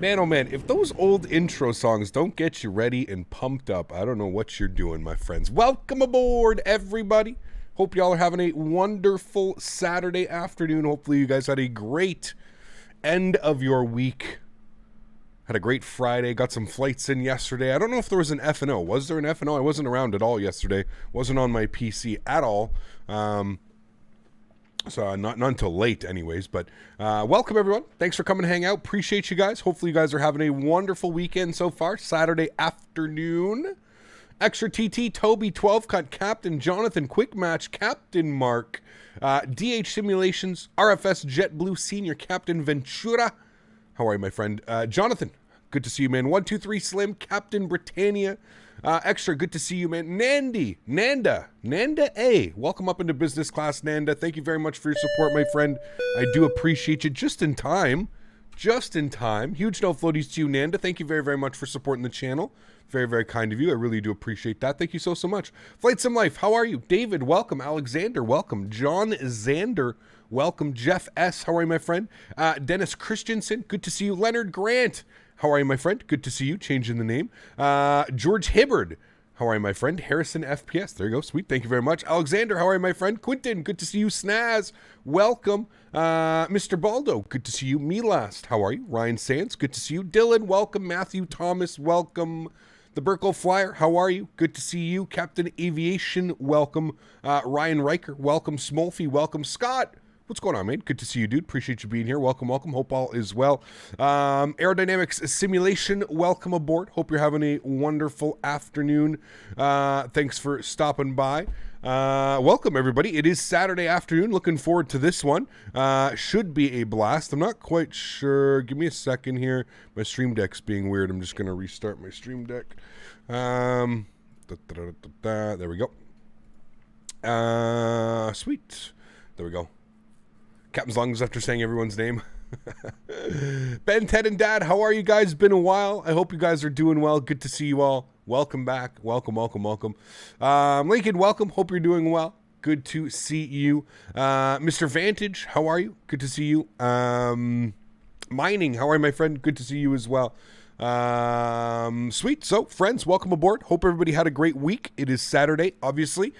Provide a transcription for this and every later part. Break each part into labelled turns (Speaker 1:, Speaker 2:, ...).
Speaker 1: Man, oh man, if those old intro songs don't get you ready and pumped up, I don't know what you're doing, my friends. Welcome aboard, everybody. Hope y'all are having a wonderful Saturday afternoon. Hopefully you guys had a great end of your week. Had a great Friday. Got some flights in yesterday. I don't know if there was an F&O. Was there an F&O? I wasn't around at all yesterday. Wasn't on my PC at all. So not until late anyways, but welcome everyone. Thanks for coming to hang out. Appreciate you guys. Hopefully you guys are having a wonderful weekend so far. Saturday afternoon. Extra TT, Toby, 12 Cut, Captain Jonathan, Quick Match, Captain Mark, DH Simulations, RFS JetBlue, Senior Captain Ventura. How are you, my friend? Jonathan, good to see you, man. 123 Slim, Captain Britannia. Extra, good to see you, man. Nanda A. Welcome up into business class, Nanda. Thank you very much for your support, my friend. I do appreciate you. Just in time. Huge no floaties to you, Nanda. Thank you very, very much for supporting the channel. Very, very kind of you. I really do appreciate that. Thank you so much. Flight Sim Life, how are you? David, welcome. Alexander, welcome. John Zander, welcome. Jeff S., how are you, my friend? Dennis Christensen, good to see you. Leonard Grant, how are you, my friend? Good to see you. Changing the name. George Hibbard, how are you, my friend? Harrison FPS, there you go. Sweet, thank you very much. Alexander, how are you, my friend? Quentin, good to see you. Snaz, welcome. Mr. Baldo, good to see you. Me Last, how are you? Ryan Sands, good to see you. Dylan, welcome. Matthew Thomas, welcome. The Burkle Flyer, how are you? Good to see you. Captain Aviation, welcome. Ryan Riker, welcome. Smolfy, welcome. Scott, what's going on, man? Good to see you, dude. Appreciate you being here. Welcome. Hope all is well. Aerodynamics Simulation, welcome aboard. Hope you're having a wonderful afternoon. Thanks for stopping by. Welcome, everybody. It is Saturday afternoon. Looking forward to this one. Should be a blast. I'm not quite sure. Give me a second here. My Stream Deck's being weird. I'm just going to restart my Stream Deck. There we go. Sweet. There we go. Captain's lungs after saying everyone's name. Ben, Ted, and Dad, how are you guys? Been a while. I hope you guys are doing well. Good to see you all. Welcome back. Welcome. Lincoln, welcome. Hope you're doing well. Good to see you. Mr. Vantage, how are you? Good to see you. Mining, how are you, my friend? Good to see you as well. Sweet. So, friends, welcome aboard. Hope everybody had a great week. It is Saturday, obviously.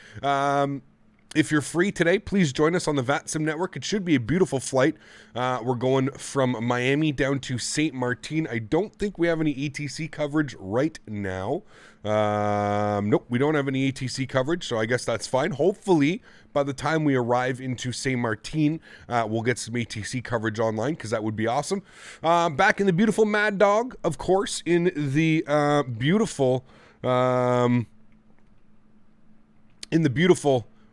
Speaker 1: If you're free today, please join us on the VATSIM network. It should be a beautiful flight. We're going from Miami down to St.Maarten. I don't think we have any ETC coverage right now. Nope, we don't have any ETC coverage, so I guess that's fine. Hopefully, by the time we arrive into St.Maarten, we'll get some ETC coverage online, because that would be awesome. Back in the beautiful MADDOG, of course, in the beautiful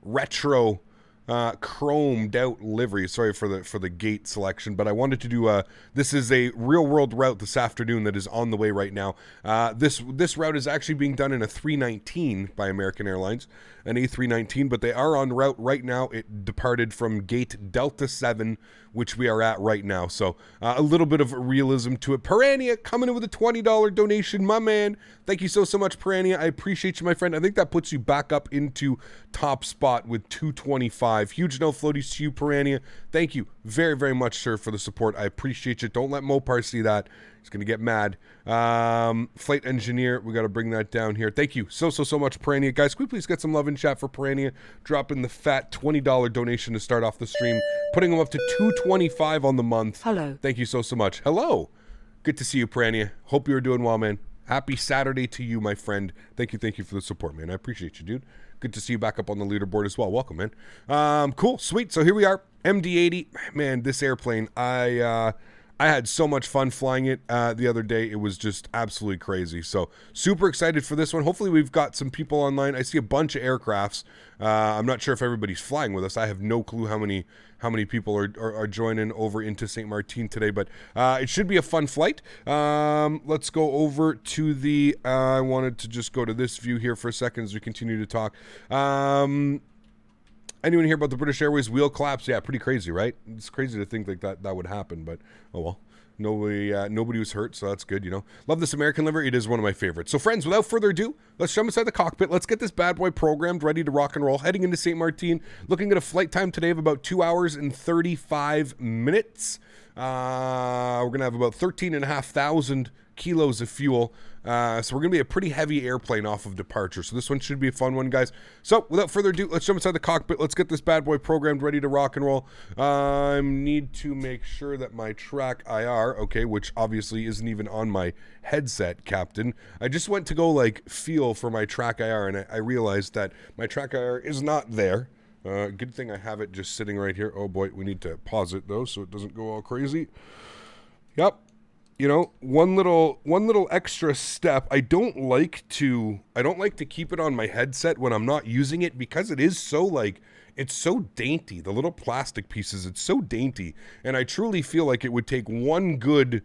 Speaker 1: retro chromed out livery. Sorry for the gate selection, but I wanted to do this is a real world route this afternoon that is on the way right now. This route is actually being done in a 319 by American Airlines, an A319, but they are on route right now. It departed from gate Delta 7, which we are at right now. So a little bit of realism to it. Piranha coming in with a $20 donation, my man. Thank you so much, Piranha. I appreciate you, my friend. I think that puts you back up into top spot with 225. Huge no floaties to you, Piranha. Thank you very, very much, sir, for the support. I appreciate you. Don't let Mopar see that. He's going to get mad. Flight Engineer, we got to bring that down here. Thank you so much, Piranha. Guys, can we please get some love in chat for Piranha? Dropping the fat $20 donation to start off the stream. Putting him up to $225 on the month.
Speaker 2: Hello.
Speaker 1: Thank you so much. Hello. Good to see you, Piranha. Hope you're doing well, man. Happy Saturday to you, my friend. Thank you for the support, man. I appreciate you, dude. Good to see you back up on the leaderboard as well. Welcome, man. Cool, sweet. So here we are, MD80. Man, this airplane, I had so much fun flying it the other day. It was just absolutely crazy. So super excited for this one. Hopefully we've got some people online. I see a bunch of aircrafts. I'm not sure if everybody's flying with us. I have no clue how many people are joining over into St.Maarten today, but it should be a fun flight. Let's go over to the, I wanted to just go to this view here for a second as we continue to talk. Anyone hear about the British Airways wheel collapse? Yeah, pretty crazy, right? It's crazy to think like that would happen, but oh well. nobody was hurt, so that's good, you know. Love this American livery. It is one of my favorites. So friends, without further ado, let's jump inside the cockpit. Let's get this bad boy programmed, ready to rock and roll. Heading into St.Maarten, looking at a flight time today of about 2 hours and 35 minutes. We're going to have about 13,500 kilos of fuel. So we're going to be a pretty heavy airplane off of departure. So this one should be a fun one, guys. So without further ado, let's jump inside the cockpit. Let's get this bad boy programmed, ready to rock and roll. I need to make sure that my track IR, okay, which obviously isn't even on my headset, Captain. I just went to go like feel for my track IR, and I realized that my track IR is not there. Good thing I have it just sitting right here. Oh boy, we need to pause it though so it doesn't go all crazy. Yep. You know, one little extra step. I don't like to keep it on my headset when I'm not using it, because it is so like, it's so dainty. The little plastic pieces, it's so dainty, and I truly feel like it would take one good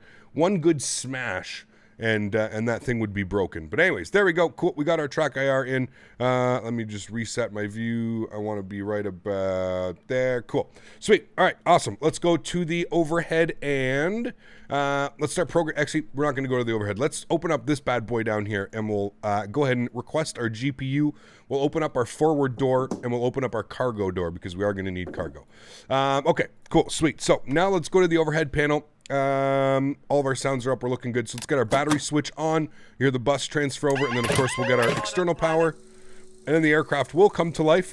Speaker 1: smash and that thing would be broken. But anyways, there we go. Cool. We got our track IR in. Let me just reset my view. I want to be right about there. Cool. Sweet. All right. Awesome. Let's go to the overhead and let's start program. Actually, we're not going to go to the overhead. Let's open up this bad boy down here, and we'll go ahead and request our GPU. We'll open up our forward door, and we'll open up our cargo door, because we are going to need cargo. Okay. Cool. Sweet. So now let's go to the overhead panel. All of our sounds are up. We're looking good. So let's get our battery switch on. Hear the bus transfer over, and then of course we'll get our external power, and then the aircraft will come to life.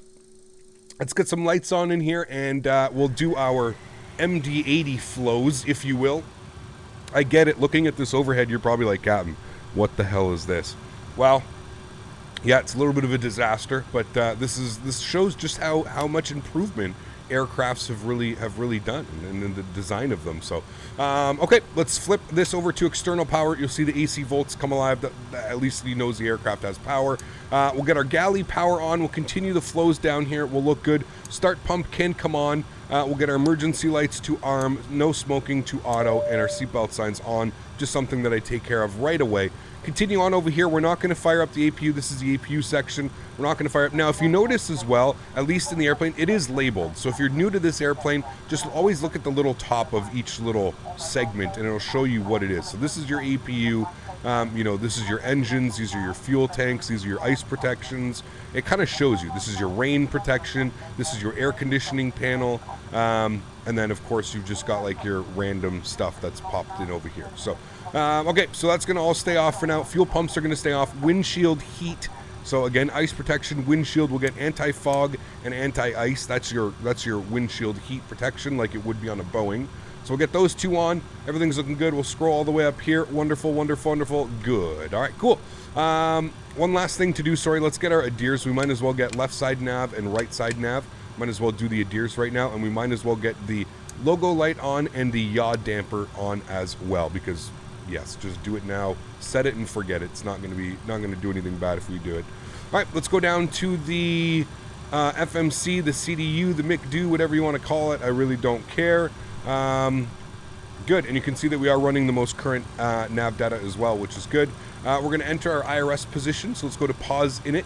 Speaker 1: Let's get some lights on in here, and we'll do our MD80 flows, if you will. I get it. Looking at this overhead, you're probably like, Captain, what the hell is this? Well, yeah, it's a little bit of a disaster, but this shows just how much improvement aircrafts have really done in the design of them. So okay, let's flip this over to external power. You'll see the AC volts come alive. At least he knows the aircraft has power. We'll get our galley power on. We'll continue the flows down here. We'll look good. Start pump can come on. We'll get our emergency lights to arm, no smoking to auto, and our seatbelt signs on. Just something that I take care of right away. Continue on over here. We're not going to fire up the APU. This is the APU section. We're not going to fire up. Now, if you notice as well, at least in the airplane, it is labeled. So if you're new to this airplane, just always look at the little top of each little segment, and it'll show you what it is. So this is your APU. You know, this is your engines. These are your fuel tanks. These are your ice protections. It kind of shows you. This is your rain protection. This is your air conditioning panel. And then, of course, you've just got like your random stuff that's popped in over here. So, okay, so that's going to all stay off for now. Fuel pumps are going to stay off. Windshield heat. So again, ice protection, windshield will get anti-fog and anti-ice. That's your windshield heat protection, like it would be on a Boeing. So we'll get those two on. Everything's looking good. We'll scroll all the way up here. Wonderful, wonderful, wonderful. Good. All right, cool. One last thing to do. Sorry, let's get our ADIRs. We might as well get left side nav and right side nav. Might as well do the ADIRs right now, and we might as well get the logo light on and the yaw damper on as well, because yes, just do it now. Set it and forget it. It's not going to do anything bad if we do it. All right, let's go down to the FMC, the CDU, the McDo, whatever you want to call it. I really don't care. Good, and you can see that we are running the most current nav data as well, which is good. We're going to enter our IRS position, so let's go to pause in it.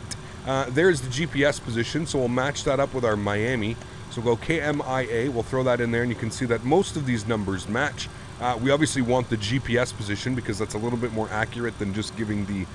Speaker 1: There's the GPS position, so we'll match that up with our Miami. So we'll go KMIA, we'll throw that in there, and you can see that most of these numbers match. We obviously want the GPS position because that's a little bit more accurate than just giving the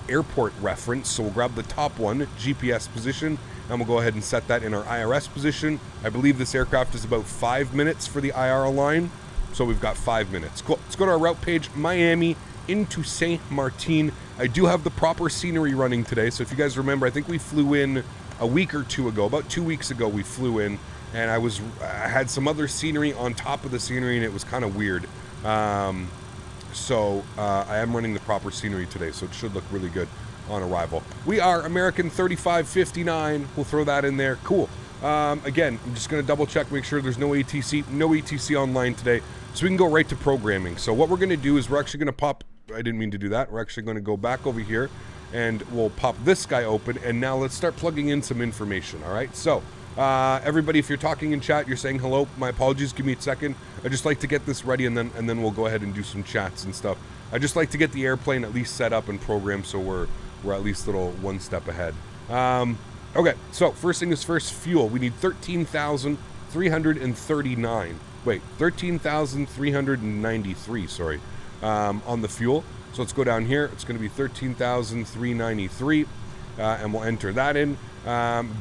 Speaker 1: airport reference. So we'll grab the top one, GPS position, and we'll go ahead and set that in our IRS position. I believe this aircraft is about 5 minutes for the IR line, so we've got 5 minutes. Cool. Let's go to our route page, Miami into St.Maarten. I do have the proper scenery running today, so if you guys remember, I think we flew in a week or two ago, about 2 weeks ago we flew in, and I had some other scenery on top of the scenery, and it was kind of weird. So I am running the proper scenery today, so it should look really good on arrival. We are American 3559. We'll throw that in there. Cool. Again, I'm just going to double check, make sure there's no ATC. No ATC online today, so we can go right to programming. So what we're going to do is we're actually going to pop... I didn't mean to do that. We're actually going to go back over here, and we'll pop this guy open, and now let's start plugging in some information, all right? So, everybody, if you're talking in chat, you're saying hello, my apologies, give me a second. I just like to get this ready, and then we'll go ahead and do some chats and stuff. I just like to get the airplane at least set up and programmed, so we're at least a little one step ahead. Okay, so first thing is first, fuel. We need 13,339. wait, 13,393, sorry, on the fuel. So let's go down here. It's going to be 13,393, and we'll enter that in.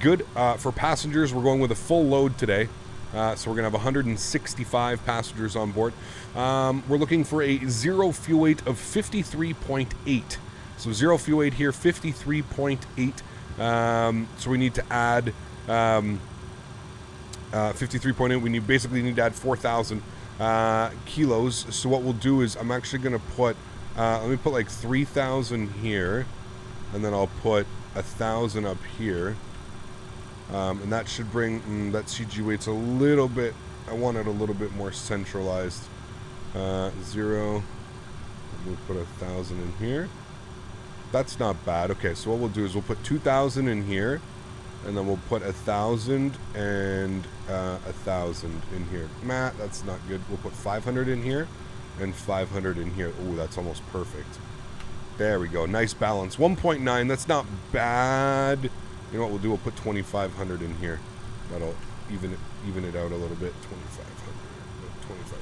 Speaker 1: Good. For passengers, we're going with a full load today. So we're going to have 165 passengers on board. We're looking for a zero fuel weight of 53.8. So zero fuel weight here, 53.8. So we need to add 53.8. We basically need to add 4,000 kilos. So what we'll do is I'm actually going to put, let me put like 3,000 here, and then I'll put 1,000 up here. And that should bring that CG weight's a little bit, I want it a little bit more centralized. Zero, we'll put 1,000 in here. That's not bad. Okay, so what we'll do is we'll put 2,000 in here, and then we'll put 1,000 and 1,000 in here. Matt, that's not good. We'll put 500 in here and 500 in here. Ooh, that's almost perfect. There we go. Nice balance. 1.9. That's not bad. You know what we'll do? We'll put 2,500 in here. That'll even it out a little bit. 2,500. 2,500.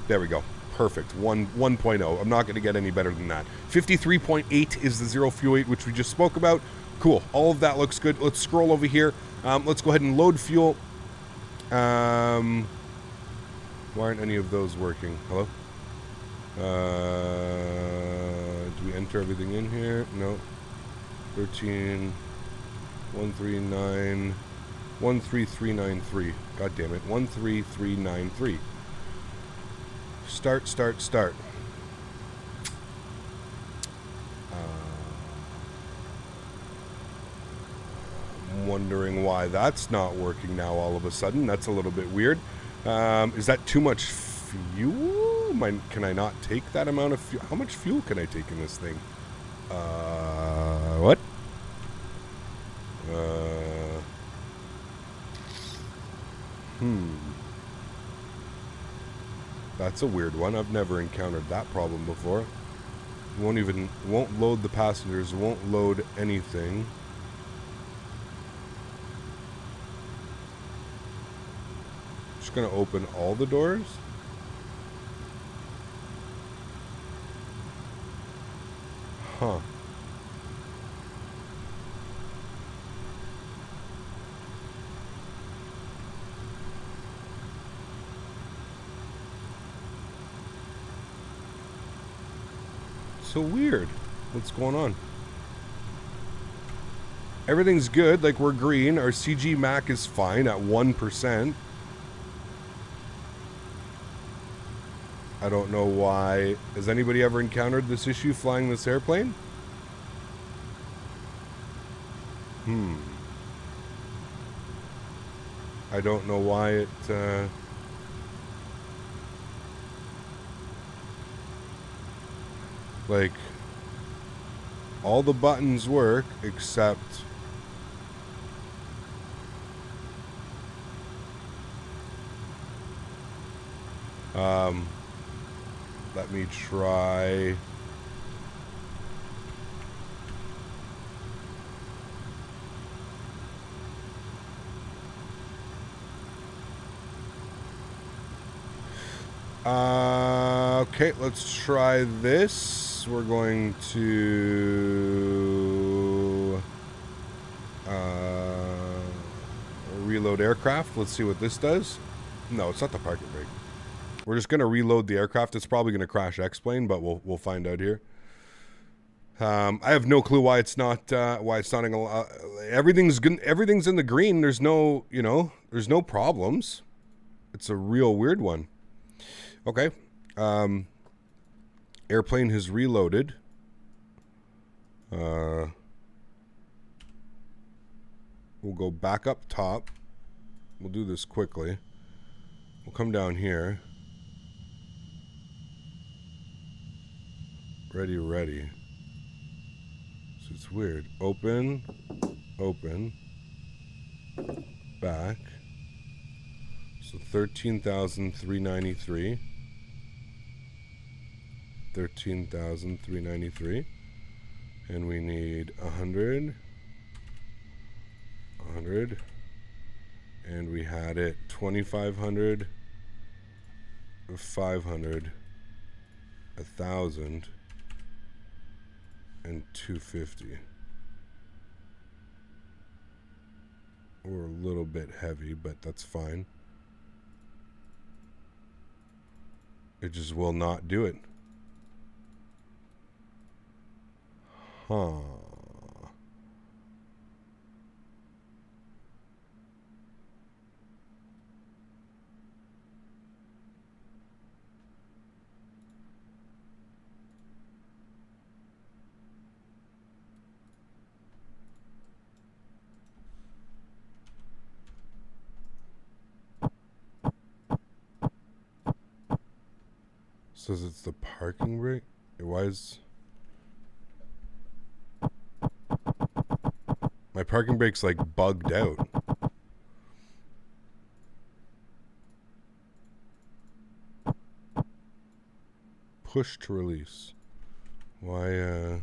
Speaker 1: There we go. Perfect. 1.0. I'm not going to get any better than that. 53.8 is the zero fuel weight, which we just spoke about. Cool. All of that looks good. Let's scroll over here. Let's go ahead and load fuel. Why aren't any of those working? Hello? Do we enter everything in here? No. 13, 139, 13393. God damn it. 13393. Start. I'm wondering why that's not working now all of a sudden. That's a little bit weird. Is that too much fuel? Can I not take that amount of fuel? How much fuel can I take in this thing? What? That's a weird one. I've never encountered that problem before. Won't load the passengers, won't load anything. Just gonna open all the doors. Huh. So weird. What's going on? Everything's good, like we're green. Our CG Mac is fine at 1%. I don't know why. Has anybody ever encountered this issue flying this airplane? I don't know why it like all the buttons work except let me try. Okay, let's try this. We're going to reload aircraft. Let's see what this does. No, it's not the parking brake. We're just going to reload the aircraft. It's probably going to crash X-plane, but we'll find out here. I have no clue why it's not everything's good. Everything's in the green. There's no, there's no problems. It's a real weird one. Okay. Airplane has reloaded. We'll go back up top. We'll do this quickly. We'll come down here. Ready. So it's weird. Open, back. So 13,393. 13,393. And we need 100. And we had it 2,500. 500, 1,000, and 250. We're a little bit heavy, but that's fine. It just will not do it. Huh. Says it's the parking brake. Why is my parking brake's like bugged out? Push to release. Why?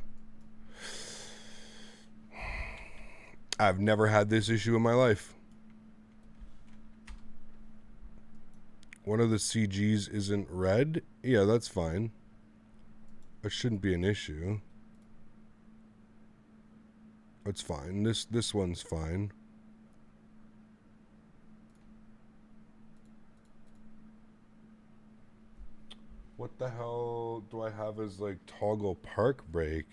Speaker 1: I've never had this issue in my life. One of the CGs isn't red. Yeah, that's fine. It shouldn't be an issue. It's fine. This one's fine. What the hell do I have as like toggle park brake?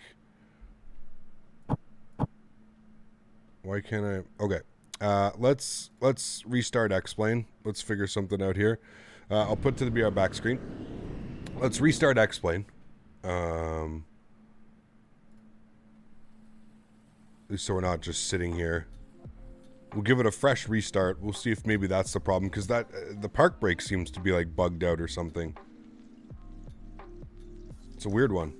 Speaker 1: Why can't I? Okay. Let's restart X-Plane. Let's figure something out here. I'll put to the BR back screen. Let's restart X-Plane. At least so we're not just sitting here. We'll give it a fresh restart. We'll see if maybe that's the problem, because that the park brake seems to be like bugged out or something. It's a weird one.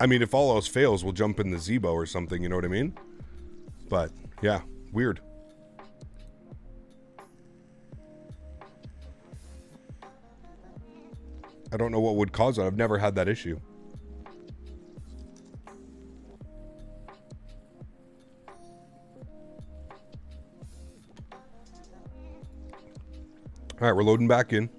Speaker 1: I mean, if all else fails, we'll jump in the Zebo or something, you know what I mean? But, yeah, weird. I don't know what would cause it. I've never had that issue. All right, we're loading back in.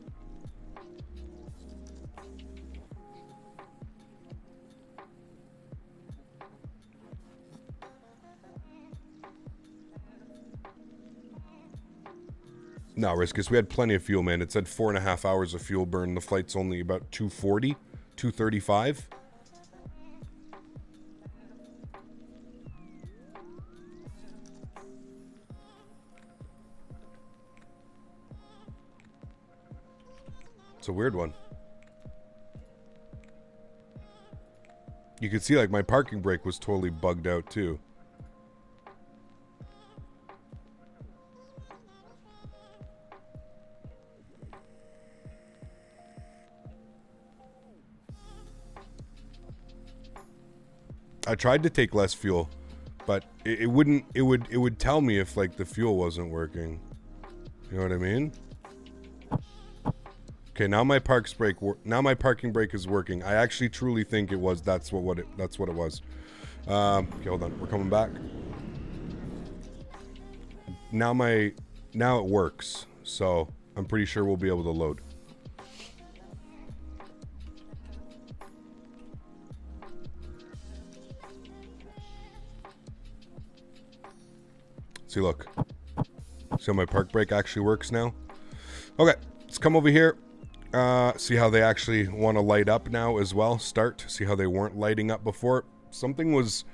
Speaker 1: No, Riskus, we had plenty of fuel, man. It said 4.5 hours of fuel burn. The flight's only about 240, 235. It's a weird one. You could see, like, my parking brake was totally bugged out, too. I tried to take less fuel, but it wouldn't. It would tell me if like the fuel wasn't working. You know what I mean? Okay, now my parking brake is working. I actually truly think it was. That's what it was. Okay, hold on. We're coming back. Now it works. So I'm pretty sure we'll be able to load. See, look. See how my park brake actually works now? Okay, let's come over here. See how they actually want to light up now as well. Start. See how they weren't lighting up before. Something was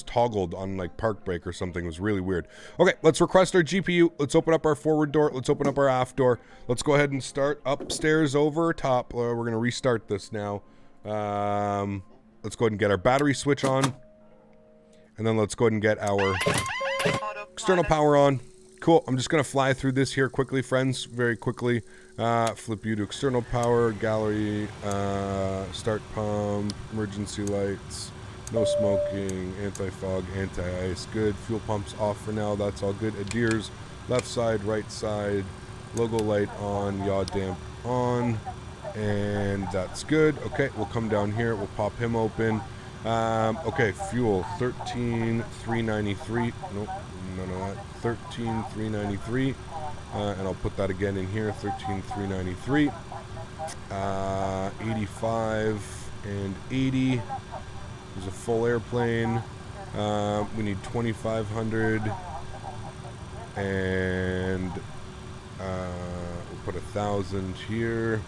Speaker 1: toggled on like park brake or something. It was really weird. Okay, let's request our GPU. Let's open up our forward door. Let's open up our aft door. Let's go ahead and start upstairs over top. We're going to restart this now. Let's go ahead and get our battery switch on. And then let's go ahead and get our external power on. Cool. I'm just going to fly through this here quickly, friends. Very quickly. Flip you to external power, gallery, start pump, emergency lights, no smoking, anti-fog, anti-ice. Good. Fuel pumps off for now. That's all good. Adheres, left side, right side, logo light on, yaw damp on, and that's good. Okay, we'll come down here. We'll pop him open. Okay, fuel 13,393. Nope, none of that. 13,393. And I'll put that again in here. 13,393. 85 and 80. There's a full airplane. We need 2,500. And we'll put 1,000 here.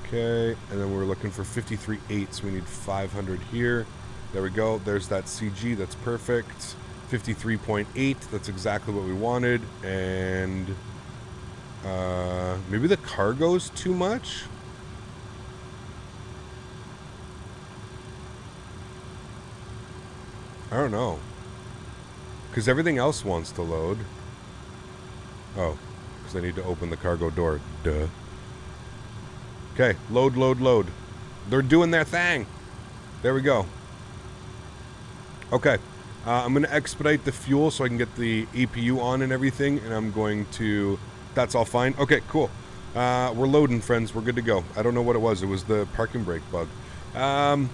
Speaker 1: Okay, and then we're looking for 53.8, so we need 500 here. There we go. There's that CG. That's perfect. 53.8. That's exactly what we wanted. And maybe the cargo's too much. I don't know. Because everything else wants to load. Oh, because I need to open the cargo door. Duh. Okay, load, load, load. They're doing their thing. There we go. Okay, I'm going to expedite the fuel so I can get the APU on and everything, and I'm going to... That's all fine. Okay, cool. We're loading, friends. We're good to go. I don't know what it was. It was the parking brake bug.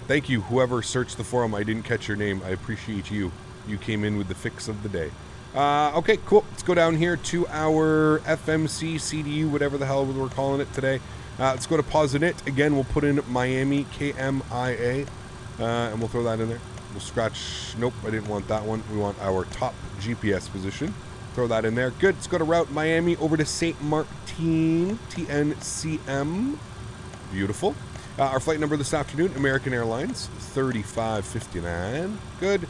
Speaker 1: Thank you, whoever searched the forum. I didn't catch your name. I appreciate you. You came in with the fix of the day. Okay, cool. Let's go down here to our FMC, CDU, whatever the hell we're calling it today. Let's go to pause in it. Again, we'll put in Miami, KMIA, and we'll throw that in there. We'll scratch. Nope, I didn't want that one. We want our top GPS position. Throw that in there. Good. Let's go to route Miami over to St.Maarten, TNCM. Beautiful. Our flight number this afternoon, American Airlines, 3559. Good.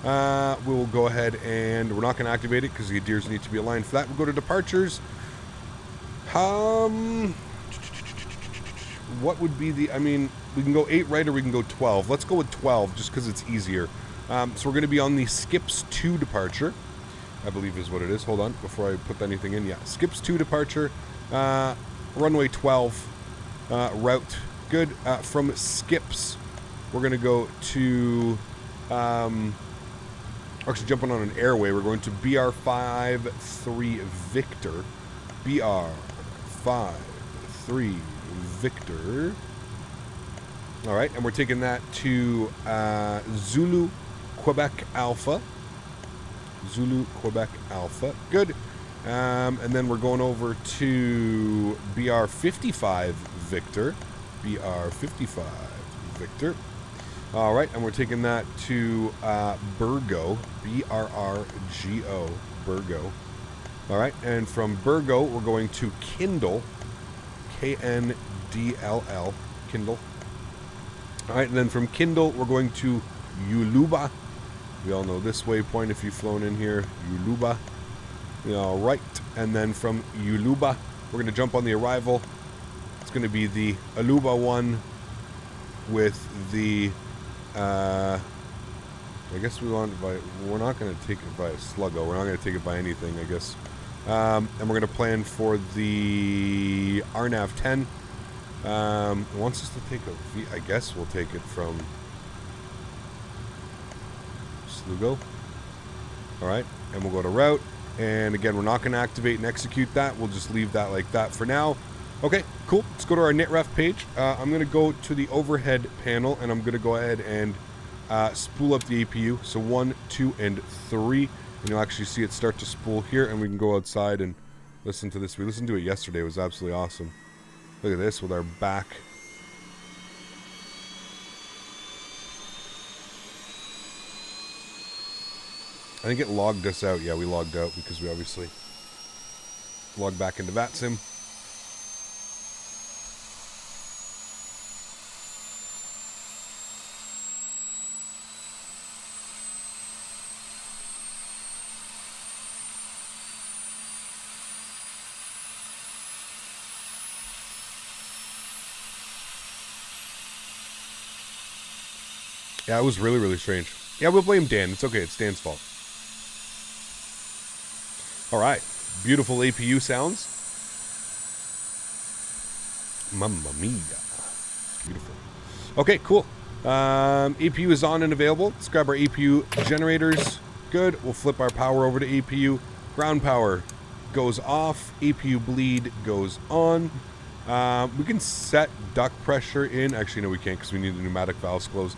Speaker 1: We will go ahead and we're not going to activate it because the gears need to be aligned for that. We'll go to departures. What would be the, I mean, we can go 8 right or we can go 12. Let's go with 12 just because it's easier. So we're going to be on the Skips 2 departure, I believe is what it is. Hold on, before I put anything in. Yeah, Skips 2 departure, runway 12, route. Good. From Skips, we're going to go to, actually jumping on an airway, we're going to BR53 Victor. BR53 Victor. All right, and we're taking that to Zulu Quebec Alpha. Zulu Quebec Alpha. Good. And then we're going over to BR55 Victor. BR55 Victor. All right, and we're taking that to Burgo. BRRGO. Burgo. All right, and from Burgo, we're going to Kindle. KNDLL. Kindle. All right, and then from Kindle, we're going to Yuluba. We all know this waypoint if you've flown in here. Yuluba. All right, and then from Yuluba, we're going to jump on the arrival. It's going to be the Aluba one with the, I guess we're not going to take it by a Sluggo. We're not going to take it by anything, I guess. And we're going to plan for the RNAV 10. It wants us to take a V. I guess we'll take it from Slugo. All right, and we'll go to route. And again, we're not going to activate and execute that. We'll just leave that like that for now. Okay, cool. Let's go to our NitRef page. I'm going to go to the overhead panel, and I'm going to go ahead and spool up the APU. So 1, 2, and 3. And you'll actually see it start to spool here, and we can go outside and listen to this. We listened to it yesterday. It was absolutely awesome. Look at this with our back. I think it logged us out. Yeah, we logged out because we obviously logged back into VATSIM. Yeah, it was really, really strange. Yeah, we'll blame Dan. It's okay. It's Dan's fault. All right. Beautiful APU sounds. Mamma mia. Beautiful. Okay, cool. APU is on and available. Let's grab our APU generators. Good. We'll flip our power over to APU. Ground power goes off. APU bleed goes on. We can set duct pressure in. Actually, no, we can't because we need the pneumatic valves closed.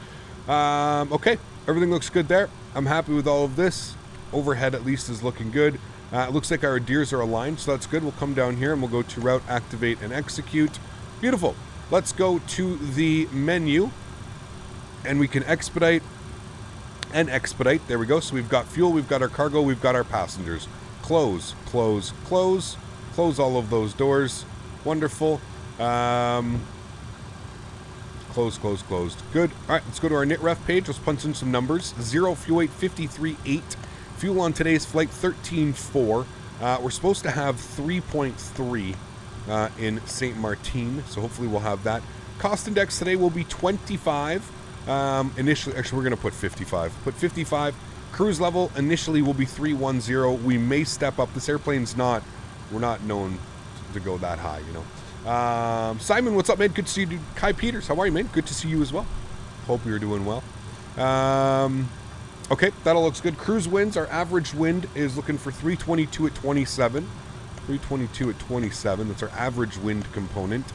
Speaker 1: Okay, everything looks good there. I'm happy with all of this. overhead at least is looking good. It looks like our deers are aligned, so that's good. We'll come down here and we'll go to route, activate, and execute. Beautiful. Let's go to the menu, and we can expedite and expedite. There we go. So we've got fuel, we've got our cargo, we've got our passengers. Close, close, close. Close all of those doors. Wonderful. Close, close, closed. Good. All right, let's go to our NitRef page. Let's punch in some numbers. 0 fuel weight 53.8. Fuel on today's flight 13.4. We're supposed to have 3.3 in St.Maarten, so hopefully we'll have that. Cost index today will be 25. Initially, actually, we're going to put 55. Put 55. Cruise level initially will be 310. We may step up. This airplane's not, we're not known to go that high, you know. Simon, what's up, man? Good to see you, dude. Kai Peters, how are you, man? Good to see you as well. Hope you're doing well. Okay, that all looks good. Cruise winds, our average wind is looking for 322 at 27. 322 at 27, that's our average wind component.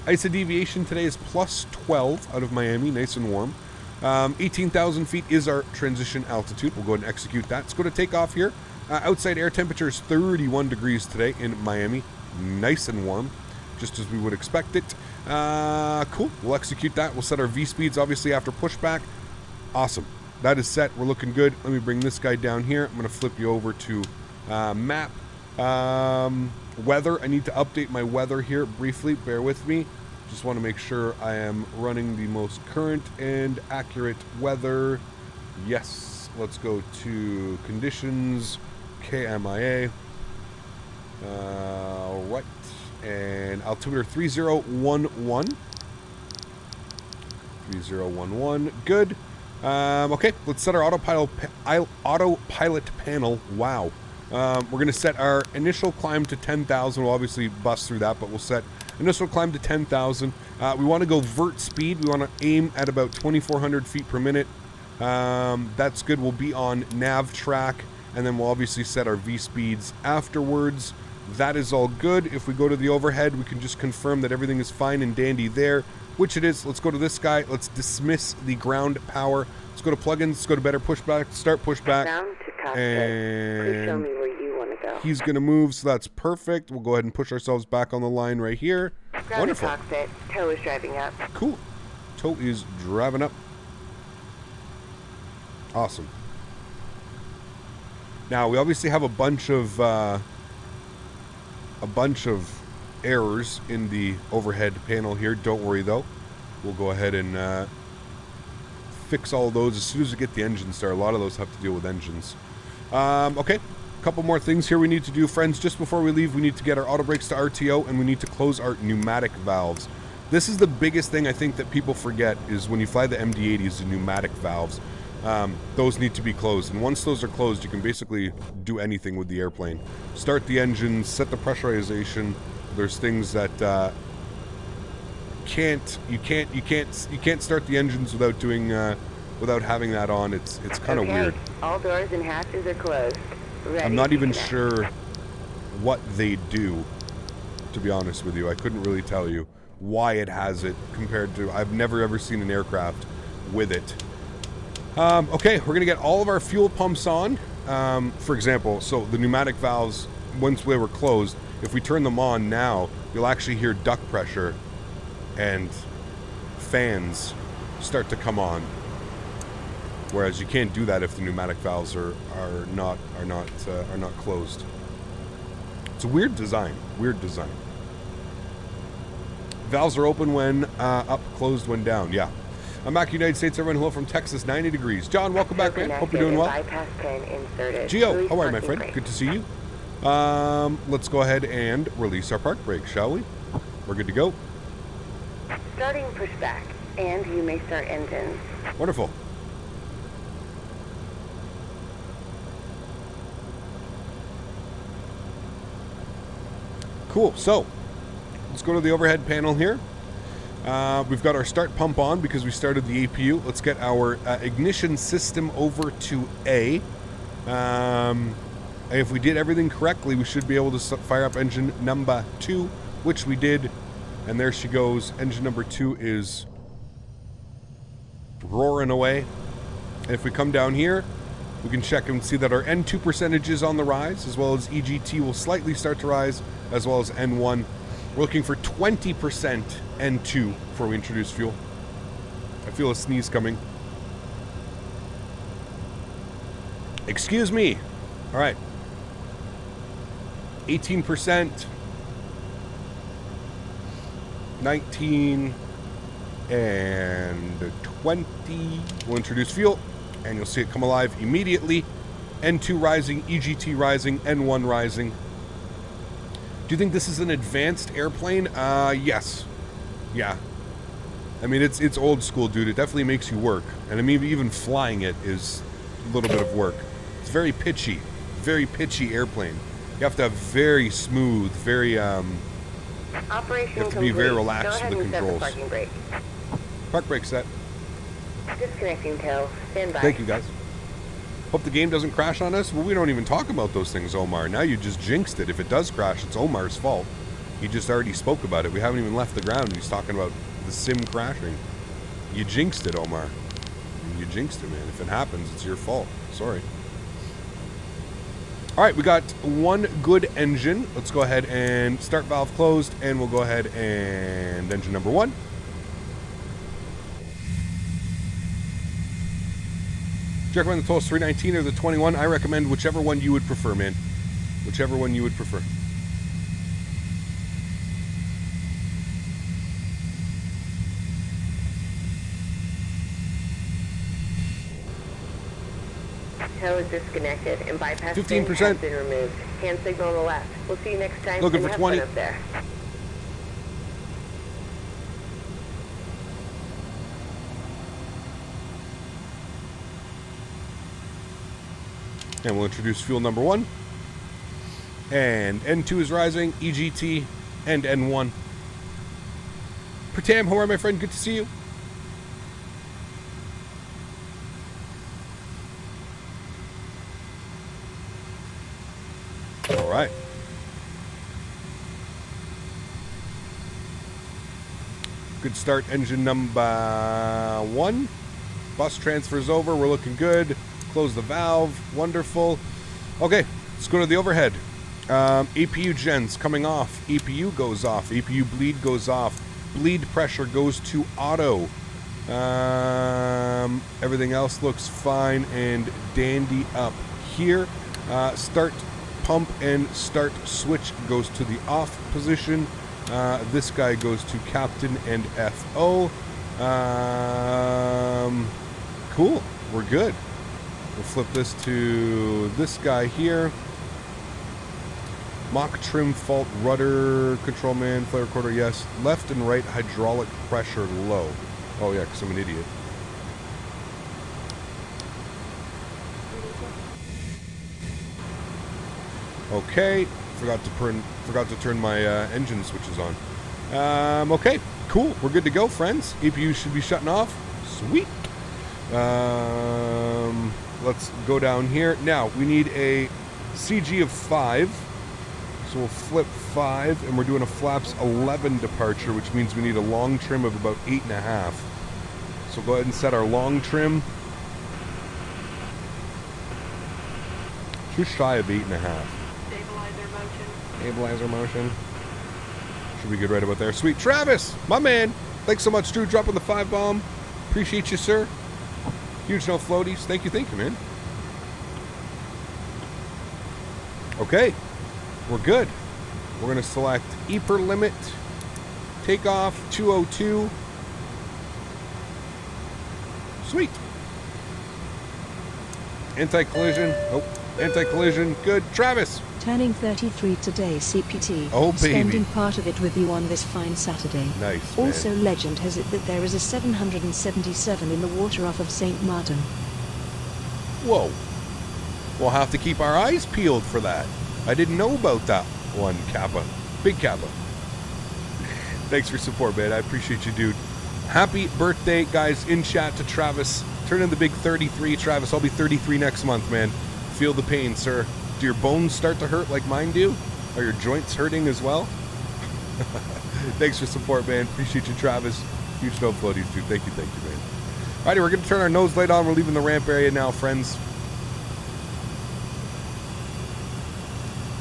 Speaker 1: ISA deviation today is plus 12 out of Miami, nice and warm. 18,000 feet is our transition altitude. We'll go ahead and execute that. Let's go to takeoff here. Outside air temperature is 31 degrees today in Miami, nice and warm, just as we would expect it. Cool, we'll execute that. We'll set our V-speeds, obviously, after pushback. Awesome. That is set. We're looking good. Let me bring this guy down here. I'm going to flip you over to map. Weather. I need to update my weather here briefly. Bear with me. Just want to make sure I am running the most current and accurate weather. Yes. Let's go to conditions. KMIA. All right. And altimeter 3011. 3011. Good. Okay, let's set our autopilot panel. Wow. We're going to set our initial climb to 10,000. We'll obviously bust through that, but we'll set initial climb to 10,000. We want to go vert speed. We want to aim at about 2,400 feet per minute. That's good. We'll be on nav track, and then we'll obviously set our V speeds afterwards. That is all good. If we go to the overhead, we can just confirm that everything is fine and dandy there, which it is. Let's go to this guy. Let's dismiss the ground power. Let's go to plugins. Let's go to better pushback. Start pushback. And please show me where you want to go. He's going to move, so that's perfect. We'll go ahead and push ourselves back on the line right here. Wonderful.
Speaker 2: Cockpit. Tow is driving up.
Speaker 1: Cool. Tow is driving up. Awesome. Now, we obviously have a bunch of errors in the overhead panel here. Don't worry though, we'll go ahead and fix all of those as soon as we get the engine started. A lot of those have to deal with engines. Okay, a couple more things here we need to do, friends. Just before we leave, we need to get our auto brakes to RTO, and we need to close our pneumatic valves. This is the biggest thing I think that people forget, is when you fly the MD80s, the pneumatic valves. Those need to be closed, and once those are closed, you can basically do anything with the airplane. Start the engine, set the pressurization. There's things that you can't start the engines without doing without having that on. It's kind of weird.
Speaker 2: All doors and hatches are closed. Ready.
Speaker 1: I'm not even sure what they do, to be honest with you. I couldn't really tell you why it has it compared to, I've never ever seen an aircraft with it. Okay, we're going to get all of our fuel pumps on. For example, so the pneumatic valves, once they were closed, if we turn them on now, you'll actually hear duct pressure and fans start to come on. Whereas you can't do that if the pneumatic valves are not closed. It's a weird design. Weird design. Valves are open when up, closed when down. Yeah. I'm back, United States. Everyone, hello from Texas, 90 degrees. John, welcome back, man. Hope you're doing well. Gio, how are you, my friend? Good to see you. Let's go ahead and release our park brake, shall we? We're good to go.
Speaker 2: Starting pushback, and you may start engines.
Speaker 1: Wonderful. Cool. So, let's go to the overhead panel here. We've got our start pump on because we started the APU. Let's get our ignition system over to A. If we did everything correctly, we should be able to fire up engine number 2, which we did. And there she goes. Engine number 2 is roaring away. And if we come down here, We can check and see that our N2 percentage is on the rise, as well as EGT will slightly start to rise, as well as N1. We're looking for 20% N2 before we introduce fuel. I feel a sneeze coming. Excuse me. All right. 18%. 19 and 20. We'll introduce fuel, and you'll see it come alive immediately. N2 rising, EGT rising, N1 rising. Do you think this is an advanced airplane? Yes. Yeah. I mean, it's old school, dude. It definitely makes you work. And I mean, even flying it is a little bit of work. It's very pitchy airplane. You have to have very smooth, very, you have to be very relaxed with the controls. Park brake set.
Speaker 2: Disconnecting tow. Stand by.
Speaker 1: Thank you, guys. Hope the game doesn't crash on us. Well, we don't even talk about those things, Omar. Now you just jinxed it. If it does crash, it's Omar's fault. He just already spoke about it. We haven't even left the ground, and he's talking about the sim crashing. You jinxed it, Omar. You jinxed it, man. If it happens, it's your fault. Sorry. All right, we got one good engine. Let's go ahead and start valve closed, and we'll go ahead and engine number one. Do you recommend the Toliss 319 or the 21? I recommend whichever one you would prefer, man. Whichever one you would prefer.
Speaker 2: Tow is disconnected and bypass
Speaker 1: 15%
Speaker 2: has been removed. Hand signal on the left. We'll see you next time.
Speaker 1: Looking
Speaker 2: and
Speaker 1: for
Speaker 2: have
Speaker 1: 20.
Speaker 2: fun up there.
Speaker 1: And we'll introduce fuel number one. And N2 is rising, EGT, and N1. Pratam, how are you, my friend? Good to see you. All right. Good start, engine number one. Bus transfers over. We're looking good. Close the valve. Wonderful. Okay, let's go to the overhead. APU gens coming off. APU goes off. APU bleed goes off. Bleed pressure goes to auto. Everything else looks fine and dandy up here. Start pump and start switch goes to the off position. This guy goes to captain and FO. Cool. We're good. We'll flip this to this guy here. Mock trim fault rudder control man flare recorder yes. Left and right hydraulic pressure low. Oh yeah, because I'm an idiot. Okay, forgot to turn my engine switches on. Okay, cool. We're good to go, friends. APU should be shutting off. Sweet. Let's go down here. Now, we need a CG of 5. So we'll flip 5, and we're doing a flaps 11 departure, which means we need a long trim of about 8.5. So go ahead and set our long trim. Just shy of 8.5. Stabilizer motion. Should be good right about there. Sweet. Travis, my man. Thanks so much, Drew, dropping the 5 bomb. Appreciate you, sir. Huge no floaties. Thank you, man. Okay. We're good. We're going to select EPR limit. Takeoff 202. Sweet. Anti-collision. Oh, anti-collision. Good. Travis.
Speaker 3: Turning 33 today, CPT.
Speaker 1: Oh, baby.
Speaker 3: Spending part of it with you on this fine Saturday.
Speaker 1: Nice,
Speaker 3: Also,
Speaker 1: man.
Speaker 3: legend has it that there is a 777 in the water off of St.Maarten.
Speaker 1: Whoa. We'll have to keep our eyes peeled for that. I didn't know about that one, Kappa. Big Kappa. Thanks for your support, man. I appreciate you, dude. Happy birthday, guys, in chat to Travis. Turn in the big 33, Travis. I'll be 33 next month, man. Feel the pain, sir. Do your bones start to hurt like mine do? Are your joints hurting as well? Thanks for support, man. Appreciate you, Travis. Huge no floaties, dude. Thank you, man. Alrighty, we're going to turn our nose light on. We're leaving the ramp area now, friends.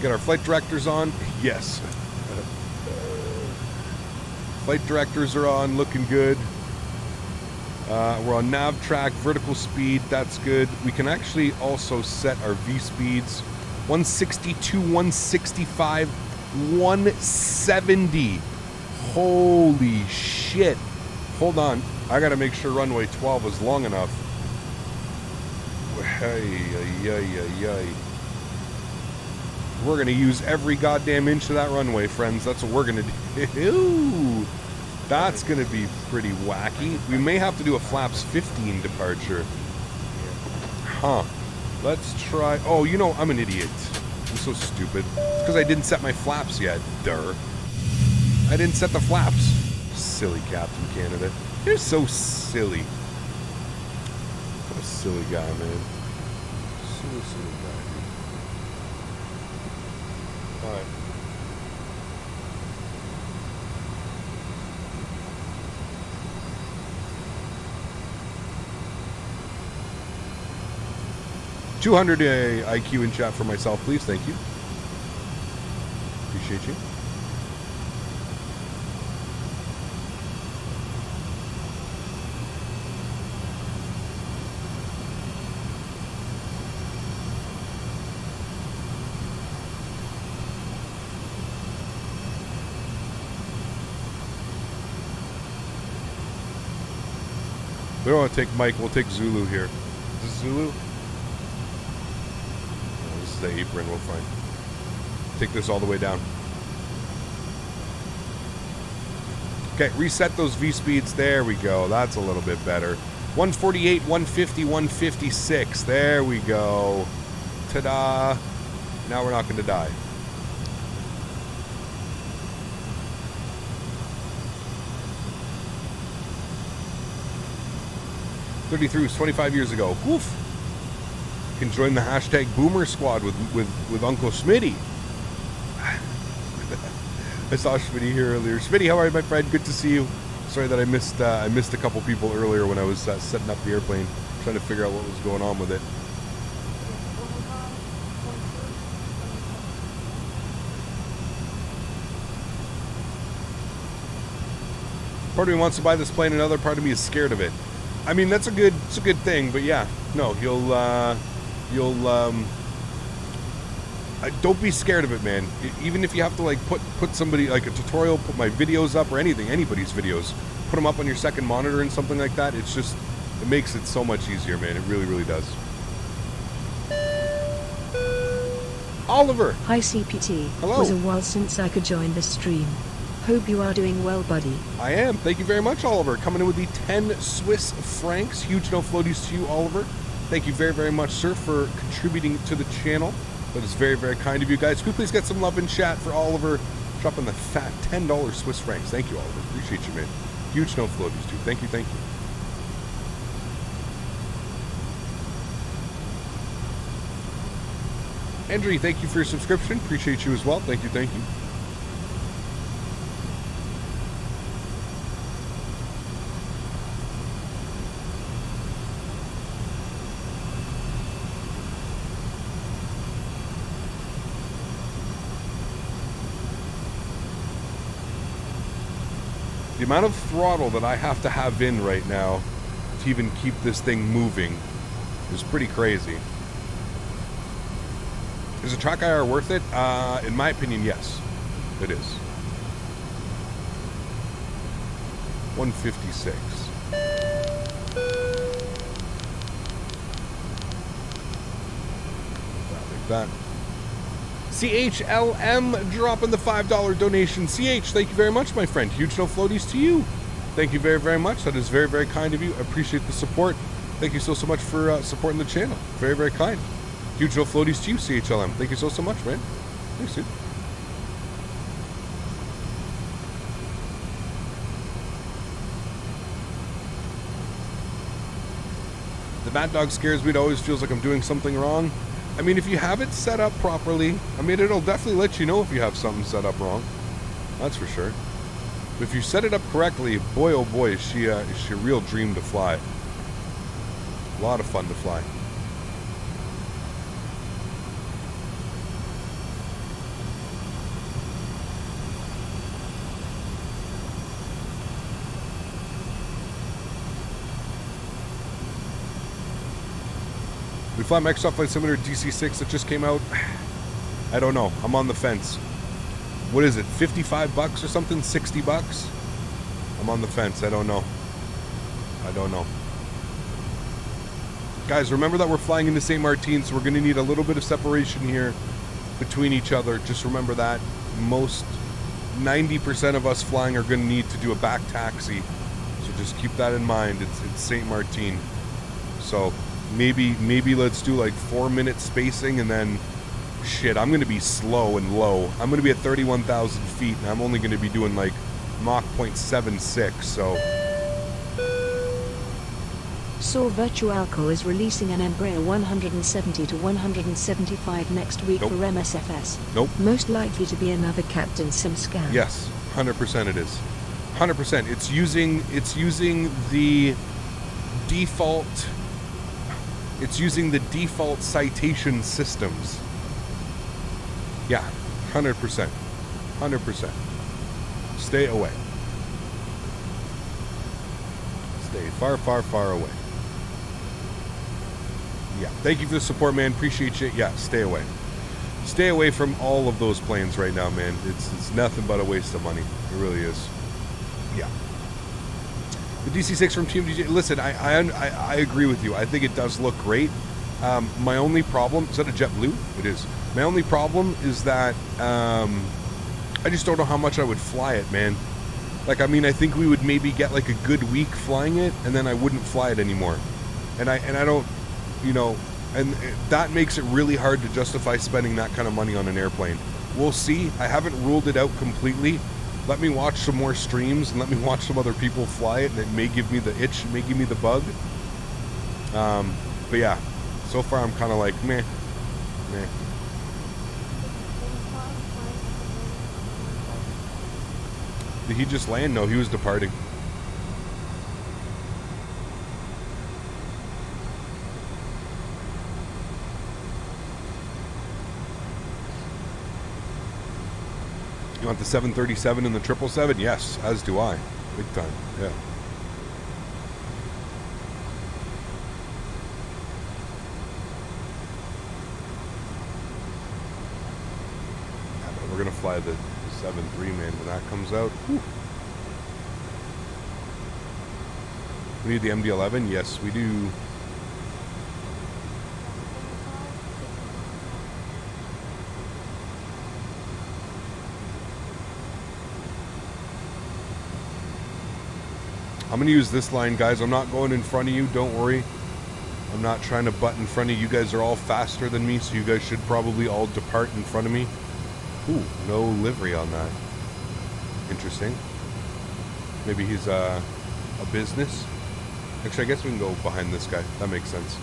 Speaker 1: Get our flight directors on. Yes. Flight directors are on, looking good. We're on nav track, vertical speed, that's good. We can actually also set our V speeds. 162, 165, 170. Holy shit. Hold on. I gotta make sure runway 12 is long enough. Hey. We're gonna use every goddamn inch of that runway, friends. That's what we're gonna do. That's gonna be pretty wacky. We may have to do a flaps 15 departure. Huh. Let's try. Oh, you know, I'm an idiot. I'm so stupid. It's because I didn't set my flaps yet. Durr. I didn't set the flaps. Silly Captain Canada. You're so silly. What a silly guy, man. Silly guy, dude. Alright. $200 IQ in chat for myself, please. Thank you. Appreciate you. We don't want to take Mike. We'll take Zulu here. Is this Zulu? This is the apron. We'll find. Take this all the way down. Okay, reset those V speeds. There we go. That's a little bit better. 148, 150, 156. There we go. Ta-da. Now we're not going to die. $33 was 25 years ago. Woof. You can join the hashtag Boomer Squad with Uncle Smitty. I saw Smitty here earlier. Smitty, how are you, my friend? Good to see you. Sorry that I missed a couple people earlier when I was setting up the airplane, trying to figure out what was going on with it. Part of me wants to buy this plane, another part of me is scared of it. I mean, it's a good thing, but yeah, no, don't be scared of it, man. Even if you have to like put somebody, like a tutorial, put my videos up or anything, anybody's videos, put them up on your second monitor and something like that. It's just, it makes it so much easier, man. It really, really does. Oliver.
Speaker 3: Hi CPT.
Speaker 1: Hello.
Speaker 3: Was a while since I could join the stream. Hope you are doing well, buddy.
Speaker 1: I am. Thank you very much, Oliver. Coming in with the 10 Swiss francs. Huge no floaties to you, Oliver. Thank you very, very much, sir, for contributing to the channel. That is very, very kind of you guys. Could we please get some love in chat for Oliver dropping the fat $10 Swiss francs? Thank you, Oliver. Appreciate you, man. Huge no floaties, too. Thank you, thank you. Andrew, thank you for your subscription. Appreciate you as well. Thank you, thank you. The amount of throttle that I have to have in right now to even keep this thing moving is pretty crazy. Is a track IR worth it? In my opinion, yes. It is. 156. Like that. CHLM dropping the $5 donation. CH, thank you very much, my friend. Huge no floaties to you. Thank you very, very much. That is very, very kind of you. I appreciate the support. Thank you so much for supporting the channel. Very, very kind. Huge no floaties to you, CHLM. Thank you so much, man. Thanks, dude. The MADDOG scares me. It always feels like I'm doing something wrong. I mean, if you have it set up properly, I mean, it'll definitely let you know if you have something set up wrong. That's for sure. But if you set it up correctly, boy, oh boy, is she a real dream to fly. A lot of fun to fly. We fly Microsoft Flight Simulator DC6 that just came out. I don't know. I'm on the fence. What is it? $55 or something? $60? I'm on the fence. I don't know. I don't know. Guys, remember that we're flying into St.Maarten, so we're going to need a little bit of separation here between each other. Just remember that. Most 90% of us flying are going to need to do a back taxi. So just keep that in mind. It's St.Maarten. So maybe let's do like 4-minute spacing, and then shit, I'm going to be slow and low. I'm going to be at 31,000 feet, and I'm only going to be doing like Mach 0.76, so...
Speaker 3: Saw Virtualco is releasing an Embraer 170 to 175 next week
Speaker 1: Nope.
Speaker 3: for MSFS.
Speaker 1: Nope.
Speaker 3: Most likely to be another Captain Sim scam.
Speaker 1: Yes, 100% it is. 100%. It's using the default... It's using the default citation systems. Yeah, 100%. 100%. Stay away. Stay far, far, far away. Yeah, thank you for the support, man. Appreciate you. Yeah, stay away. Stay away from all of those planes right now, man. It's nothing but a waste of money. It really is. Yeah. The DC6 from Team DJ. Listen, I agree with you. I think it does look great. My only problem... Is that a JetBlue? It is. My only problem is that I just don't know how much I would fly it, man. Like, I mean, I think we would maybe get like a good week flying it, and then I wouldn't fly it anymore. And I don't, you know, and that makes it really hard to justify spending that kind of money on an airplane. We'll see. I haven't ruled it out completely. Let me watch some more streams and let me watch some other people fly it, and it may give me the itch, it may give me the bug. But yeah, so far I'm kind of like, meh. Did he just land? No, he was departing. You want the 737 and the 777? Yes, as do I. Big time, yeah. We're gonna fly the 7.3, man, when that comes out. Whew. We need the MD11? Yes, we do. I'm gonna use this line, guys. I'm not going in front of you, don't worry. I'm not trying to butt in front of you. You guys are all faster than me, so you guys should probably all depart in front of me. Ooh, no livery on that. Interesting. Maybe he's a business. Actually, I guess we can go behind this guy. That makes sense.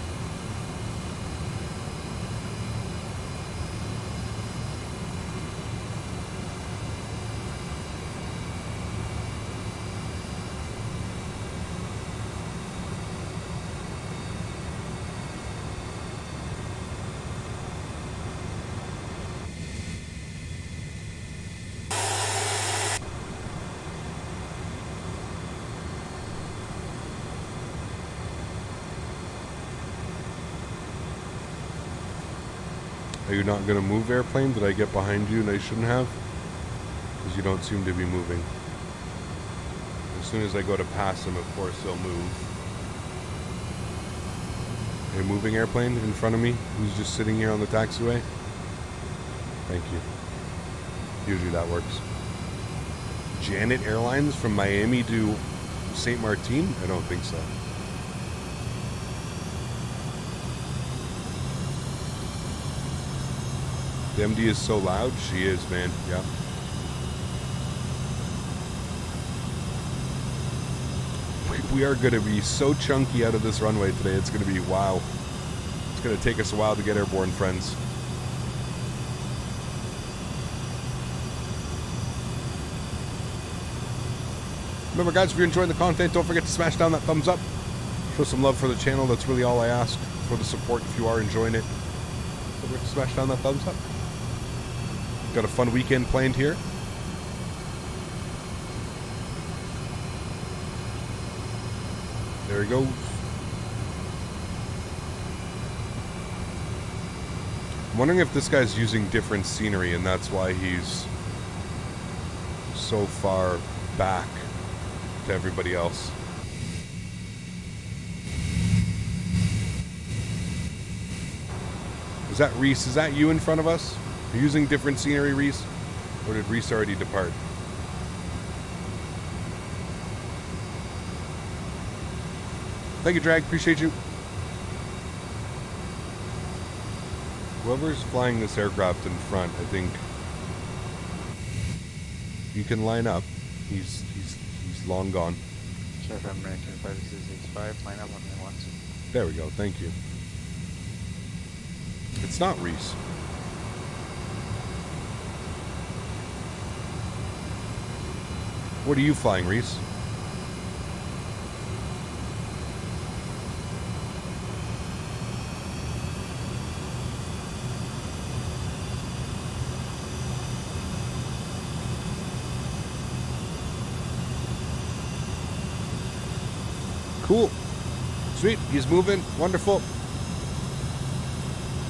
Speaker 1: Are you not going to move, airplane? Did I get behind you and I shouldn't have? Because you don't seem to be moving. As soon as I go to pass him, of course, he'll move. Are you moving, airplane, in front of me? Who's just sitting here on the taxiway? Thank you. Usually that works. Janet Airlines from Miami to St.Maarten? I don't think so. The MD is so loud. She is, man. Yeah. We are going to be so chunky out of this runway today. It's going to be wow. It's going to take us a while to get airborne, friends. Remember, guys, if you're enjoying the content, don't forget to smash down that thumbs up. Show some love for the channel. That's really all I ask for the support if you are enjoying it. Don't forget to smash down that thumbs up. Got a fun weekend planned here. There he goes. I'm wondering if this guy's using different scenery and that's why he's so far back to everybody else. Is that Reese? Is that you in front of us? Are you using different scenery, Reese? Or did Reese already depart? Thank you, Drag. Appreciate you. Whoever's flying this aircraft in front, I think you can line up. He's long gone.
Speaker 4: Sure, I'm ready to 5665. Line up when they want to.
Speaker 1: There we go. Thank you. It's not Reese. What are you flying, Reese? Cool. Sweet. He's moving. Wonderful. I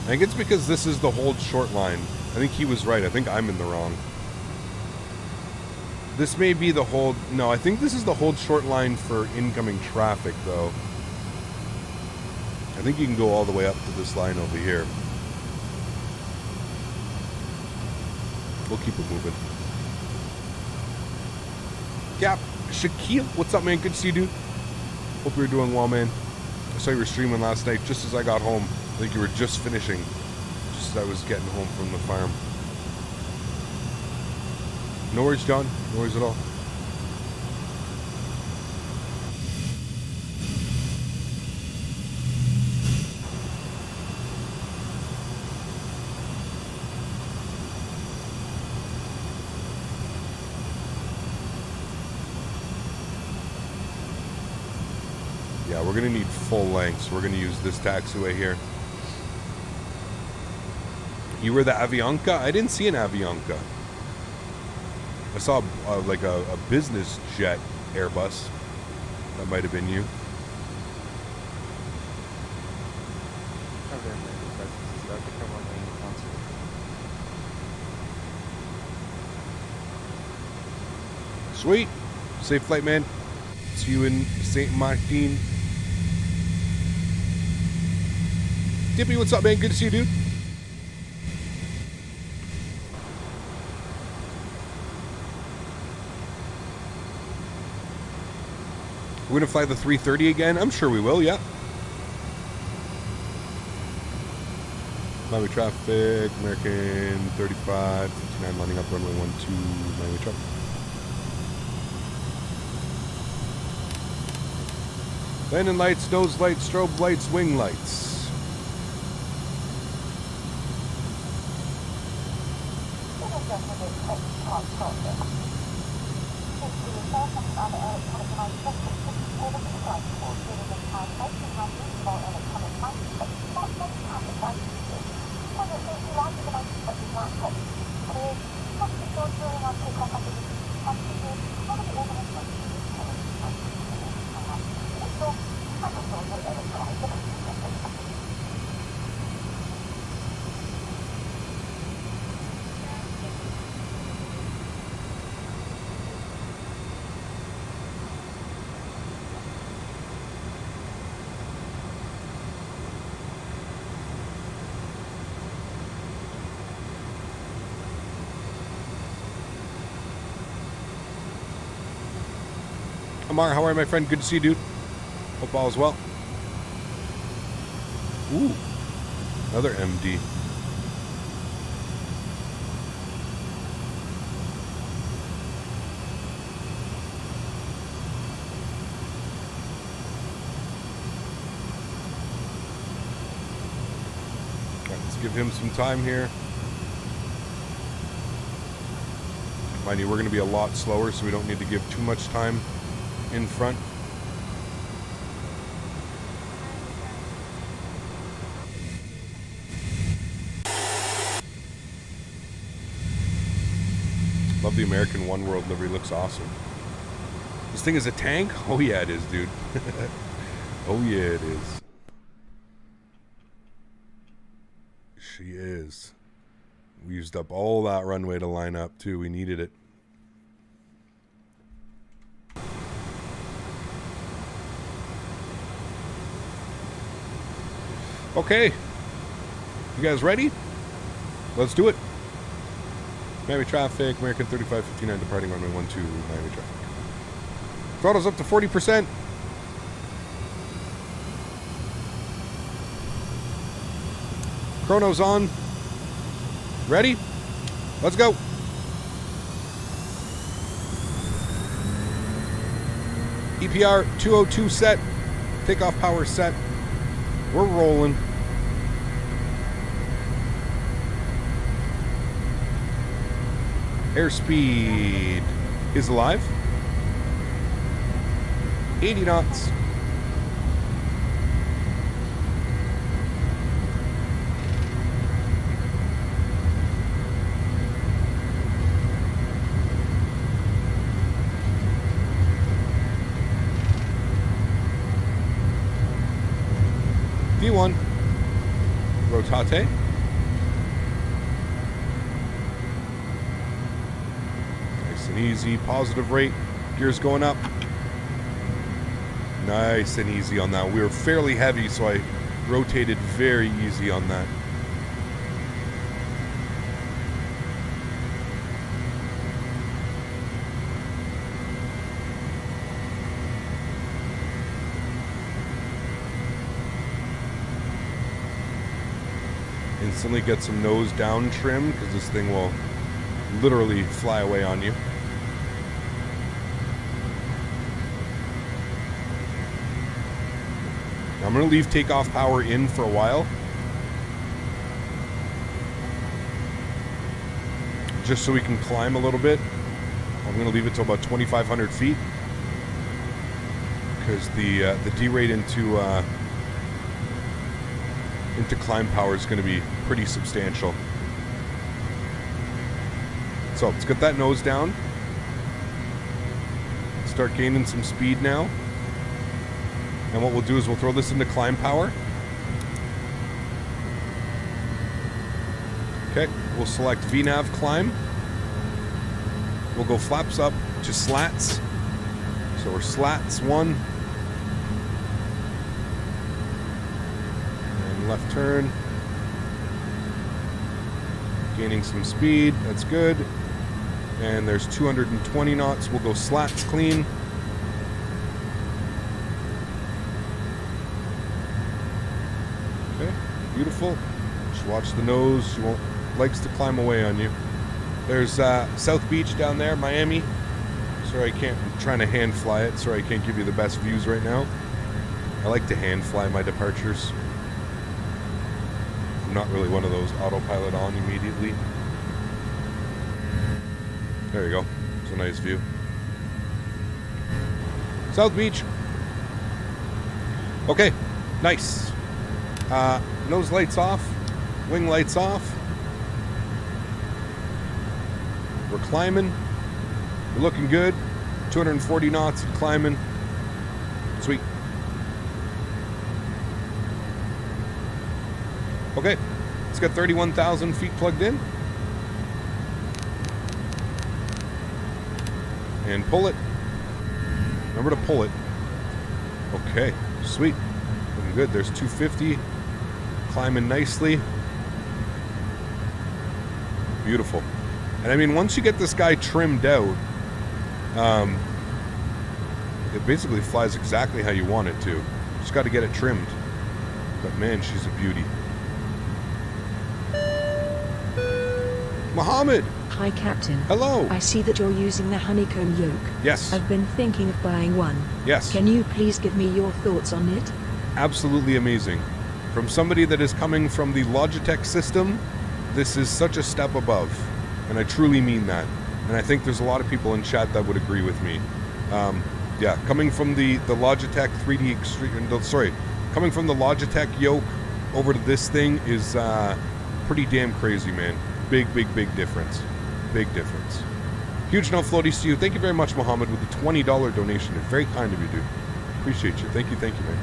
Speaker 1: think it's because this is the hold short line. I think he was right. I think I'm in the wrong. This may be the hold... No, I think this is the hold short line for incoming traffic, though. I think you can go all the way up to this line over here. We'll keep it moving. Gap. Shaquille. What's up, man? Good to see you, dude. Hope you're doing well, man. I saw you were streaming last night just as I got home. I think you were just finishing. Just as I was getting home from the farm. No worries, John. No worries at all. Yeah, we're going to need full lengths. We're going to use this taxiway here. You were the Avianca? I didn't see an Avianca. I saw like a business jet Airbus. That might have been you. Sweet. Safe flight, man. See you in St.Maarten. Dippy, what's up, man? Good to see you, dude. We're going to fly the 330 again? I'm sure we will, yeah. Miami traffic, American 35, 59, lining up runway 12, Miami traffic. Landing lights, nose lights, strobe lights, wing lights. Amar, how are you, my friend? Good to see you, dude. Hope all is well. Ooh, another MD. Okay, let's give him some time here. Mind you, we're going to be a lot slower, so we don't need to give too much time in front. Love the American One World livery, looks awesome. This thing is a tank? Oh yeah it is, dude. Oh yeah it is. She is. We used up all that runway to line up, too. We needed it. Okay. You guys ready? Let's do it. Miami traffic, American 3559 departing runway 12, Miami traffic. Throttle's up to 40%. Chrono's on. Ready? Let's go. EPR 202 set. Takeoff power set. We're rolling. Airspeed is alive. 80 knots. V1. Rotate. Nice and easy. Positive rate. Gears going up. Nice and easy on that. We were fairly heavy, so I rotated very easy on that. Instantly get some nose down trim because this thing will literally fly away on you. I'm going to leave takeoff power in for a while, just so we can climb a little bit. I'm going to leave it to about 2,500 feet because the derate into climb power is going to be pretty substantial. So let's get that nose down. Start gaining some speed now. And what we'll do is we'll throw this into climb power. Okay, we'll select VNAV climb. We'll go flaps up to slats. So we're slats 1. And left turn. Gaining some speed, that's good. And there's 220 knots. We'll go slats clean. Beautiful. Just watch the nose. She likes to climb away on you. There's South Beach down there, Miami. Sorry, I'm trying to hand fly it. Sorry, I can't give you the best views right now. I like to hand fly my departures. I'm not really one of those autopilot on immediately. There you go. It's a nice view. South Beach. Okay, nice. Nose lights off, wing lights off. We're climbing. We're looking good. 240 knots climbing. Sweet. Okay, let's get 31,000 feet plugged in. And pull it. Remember to pull it. Okay, sweet. Looking good. There's 250. Climbing nicely. Beautiful. And I mean, once you get this guy trimmed out, it basically flies exactly how you want it to. Just got to get it trimmed. But man, she's a beauty. Mohammed!
Speaker 3: Hi, Captain.
Speaker 1: Hello!
Speaker 3: I see that you're using the Honeycomb yoke.
Speaker 1: Yes.
Speaker 3: I've been thinking of buying one.
Speaker 1: Yes.
Speaker 3: Can you please give me your thoughts on it?
Speaker 1: Absolutely amazing. From somebody that is coming from the Logitech system, this is such a step above. And I truly mean that. And I think there's a lot of people in chat that would agree with me. Yeah, coming from the Logitech 3D Extreme... Sorry, coming from the Logitech yoke over to this thing is pretty damn crazy, man. Big difference. Big difference. Huge no floaties to you. Thank you very much, Mohammed, with the $20 donation. It's very kind of you, dude. Appreciate you. Thank you, man.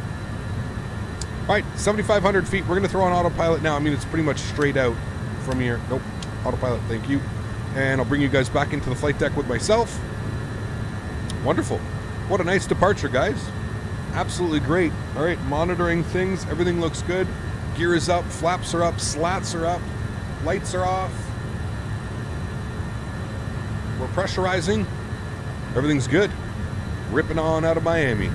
Speaker 1: All right, 7,500 feet. We're going to throw on autopilot now. I mean, it's pretty much straight out from here. Nope, autopilot, thank you. And I'll bring you guys back into the flight deck with myself. Wonderful. What a nice departure, guys. Absolutely great. All right, monitoring things. Everything looks good. Gear is up, flaps are up, slats are up, lights are off. We're pressurizing. Everything's good. Ripping on out of Miami.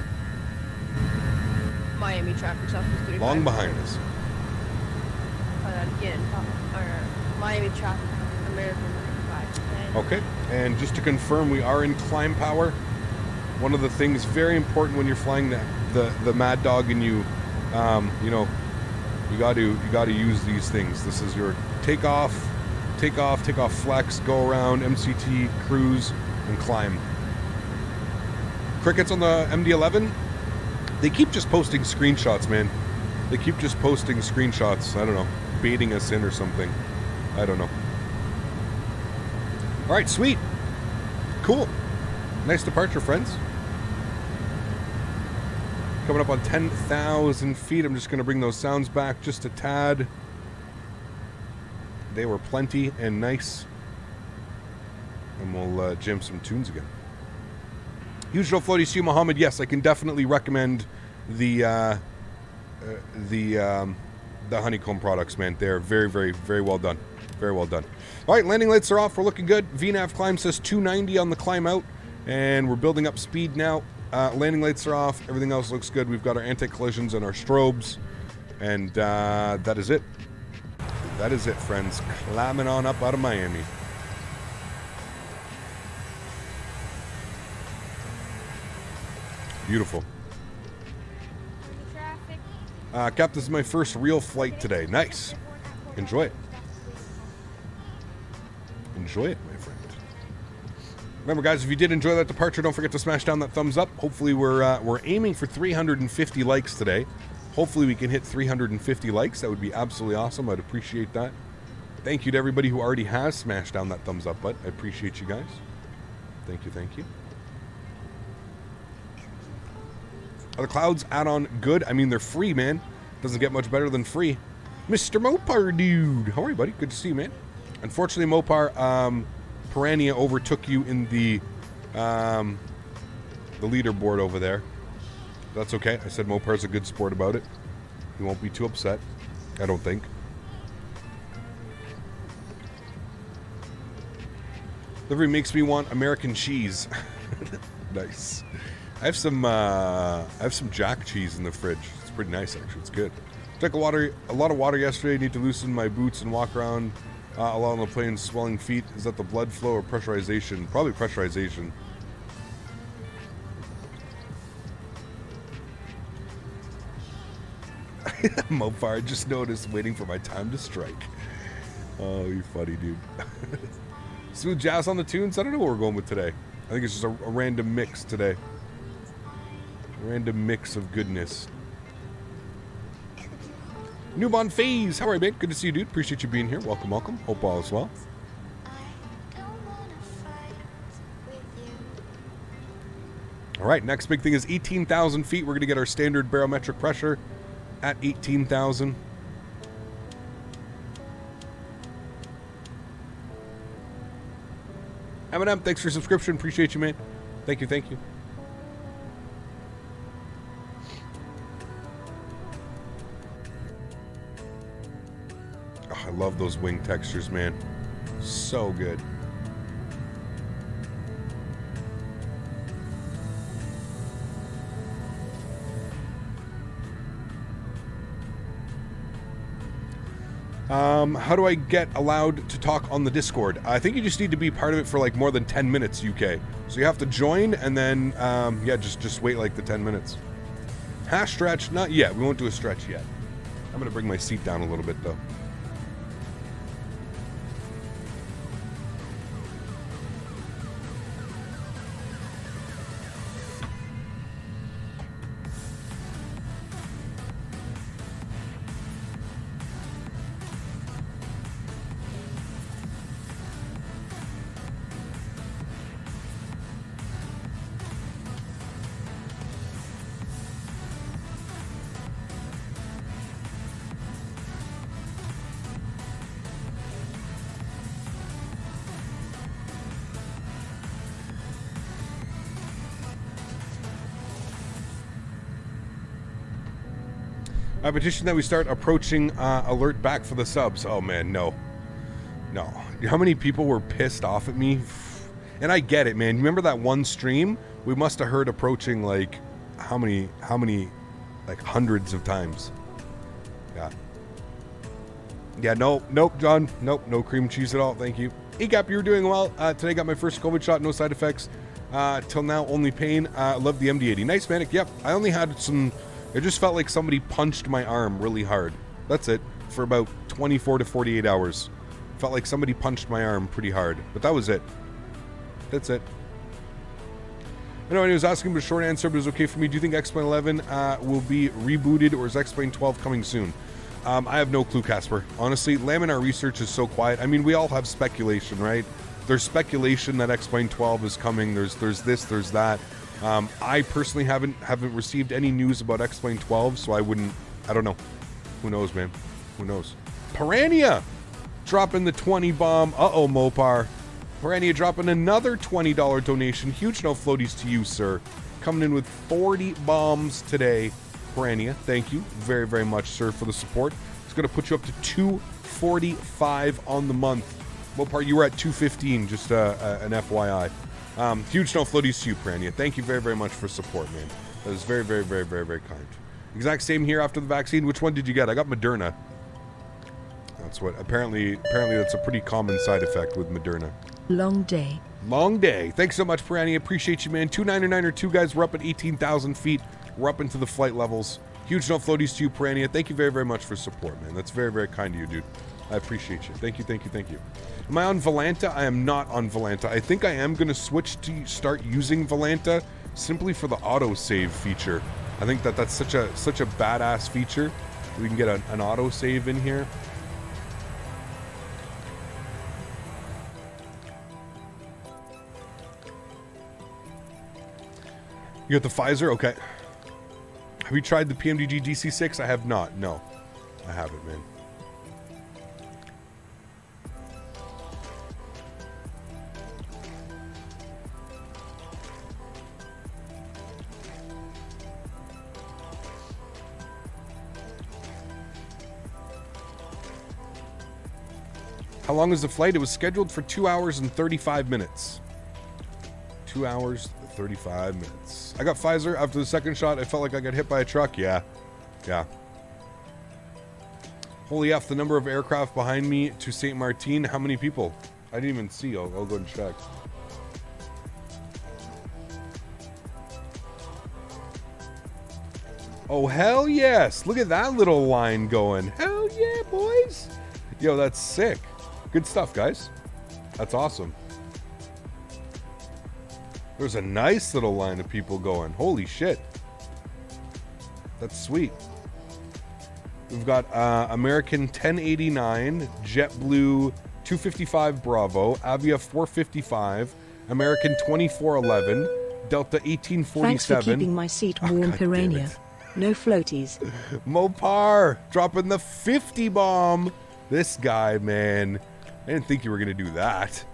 Speaker 5: Miami traffic stop is 35.
Speaker 1: Long behind us.
Speaker 5: Again, Miami traffic, American 35.
Speaker 1: Okay, and just to confirm, we are in climb power. One of the things very important when you're flying the MADDOG and you know, you got to use these things. This is your takeoff, flex, go around, MCT, cruise, and climb. Crickets on the MD11, they keep just posting screenshots, man. They keep just posting screenshots. I don't know, baiting us in or something. I don't know. All right, sweet. Cool. Nice departure, friends. Coming up on 10,000 feet. I'm just going to bring those sounds back just a tad. They were plenty and nice. And we'll jam some tunes again. Usual floaty Sue Muhammad. Yes, I can definitely recommend the Honeycomb products, man. They're very, very, very well done. Very well done. All right, landing lights are off. We're looking good. VNAV climb says 290 on the climb out. And we're building up speed now. Landing lights are off. Everything else looks good. We've got our anti-collisions and our strobes. And that is it. That is it, friends. Climbing on up out of Miami. Beautiful. Cap, this is my first real flight today. Nice. Enjoy it. Enjoy it, my friend. Remember, guys, if you did enjoy that departure, don't forget to smash down that thumbs up. Hopefully, we're aiming for 350 likes today. Hopefully, we can hit 350 likes. That would be absolutely awesome. I'd appreciate that. Thank you to everybody who already has smashed down that thumbs up button. I appreciate you guys. Thank you, thank you. Are the clouds add-on good? I mean, they're free, man. Doesn't get much better than free. Mr. Mopar, dude. How are you, buddy? Good to see you, man. Unfortunately, Mopar, Piranha overtook you in the leaderboard over there. That's okay. I said Mopar's a good sport about it. He won't be too upset. I don't think. Livery makes me want American cheese. Nice. I have some Jack cheese in the fridge. It's pretty nice, actually. It's good. Took a lot of water yesterday. Need to loosen my boots and walk around along the plane. Swelling feet. Is that the blood flow or pressurization? Probably pressurization. Mopar, just noticed waiting for my time to strike. Oh, you're funny, dude. Smooth jazz on the tunes. I don't know what we're going with today. I think it's just a random mix today. Random mix of goodness. Newborn Phase. How are you, man? Good to see you, dude. Appreciate you being here. Welcome, welcome. Hope all is well. All right, next big thing is 18,000 feet. We're going to get our standard barometric pressure at 18,000. M&M, thanks for your subscription. Appreciate you, man. Thank you, thank you. Oh, I love those wing textures, man. So good. How do I get allowed to talk on the Discord? I think you just need to be part of it for like more than 10 minutes, UK. So you have to join and then, yeah, just wait like the 10 minutes. Hash stretch? Not yet. We won't do a stretch yet. I'm going to bring my seat down a little bit, though. I petition that we start approaching alert back for the subs. Oh man, no. No. How many people were pissed off at me? And I get it, man. Remember that one stream? We must have heard approaching like how many like hundreds of times. Yeah. Yeah, nope, John. Nope, no cream cheese at all. Thank you. EGAP, you're doing well. Today got my first COVID shot, no side effects. Till now, only pain. Love the MD80. Nice, Manic. Yep, I only had some... It just felt like somebody punched my arm really hard. That's it. For about 24 to 48 hours. Felt like somebody punched my arm pretty hard. But that was it. That's it. I know he was asking for a short answer, but it was okay for me. Do you think X-Plane 11 will be rebooted, or is X-Plane 12 coming soon? I have no clue, Casper. Honestly, Laminar research is so quiet. I mean, we all have speculation, right? There's speculation that X-Plane 12 is coming. There's this, there's that. I personally haven't received any news about X-Plane 12, so I don't know. Who knows, man? Who knows? Piranha dropping the 20 bomb. Uh-oh, Mopar. Piranha dropping another $20 donation. Huge no floaties to you, sir. Coming in with 40 bombs today. Piranha, thank you very, very much, sir, for the support. It's going to put you up to 245 on the month. Mopar, you were at 215, just an FYI. Huge no floaties to you, Piranha. Thank you very, very much for support, man. That is very, very, very, very, very kind. Exact same here after the vaccine. Which one did you get? I got Moderna. That's what, apparently that's a pretty common side effect with Moderna.
Speaker 3: Long day.
Speaker 1: Long day. Thanks so much, Piranha. Appreciate you, man. 299 or 2 guys. We're up at 18,000 feet. We're up into the flight levels. Huge no floaties to you, Piranha. Thank you very, very much for support, man. That's very, very kind of you, dude. I appreciate you. Thank you, thank you, thank you. Am I on Volanta? I am not on Volanta. I think I am going to switch to start using Volanta simply for the autosave feature. I think that's such a badass feature. We can get an autosave in here. You got the Pfizer? Okay. Have you tried the PMDG DC6? I have not. No. I haven't, man. How long is the flight? It was scheduled for 2 hours and 35 minutes. 2 hours, 35 minutes. I got Pfizer. After the second shot, I felt like I got hit by a truck. Yeah. Yeah. Holy F, the number of aircraft behind me to St.Maarten. How many people? I didn't even see. I'll go and check. Oh, hell yes. Look at that little line going. Hell yeah, boys. Yo, that's sick. Good stuff, guys. That's awesome. There's a nice little line of people going. Holy shit. That's sweet. We've got American 1089, JetBlue 255 Bravo, Avia 455, American 2411, Delta 1847.
Speaker 3: Thanks for keeping my seat warm, Piranha. No floaties.
Speaker 1: Mopar dropping the 50 bomb. This guy, man. I didn't think you were going to do that.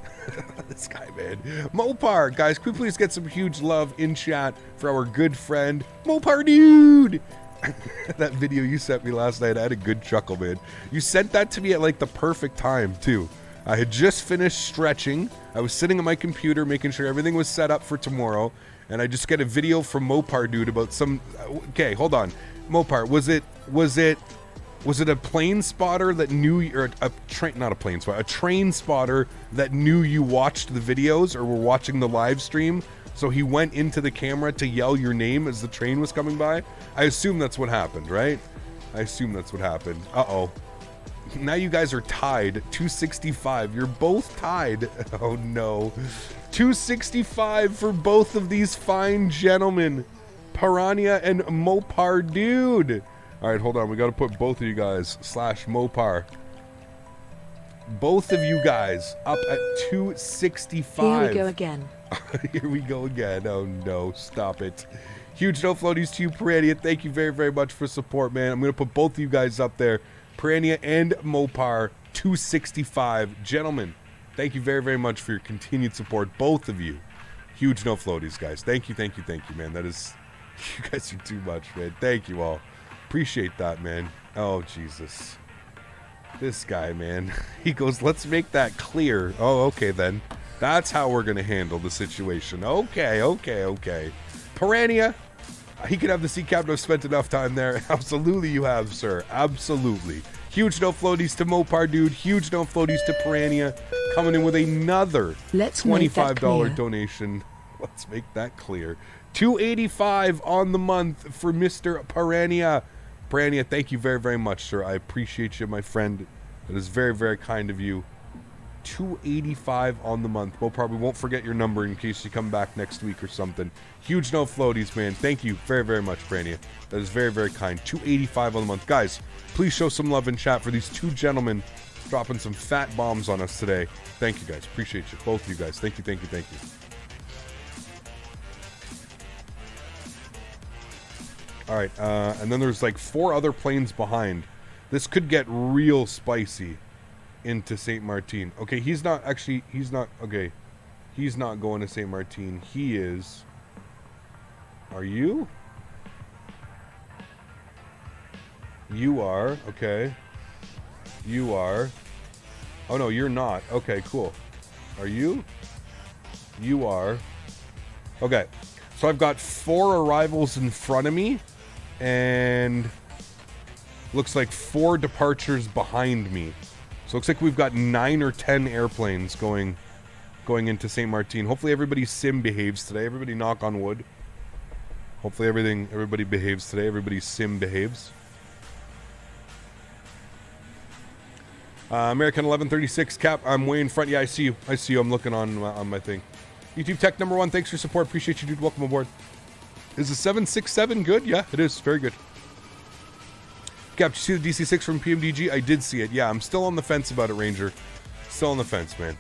Speaker 1: This guy, man. Mopar, guys, could we please get some huge love in chat for our good friend, Mopar Dude? That video you sent me last night, I had a good chuckle, man. You sent that to me at like the perfect time, too. I had just finished stretching. I was sitting at my computer making sure everything was set up for tomorrow, and I just get a video from Mopar Dude about some... Okay, hold on. Mopar, was it a plane spotter that knew, or a train, not a plane spotter, a train spotter that knew you watched the videos or were watching the live stream? So he went into the camera to yell your name as the train was coming by? I assume that's what happened, right? I assume that's what happened. Uh-oh. Now you guys are tied. 265. You're both tied. Oh, no. 265 for both of these fine gentlemen. Piranha and Mopar Dude. All right, hold on. We got to put both of you guys / Mopar. Both of you guys up at 265.
Speaker 3: Here we go again.
Speaker 1: Here we go again. Oh, no. Stop it. Huge no floaties to you, Piranha. Thank you very, very much for support, man. I'm going to put both of you guys up there. Piranha and Mopar, 265. Gentlemen, thank you very, very much for your continued support. Both of you. Huge no floaties, guys. Thank you, thank you, thank you, man. That is... You guys are too much, man. Thank you all. Appreciate that, man. Oh, Jesus. This guy, man. He goes, let's make that clear. Oh, okay, then. That's how we're going to handle the situation. Okay. Piranha. He could have the sea captain. I've spent enough time there. Absolutely you have, sir. Absolutely. Huge no floaties to Mopar Dude. Huge no floaties to Piranha. Coming in with another $25 donation. Let's make that clear. $285 on the month for Mr. Piranha. Piranha, thank you very, very much, sir. I appreciate you, my friend. That is very, very kind of you. $285 on the month. We'll probably won't forget your number in case you come back next week or something. Huge no floaties, man. Thank you very, very much, Piranha. That is very, very kind. $285 on the month. Guys, please show some love in chat for these two gentlemen dropping some fat bombs on us today. Thank you, guys. Appreciate you. Both of you guys. Thank you, thank you, thank you. All right, and then there's like 4 other planes behind. This could get real spicy into St.Maarten. Okay, he's not going to St.Maarten. He is. Are you? You are. Okay. You are. Oh, no, you're not. Okay, cool. Are you? You are. Okay. So I've got 4 arrivals in front of me. And looks like 4 departures behind me. So it looks like we've got 9 or 10 airplanes going into St.Maarten. Hopefully everybody's sim behaves today. Everybody knock on wood. Hopefully everybody behaves today. Everybody's sim behaves. American 1136 Cap. I'm way in front. Yeah, I see you. I see you. I'm looking on my thing. YouTube Tech number 1. Thanks for your support. Appreciate you, dude. Welcome aboard. Is the 767 good? Yeah, it is. Very good. Cap, did you see the DC-6 from PMDG? I did see it. Yeah, I'm still on the fence about it, Ranger. Still on the fence, man.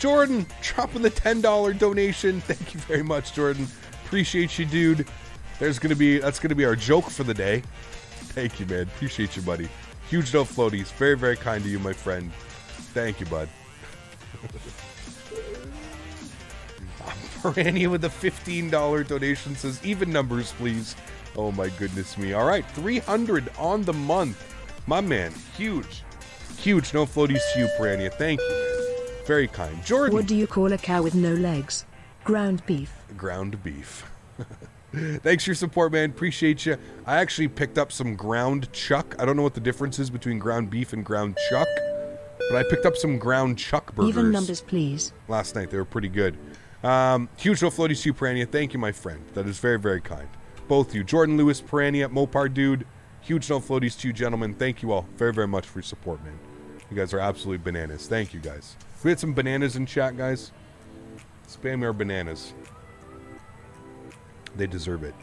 Speaker 1: Jordan, dropping the $10 donation. Thank you very much, Jordan. Appreciate you, dude. That's gonna be our joke for the day. Thank you, man. Appreciate you, buddy. Huge no floaties. Very, very kind to you, my friend. Thank you, bud. Piranha with a $15 donation says, even numbers, please. Oh, my goodness me. All right, 300 on the month. My man, huge. Huge no floaties to you, Piranha. Thank you, man. Very kind. Jordan.
Speaker 3: What do you call a cow with no legs? Ground beef.
Speaker 1: Ground beef. Thanks for your support, man. Appreciate you. I actually picked up some ground chuck. I don't know what the difference is between ground beef and ground chuck, but I picked up some ground chuck burgers.
Speaker 3: Even numbers, please.
Speaker 1: Last night. They were pretty good. Huge no floaties to you, Piranha. Thank you, my friend. That is very, very kind. Both of you. Jordan Lewis, Piranha, Mopar Dude. Huge no floaties to you, gentlemen. Thank you all very, very much for your support, man. You guys are absolutely bananas. Thank you, guys. We had some bananas in chat, guys. Spam our bananas. They deserve it.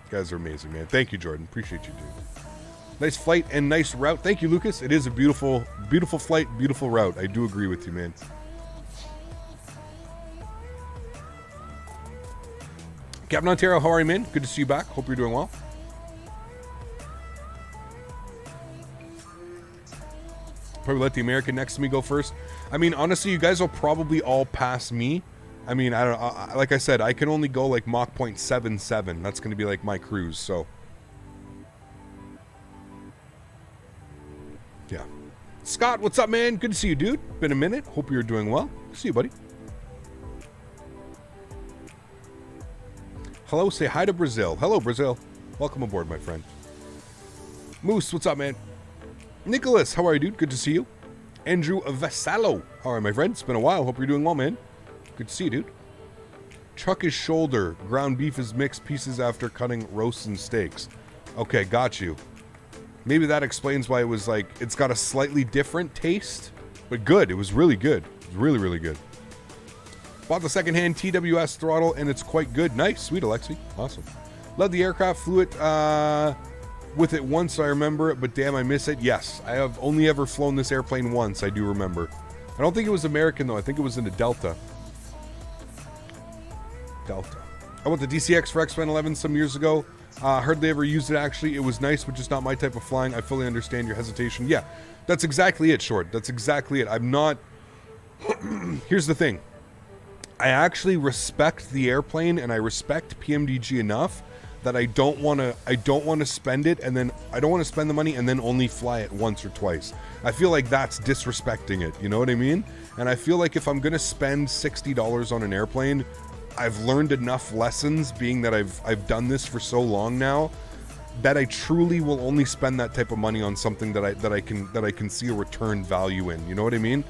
Speaker 1: You guys are amazing, man. Thank you, Jordan. Appreciate you, dude. Nice flight and nice route. Thank you, Lucas. It is a beautiful, beautiful flight, beautiful route. I do agree with you, man. Captain Ontario, how are you, man? Good to see you back. Hope you're doing well. Probably let the American next to me go first. I mean, honestly, you guys will probably all pass me. I mean, I don't know. Like I said, I can only go like Mach 0.77. That's going to be like my cruise, so. Yeah. Scott, what's up, man? Good to see you, dude. Been a minute. Hope you're doing well. See you, buddy. Hello, say hi to Brazil. Hello, Brazil. Welcome aboard, my friend. Moose, what's up, man? Nicholas, how are you, dude? Good to see you. Andrew Vassallo. How are you, my friend? It's been a while. Hope you're doing well, man. Good to see you, dude. Chuck is shoulder. Ground beef is mixed pieces after cutting roasts and steaks. Okay, got you. Maybe that explains why it was like, it's got a slightly different taste, but good. It was really good. It was really, really good. Bought the secondhand TWS throttle, and it's quite good. Nice. Sweet, Alexi. Awesome. Love the aircraft. Flew it with it once, I remember it, but damn, I miss it. Yes, I have only ever flown this airplane once, I do remember. I don't think it was American, though. I think it was in a Delta. I went to DCX for X-Men 11 some years ago. Hardly ever used it, actually. It was nice, but just not my type of flying. I fully understand your hesitation. Yeah, that's exactly it, Short. That's exactly it. I'm not... Here's the thing. I actually respect the airplane and I respect PMDG enough that I don't want to spend it, and then I don't want to spend the money and then only fly it once or twice. I feel like that's disrespecting it, you know what I mean? And I feel like if I'm going to spend $60 on an airplane, I've learned enough lessons, being that I've done this for so long now, that I truly will only spend that type of money on something that I can see a return value in, you know what I mean?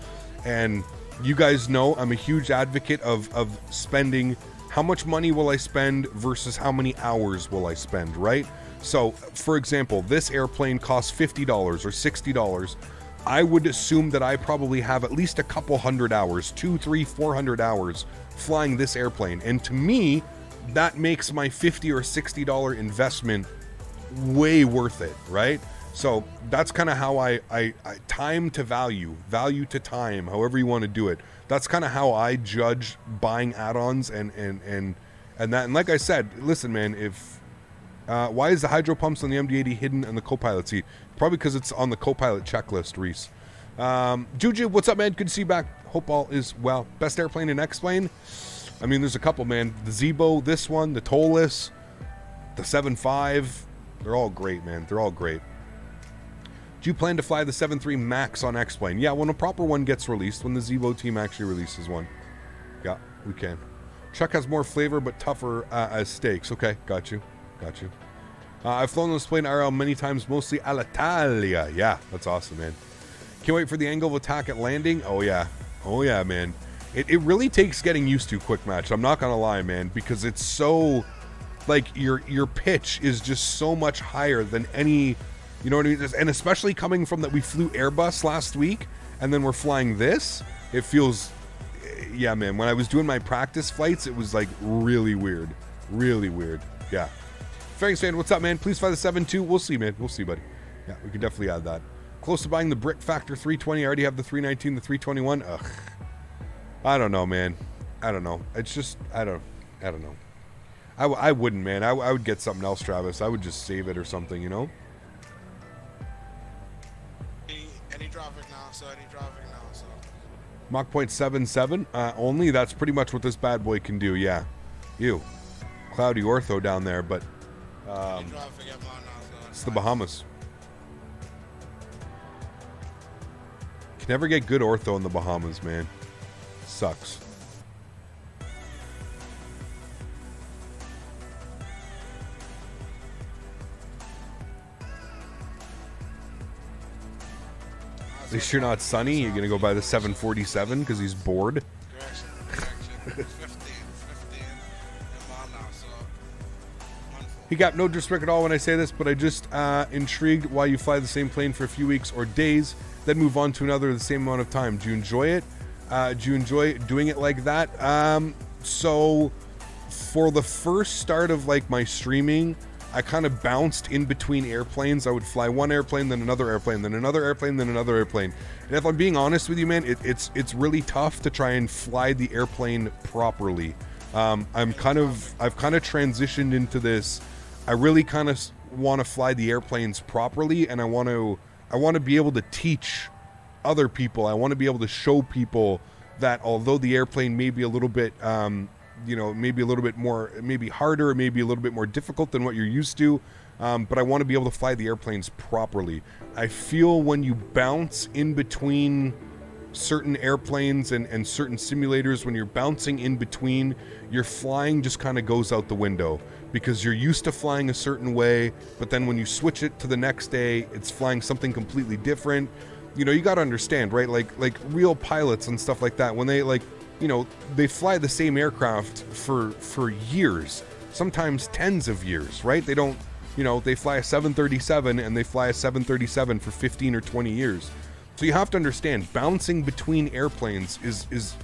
Speaker 1: And you guys know I'm a huge advocate of spending. How much money will I spend versus how many hours will I spend, right? So, for example, this airplane costs $50 or $60. I would assume that I probably have at least a couple hundred hours, 200, 300, 400 hours flying this airplane. And to me, that makes my $50 or $60 investment way worth it, right? So that's kind of how I time to value to time, however you want to do it. That's kind of how I judge buying add-ons and that. And like I said, listen, man, if why is the hydro pumps on the MD80 hidden in the co-pilot seat? Probably because it's on the co-pilot checklist, Reese. Juju, what's up, man? Good to see you back. Hope all is well. Best airplane in X-Plane? I mean, there's a couple, man. The Zebo, this one, the Toliss, the 7.5. They're all great, man. They're all great. Do you plan to fly the 7.3 Max on X-Plane? Yeah, when a proper one gets released, when the Zebo team actually releases one. Yeah, we can. Chuck has more flavor but tougher as steaks. Okay, got you. I've flown this plane IRL many times, mostly Alitalia. Yeah, that's awesome, man. Can't wait for the angle of attack at landing. Oh yeah, man. It really takes getting used to, quick match. I'm not gonna lie, man, because it's so, like, your pitch is just so much higher than any. You know what I mean? And especially coming from that, we flew Airbus last week, and then we're flying this. It feels, yeah, man. When I was doing my practice flights, it was like really weird. Yeah. Faring fan, what's up, man? Please fly the 7.2. We'll see, man. We'll see, buddy. Yeah, we can definitely add that. Close to buying the Brick Factor 320. I already have the 319, the 321. Ugh. I don't know, man. I don't know. It's just, I don't know. I wouldn't, man. I would get something else, Travis. I would just save it or something, you know?
Speaker 6: Any traffic now, so.
Speaker 1: Mach 0.77 only. That's pretty much what this bad boy can do. Yeah. Ew. Cloudy ortho down there, but it's the Bahamas. Can never get good ortho in the Bahamas, man. Sucks. At least you're not Sunny. You're gonna go buy the 747 because he's bored.
Speaker 6: Correction. 15 now, so.
Speaker 1: He got no disrespect at all when I say this, but I just intrigued why you fly the same plane for a few weeks or days, then move on to another the same amount of time. Do you enjoy it? Do you enjoy doing it like that? So for the first start of like my streaming, I kind of bounced in between airplanes. I would fly one airplane, then another airplane, then another airplane, then another airplane. And if I'm being honest with you, man, it's really tough to try and fly the airplane properly. I've kind of transitioned into this. I really kind of want to fly the airplanes properly, and I want to be able to teach other people. I want to be able to show people that although the airplane may be a little bit maybe a little bit more, maybe harder, maybe a little bit more difficult than what you're used to, but I want to be able to fly the airplanes properly. I feel when you bounce in between certain airplanes and certain simulators, when you're bouncing in between, your flying just kind of goes out the window because you're used to flying a certain way, but then when you switch it to the next day, it's flying something completely different. You know, you got to understand, right? Like real pilots and stuff like that, when they they fly the same aircraft for years, sometimes tens of years, right? They don't, they fly a 737 and they fly a 737 for 15 or 20 years. So you have to understand, bouncing between airplanes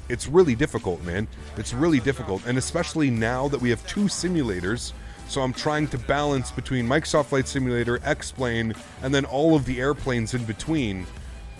Speaker 1: it's really difficult, man. It's really difficult. And especially now that we have two simulators, so I'm trying to balance between Microsoft Flight Simulator, X-Plane, and then all of the airplanes in between.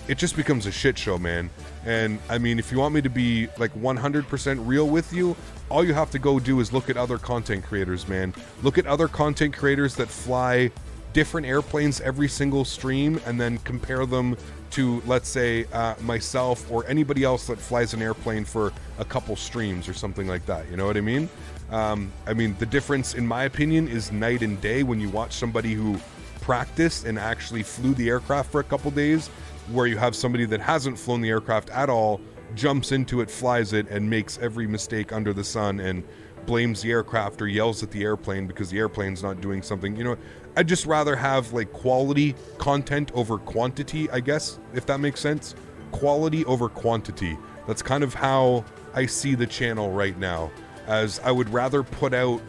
Speaker 1: It just becomes a shit show, man. And I mean, if you want me to be like 100% real with you, all you have to go do is look at other content creators, man. Look at other content creators that fly different airplanes every single stream and then compare them to, let's say, myself or anybody else that flies an airplane for a couple streams or something like that. You know what I mean? I mean, the difference, in my opinion, is night and day when you watch somebody who practiced and actually flew the aircraft for a couple days, where you have somebody that hasn't flown the aircraft at all, jumps into it, flies it, and makes every mistake under the sun and blames the aircraft or yells at the airplane because the airplane's not doing something. You know, I'd just rather have like quality content over quantity, I guess, if that makes sense. Quality over quantity. That's kind of how I see the channel right now, as I would rather put out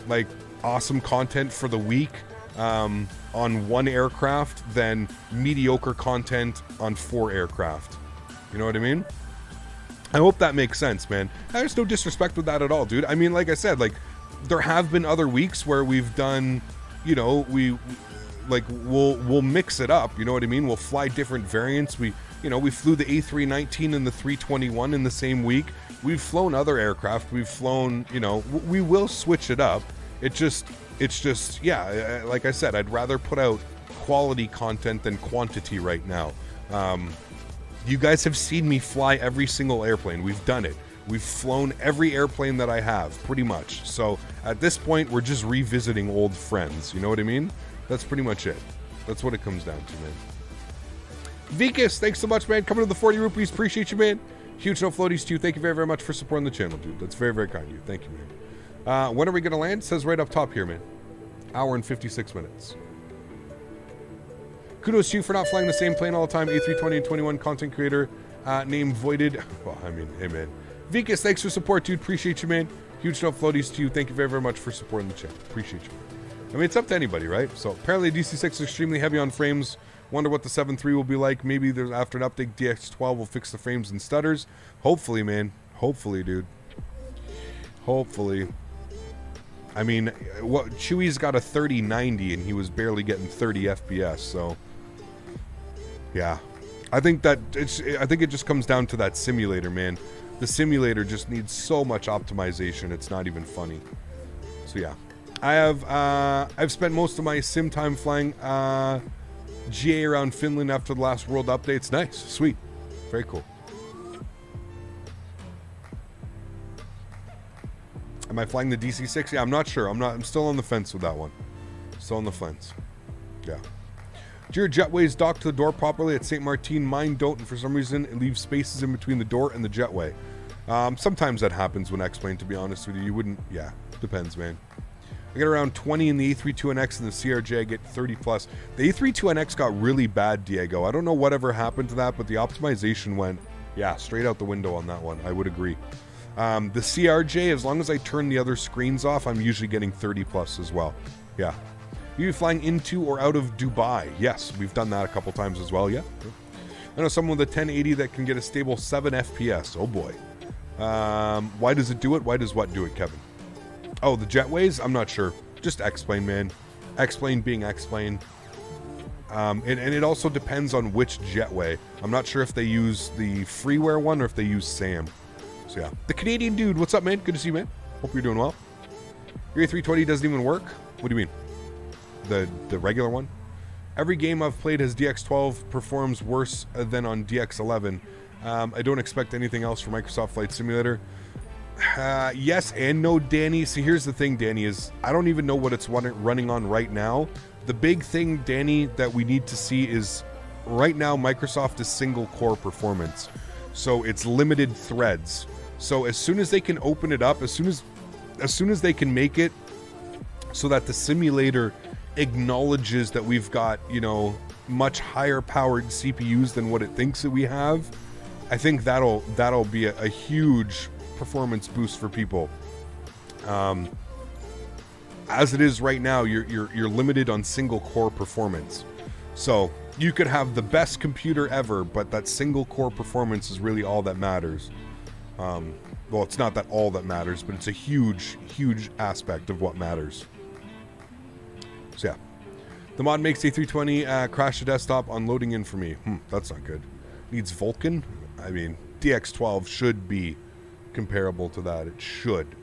Speaker 1: like awesome content for the week on one aircraft than mediocre content on 4 aircraft. You know what I mean? I hope that makes sense, man. There's no disrespect with that at all, dude. I mean, like I said, like, there have been other weeks where we've done, you know, we'll mix it up, you know what I mean? We'll fly different variants. We flew the A319 and the 321 in the same week. We've flown other aircraft. We've flown, you know, we will switch it up. It's just, yeah, like I said, I'd rather put out quality content than quantity right now. You guys have seen me fly every single airplane. We've done it. We've flown every airplane that I have, pretty much. So at this point, we're just revisiting old friends. You know what I mean? That's pretty much it. That's what it comes down to, man. Vikas, thanks so much, man. Coming to the 40 rupees. Appreciate you, man. Huge no floaties to you. Thank you very, very much for supporting the channel, dude. That's very, very kind of you. Thank you, man. When are we going to land? It says right up top here, man. Hour and 56 minutes. Kudos to you for not flying the same plane all the time. A320 and 21 content creator name voided. Well, I mean, hey, man. Vikas, thanks for support, dude. Appreciate you, man. Huge no floaties to you. Thank you very, very much for supporting the channel. Appreciate you. I mean, it's up to anybody, right? So apparently DC6 is extremely heavy on frames. Wonder what the 7.3 will be like. Maybe there's, after an update, DX12 will fix the frames and stutters. Hopefully, man. Hopefully, dude. Hopefully. I mean, what Chewy's got a 3090 and he was barely getting 30 FPS, so yeah. I think it just comes down to that simulator, man. The simulator just needs so much optimization, it's not even funny. So yeah. I've spent most of my sim time flying GA around Finland after the last world update. It's nice, sweet, very cool. Am I flying the DC6? Yeah, I'm not sure. I'm still on the fence with that one. Still on the fence. Yeah. Do your jetways dock to the door properly at St.Maarten? Mine don't, and for some reason it leaves spaces in between the door and the jetway. Sometimes that happens when X-Plane, to be honest with you. You wouldn't, yeah, depends, man. I get around 20 in the A32NX and the CRJ I get 30 plus. The A32NX got really bad, Diego. I don't know whatever happened to that, but the optimization went, yeah, straight out the window on that one. I would agree. The CRJ, as long as I turn the other screens off, I'm usually getting 30 plus as well. Yeah. You flying into or out of Dubai? Yes, we've done that a couple times as well, yeah. I know someone with a 1080 that can get a stable 7 FPS. Oh boy. Why does it do it? Why does what do it, Kevin? Oh, the jetways? I'm not sure. Just X-Plane, man. X-Plane being X-Plane. And it also depends on which jetway. I'm not sure if they use the freeware one or if they use SAM. So yeah. The Canadian dude, what's up, man? Good to see you, man. Hope you're doing well. Your A320 doesn't even work? What do you mean? The regular one? Every game I've played has DX12 performs worse than on DX11. I don't expect anything else from Microsoft Flight Simulator. Yes and no, Danny. So here's the thing, Danny, is I don't even know what it's running on right now. The big thing, Danny, that we need to see is right now Microsoft is single core performance. So it's limited threads. So as soon as they can open it up, as soon as they can make it so that the simulator acknowledges that we've got, you know, much higher powered CPUs than what it thinks that we have, I think that'll be a huge performance boost for people. As it is right now, you're limited on single core performance. So you could have the best computer ever, but that single core performance is really all that matters. Well, it's not that all that matters, but it's a huge aspect of what matters. So yeah, the mod makes A320 crash the desktop on loading in for me. That's not good. Needs Vulkan. I mean, DX12 should be comparable to that. It should.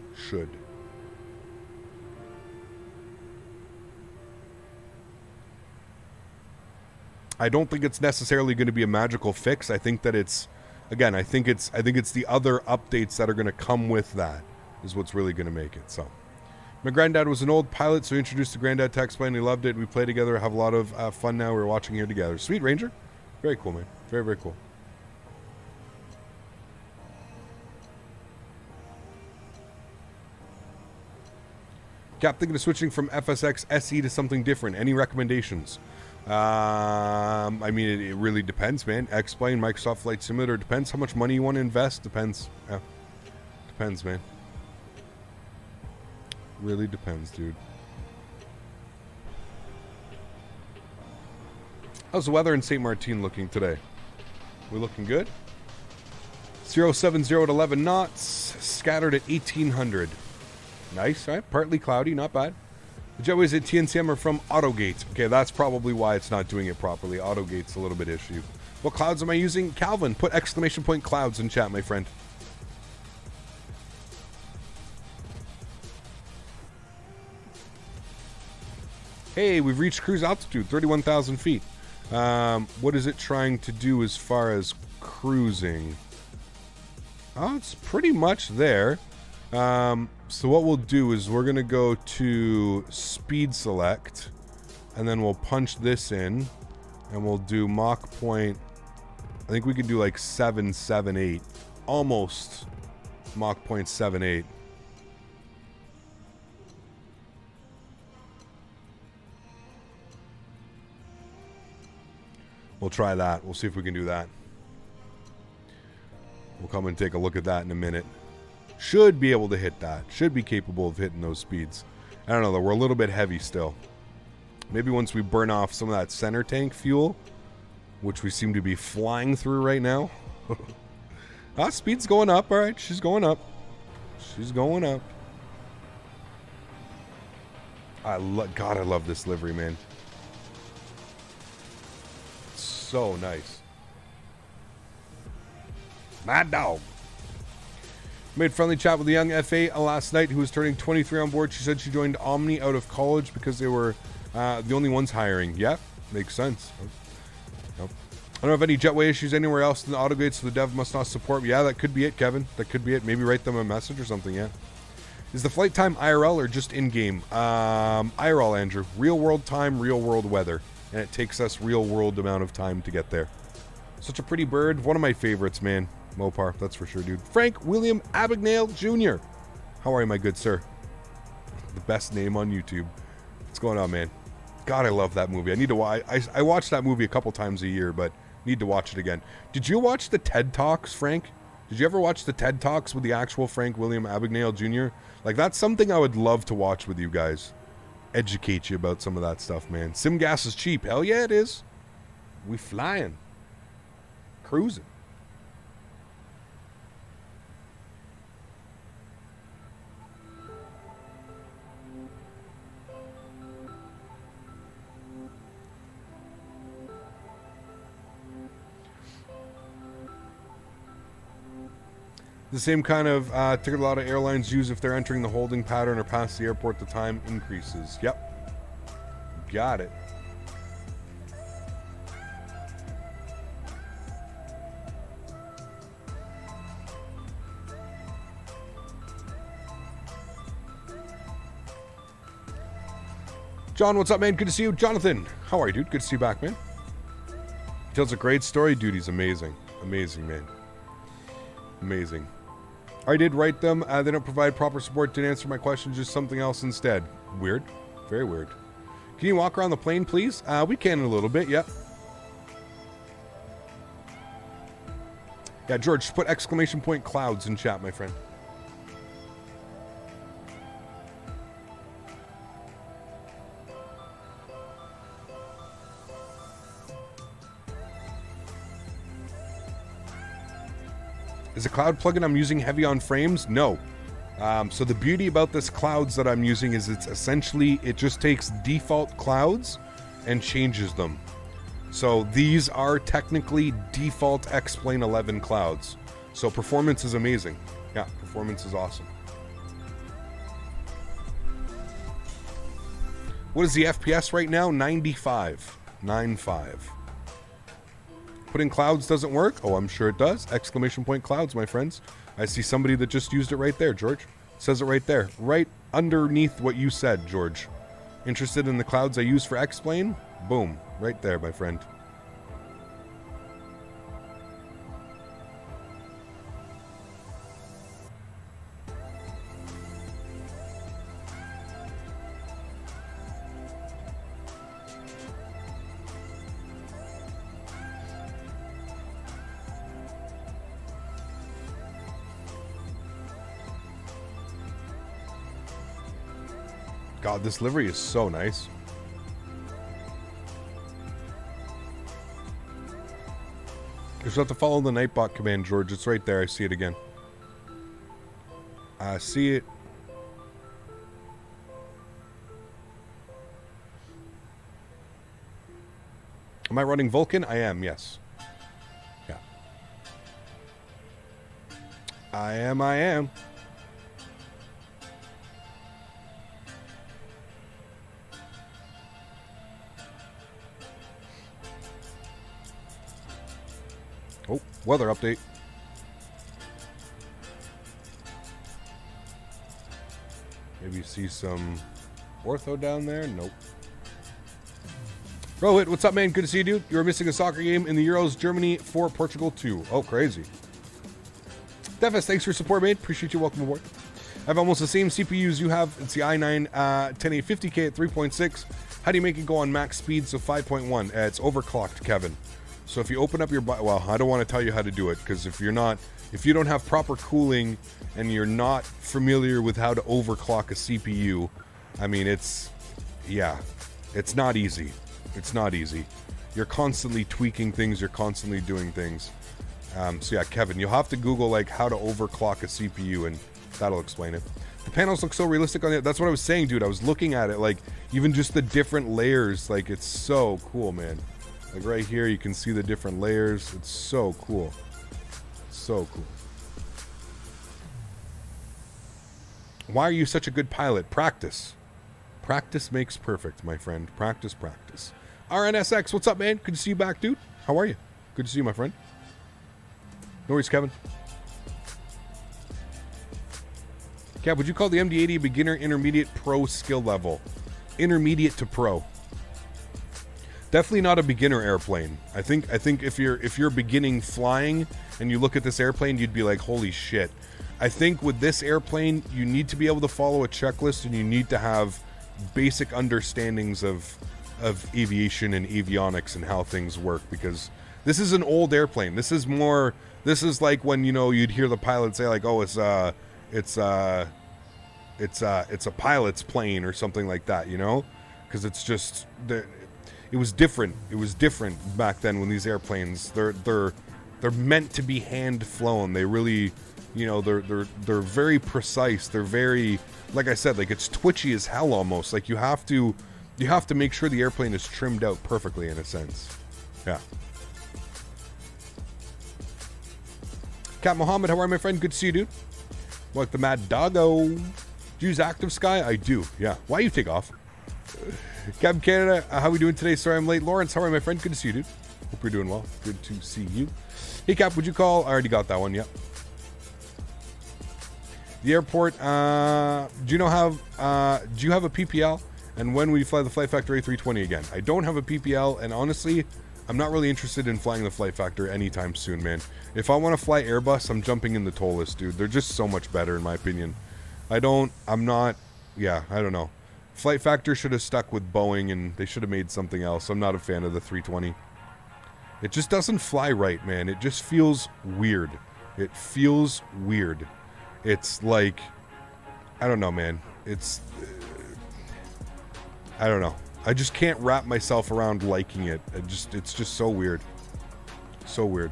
Speaker 1: I don't think it's necessarily going to be a magical fix. I think that it's, again, I think it's the other updates that are going to come with that is what's really going to make it. So, my granddad was an old pilot, so he introduced the granddad to X-Plane. He loved it. We play together, have a lot of fun now. We're watching here together. Sweet, Ranger. Very cool, man. Very, very cool. Cap, thinking of switching from FSX SE to something different. Any recommendations? I mean, it really depends, man. X-Plane, Microsoft Flight Simulator. Depends how much money you want to invest. Depends. Yeah. Depends, man. Really depends, dude. How's the weather in St.Maarten looking today? We looking good? 070 at 11 knots. Scattered at 1800. Nice, right? Partly cloudy, not bad. The jetways at TNCM are from AutoGate. Okay, that's probably why it's not doing it properly. AutoGate's a little bit issue. What clouds am I using? Calvin, put exclamation point clouds in chat, my friend. Hey, we've reached cruise altitude, 31,000 feet. What is it trying to do as far as cruising? Oh, it's pretty much there. So what we'll do is we're going to go to speed select, and then we'll punch this in, and we'll do Mach point. I think we can do like 778, almost Mach point 78. We'll try that. We'll see if we can do that. We'll come and take a look at that in a minute. Should be able to hit that. Should be capable of hitting those speeds. I don't know, though. We're a little bit heavy still. Maybe once we burn off some of that center tank fuel, which we seem to be flying through right now. Speed's going up. All right, she's going up. She's going up. God, I love this livery, man. So nice. Mad Dog. Made friendly chat with a young FA last night who was turning 23 on board. She said she joined Omni out of college because they were the only ones hiring. Yeah, makes sense. Yep. I don't have any jetway issues anywhere else in the AutoGate, so the dev must not support. Yeah, that could be it, Kevin. That could be it. Maybe write them a message or something, yeah. Is the flight time IRL or just in-game? IRL, Andrew. Real world time, real world weather. And it takes us real world amount of time to get there. Such a pretty bird. One of my favorites, man. Mopar, that's for sure, dude. Frank William Abagnale Jr. How are you, my good sir? The best name on YouTube. What's going on, man? God, I love that movie. I need to watch. I watch that movie a couple times a year, but need to watch it again. Did you watch the TED Talks, Frank? Did you ever watch the TED Talks with the actual Frank William Abagnale Jr.? Like, that's something I would love to watch with you guys. Educate you about some of that stuff, man. Sim gas is cheap. Hell yeah, it is. We flying. Cruising. The same kind of ticket a lot of airlines use if they're entering the holding pattern or past the airport, the time increases. Yep. Got it. John, what's up, man? Good to see you. Jonathan, how are you, dude? Good to see you back, man. Tells a great story, dude. He's amazing. Amazing, man. Amazing. I did write them. They don't provide proper support. Didn't answer my question. Just something else instead. Weird. Very weird. Can you walk around the plane, please? We can in a little bit. Yep. Yeah, George, just put exclamation point clouds in chat, my friend. Is the cloud plugin I'm using heavy on frames? No. So the beauty about this clouds that I'm using is it's essentially, it just takes default clouds and changes them. So these are technically default X-Plane 11 clouds. So performance is amazing. Yeah, performance is awesome. What is the FPS right now? 95. 9.5. Putting clouds doesn't work? Oh, I'm sure it does. Exclamation point clouds, my friends. I see somebody that just used it right there, George. Says it right there. Right underneath what you said, George. Interested in the clouds I use for X-Plane? Boom. Right there, my friend. God, this livery is so nice. You just have to follow the Nightbot command, George. It's right there. I see it again. I see it. Am I running Vulcan? I am, yes. Yeah. I am. Oh, weather update. Maybe you see some ortho down there? Nope. Rohit, what's up, man? Good to see you, dude. You were missing a soccer game in the Euros, Germany 4, Portugal 2. Oh, crazy. Devis, thanks for your support, mate. Appreciate you. Welcome aboard. I have almost the same CPUs you have. It's the i9 10850K at 3.6. How do you make it go on max speed? So 5.1. It's overclocked, Kevin. So if you open up your, well, I don't want to tell you how to do it, because if you don't have proper cooling and you're not familiar with how to overclock a CPU, I mean, it's not easy. It's not easy. You're constantly tweaking things. You're constantly doing things. So yeah, Kevin, you'll have to Google like how to overclock a CPU, and that'll explain it. The panels look so realistic on it. That's what I was saying, dude. I was looking at it, like even just the different layers. Like it's so cool, man. Like right here, you can see the different layers. It's so cool. So cool. Why are you such a good pilot? Practice. Practice makes perfect, my friend. Practice, practice. RNSX, what's up, man? Good to see you back, dude. How are you? Good to see you, my friend. No worries, Kevin. Cap, would you call the MD80 beginner, intermediate, pro skill level? Intermediate to pro. Definitely not a beginner airplane. I think if you're beginning flying and you look at this airplane, you'd be like, holy shit. I think with this airplane, you need to be able to follow a checklist, and you need to have basic understandings of aviation and avionics and how things work, because this is an old airplane. This is like when, you know, you'd hear the pilot say like, oh, it's a pilot's plane or something like that, you know, because it's just it was different. It was different back then when these airplanes, they're meant to be hand flown. They really, you know, they're very precise. They're very, like I said, like it's twitchy as hell almost. Like you have to make sure the airplane is trimmed out perfectly in a sense. Yeah. Cat Mohammed, how are you, my friend? Good to see you, dude. Like the mad doggo. Do you use Active Sky? I do. Yeah. Why you take off? Cap Canada, how we doing today? Sorry I'm late. Lawrence, how are you, my friend? Good to see you, dude. Hope you're doing well. Good to see you. Hey, Cap, would you call? I already got that one. Yep. The airport. Do you have a PPL? And when will you fly the Flight Factor A320 again? I don't have a PPL, and honestly, I'm not really interested in flying the Flight Factor anytime soon, man. If I want to fly Airbus, I'm jumping in the Toliss, dude. They're just so much better, in my opinion. I don't know. Flight Factor should have stuck with Boeing, and they should have made something else. I'm not a fan of the 320. It just doesn't fly right, man. It just feels weird. It feels weird. It's like, I don't know, man. I don't know. I just can't wrap myself around liking it. It's just so weird. So weird.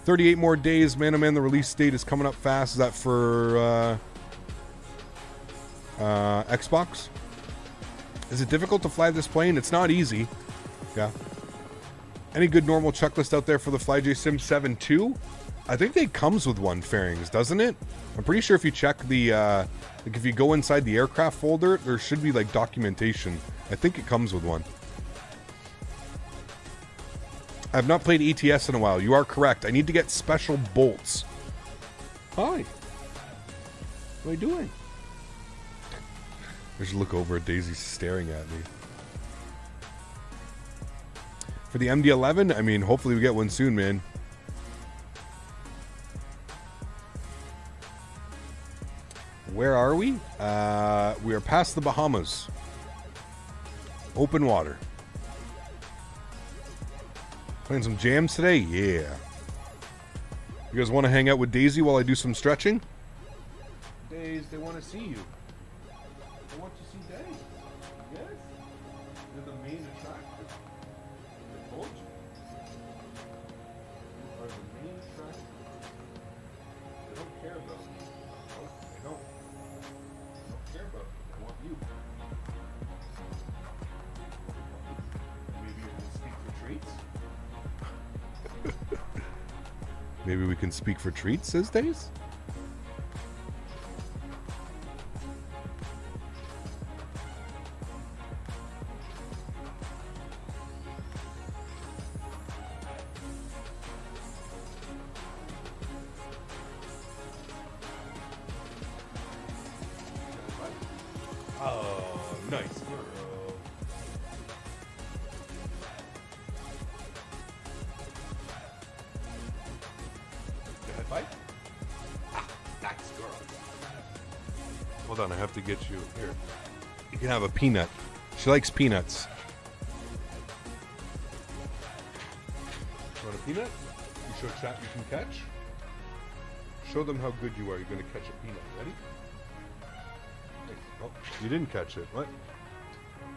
Speaker 1: 38 more days, man. Oh man, the release date is coming up fast. Is that for Xbox? Is it difficult to fly this plane? It's not easy. Yeah. Any good normal checklist out there for the FlyJSim 7.2? I think it comes with one, fairings, doesn't it? I'm pretty sure if you check the, like if you go inside the aircraft folder, there should be like documentation. I think it comes with one. I've not played ETS in a while. You are correct. I need to get special bolts. Hi. What are you doing? I just look over at Daisy staring at me. For the MD11, I mean, hopefully we get one soon, man. Where are we? We are past the Bahamas. Open water. Playing some jams today? Yeah. You guys want to hang out with Daisy while I do some stretching? Daisy, they want to see you. They want to see Daisy. Yes? You're the main attraction. I told you. You are the main attraction. They don't care about me. No, they don't. They don't care about me. They want you. Maybe you will speak for treats? Maybe we can speak for treats, says Days? Oh, nice girl. Bite? Ah, nice girl. Hold on, I have to get you here. You can have a peanut. She likes peanuts. You want a peanut? You show chat you can catch? Show them how good you are. You're going to catch a peanut. Ready? Oh, you didn't catch it. What?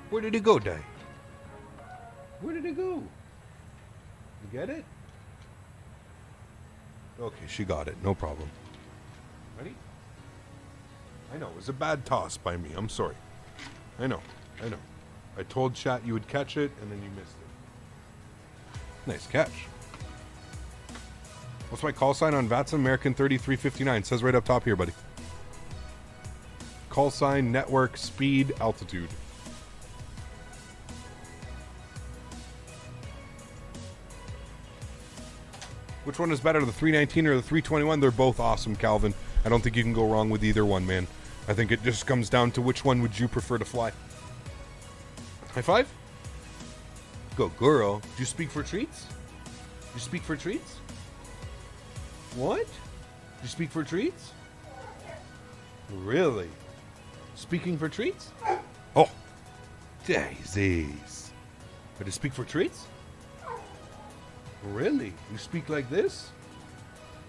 Speaker 1: Where did it go, Day? Where did it go? You get it? Okay, she got it. No problem. Ready? I know. It was a bad toss by me. I'm sorry. I know. I know. I told chat you would catch it, and then you missed it. Nice catch. What's my call sign on VATSA? American 3359. Says right up top here, buddy. Call sign, network, speed, altitude. Which one is better, the 319 or the 321? They're both awesome, Calvin. I don't think you can go wrong with either one, man. I think it just comes down to which one would you prefer to fly. High five? Go, girl. Do you speak for treats? You speak for treats? What? Do you speak for treats? Really? Speaking for treats? Oh, daisies. But to speak for treats? Really? You speak like this?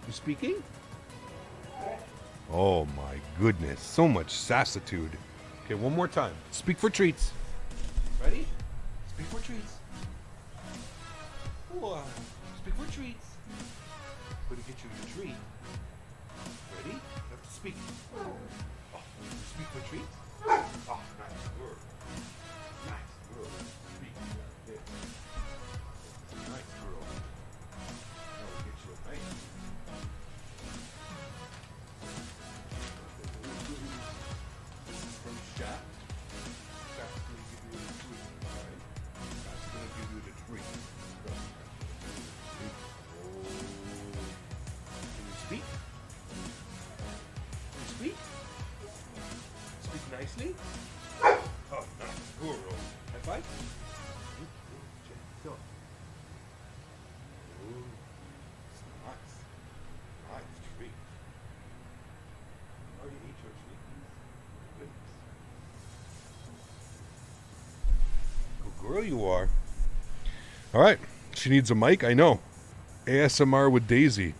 Speaker 1: You speaking? Oh my goodness. So much sassitude. Okay, one more time. Speak for treats. Ready? Speak for treats. Whoa. Speak for treats. Gonna get you your treat. Ready? You have to speak. Oh, speak for treats? Oh, nice word. Nice word. Speak like this. Nice girl. Now we'll get you a nice. This is from Chat. Chat's gonna give you a treat, alright? Chat's gonna give you the treat. Go. Oh. Can you speak? Can you speak? Speak nicely? Oh, nice girl. High five? Go. Ooh, it's nice. Nice treat. Oh, you eat your treat? Goodness. Good girl you are. All right. She needs a mic, I know. ASMR with Daisy.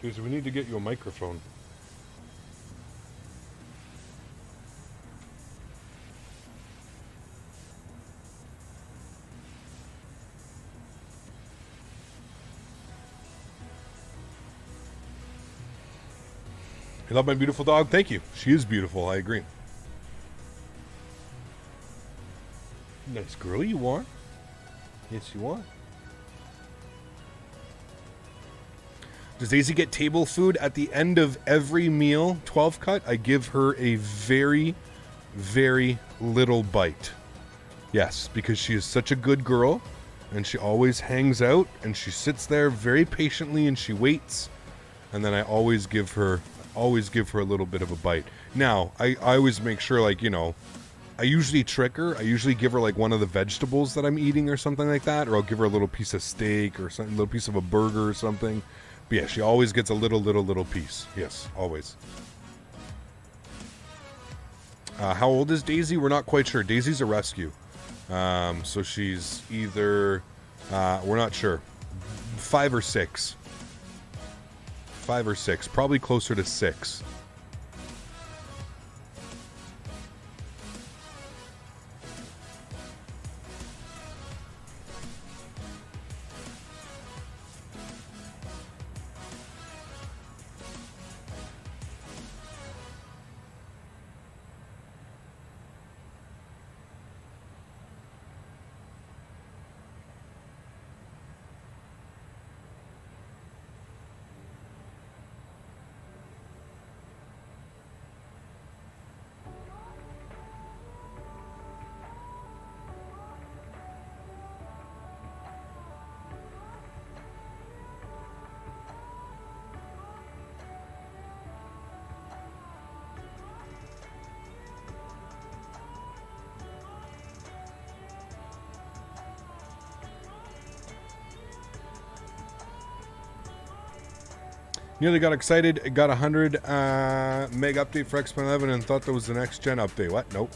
Speaker 1: Daisy, we need to get you a microphone. You love my beautiful dog? Thank you. She is beautiful. I agree. Nice girl you are. Yes, you are. Does Daisy get table food at the end of every meal? 12 cut? I give her a very, very little bite. Yes, because she is such a good girl. and she always hangs out, and she sits there very patiently, and she waits, and then I always give her a little bit of a bite. Now, I always make sure, like, you know, I usually trick her. I usually give her like one of the vegetables that I'm eating or something like that, or I'll give her a little piece of steak or something, a little piece of a burger or something. But yeah, she always gets a little piece. Yes, always. How old is Daisy? We're not quite sure. Daisy's a rescue. So she's either, we're not sure, 5 or 6. 5 or 6, probably closer to 6. Nearly got excited. It got 100 meg update for X11 and thought that was the next gen update. What? Nope.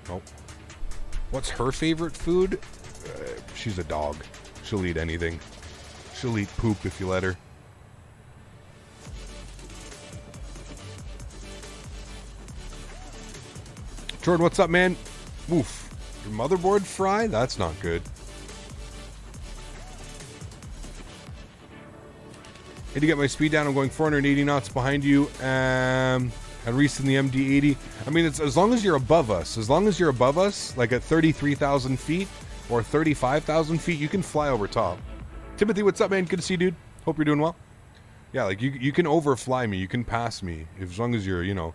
Speaker 1: Nope. What's her favorite food? She's a dog. She'll eat anything. She'll eat poop if you let her. Jordan, what's up, man? Oof. Your motherboard fry? That's not good. Need to get my speed down. I'm going 480 knots behind you. And Reese in the MD80. I mean, it's as long as you're above us. As long as you're above us, like at 33,000 feet or 35,000 feet, you can fly over top. Timothy, what's up, man? Good to see you, dude. Hope you're doing well. Yeah, like you can overfly me. You can pass me. As long as you're, you know,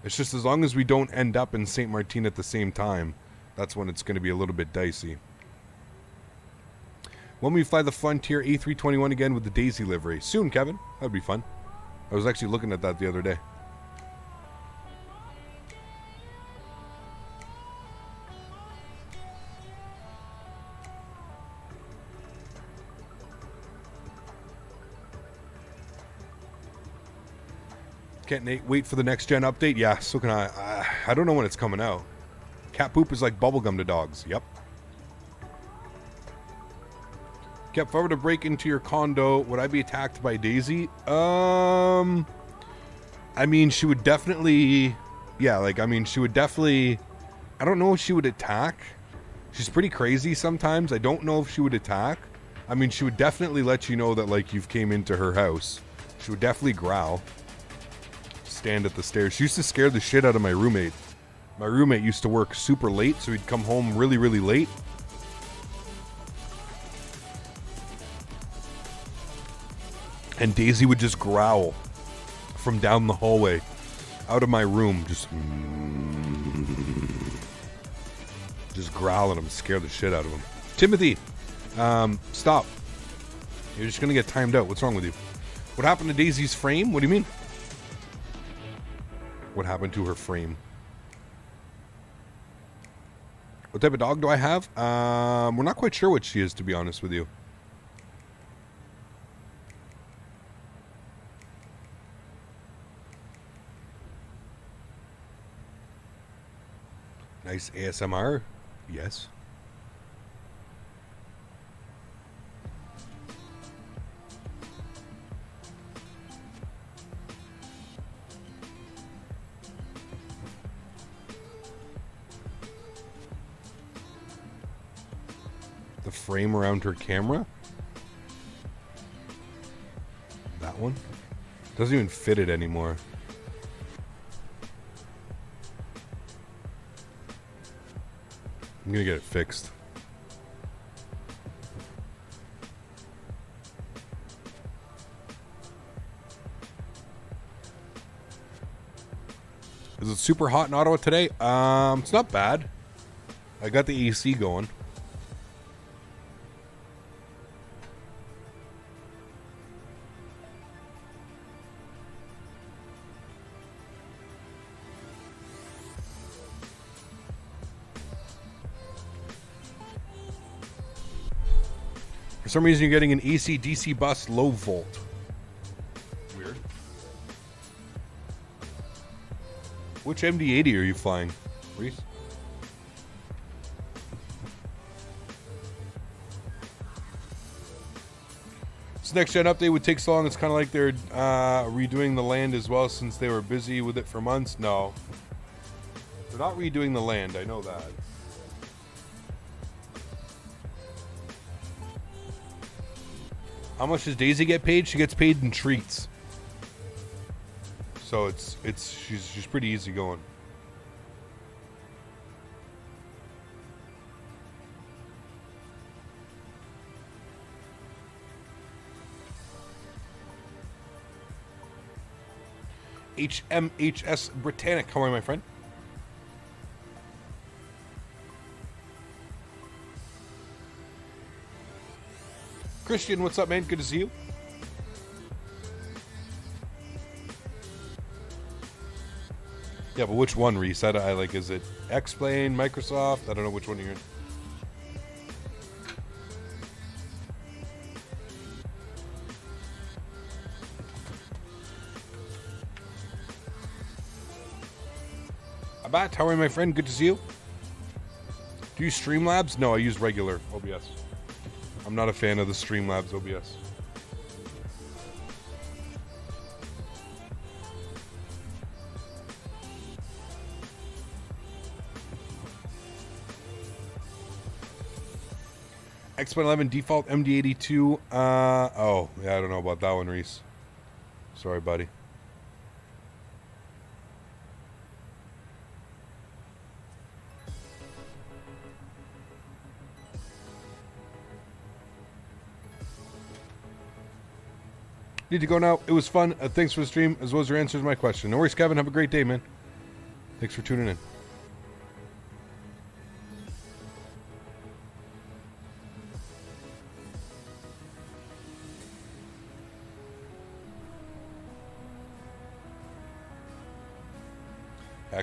Speaker 1: it's just as long as we don't end up in St.Maarten at the same time. That's when it's going to be a little bit dicey. When we fly the Frontier A321 again with the Daisy livery? Soon, Kevin. That'd be fun. I was actually looking at that the other day. Can't wait for the next gen update. Yeah, so can I. I don't know when it's coming out. Cat poop is like bubblegum to dogs. Yep. If I were to break into your condo, would I be attacked by Daisy? I mean, she would definitely... Yeah, like, I mean, she would definitely... I don't know if she would attack. She's pretty crazy sometimes. I don't know if she would attack. I mean, she would definitely let you know that, like, you've came into her house. She would definitely growl. Stand at the stairs. She used to scare the shit out of my roommate. My roommate used to work super late, so he'd come home really, really late. And Daisy would just growl from down the hallway, out of my room, just growl at him, scare the shit out of him. Timothy, stop. You're just gonna get timed out. What's wrong with you? What happened to Daisy's frame? What do you mean? What happened to her frame? What type of dog do I have? We're not quite sure what she is, to be honest with you. Nice ASMR? Yes. The frame around her camera? That one? Doesn't even fit it anymore. I'm gonna get it fixed. Is it super hot in Ottawa today? It's not bad. I got the AC going. For some reason, you're getting an AC DC bus low volt. Weird. Which MD80 are you flying, Reese? This next gen update would take so long. It's kind of like they're redoing the land as well, since they were busy with it for months. No, they're not redoing the land. I know that. How much does Daisy get paid? She gets paid in treats. So she's pretty easy going. HMHS Britannic, how are you, my friend? Christian, what's up, man? Good to see you. Yeah, but which one, Reese? I like, is it X-Plane, Microsoft? I don't know which one you're in. Abat, how are you, my friend? Good to see you. Do you Streamlabs? No, I use regular OBS. I'm not a fan of the Streamlabs OBS. X111 default MD82. Oh, yeah, I don't know about that one, Reese. Sorry, buddy. Need to go now. It was fun. Thanks for the stream, as well as your answers to my question. No worries, Kevin. Have a great day, man. Thanks for tuning in.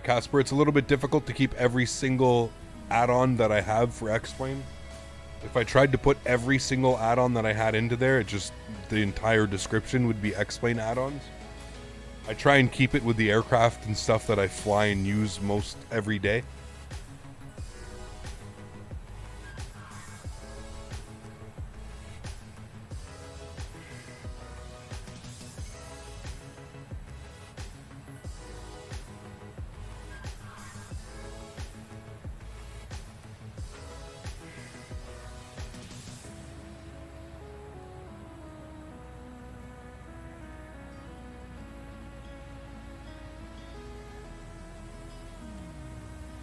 Speaker 1: Casper, it's a little bit difficult to keep every single add-on that I have for X-Plane. If I tried to put every single add-on that I had into there, the entire description would be X-Plane add-ons. I try and keep it with the aircraft and stuff that I fly and use most every day.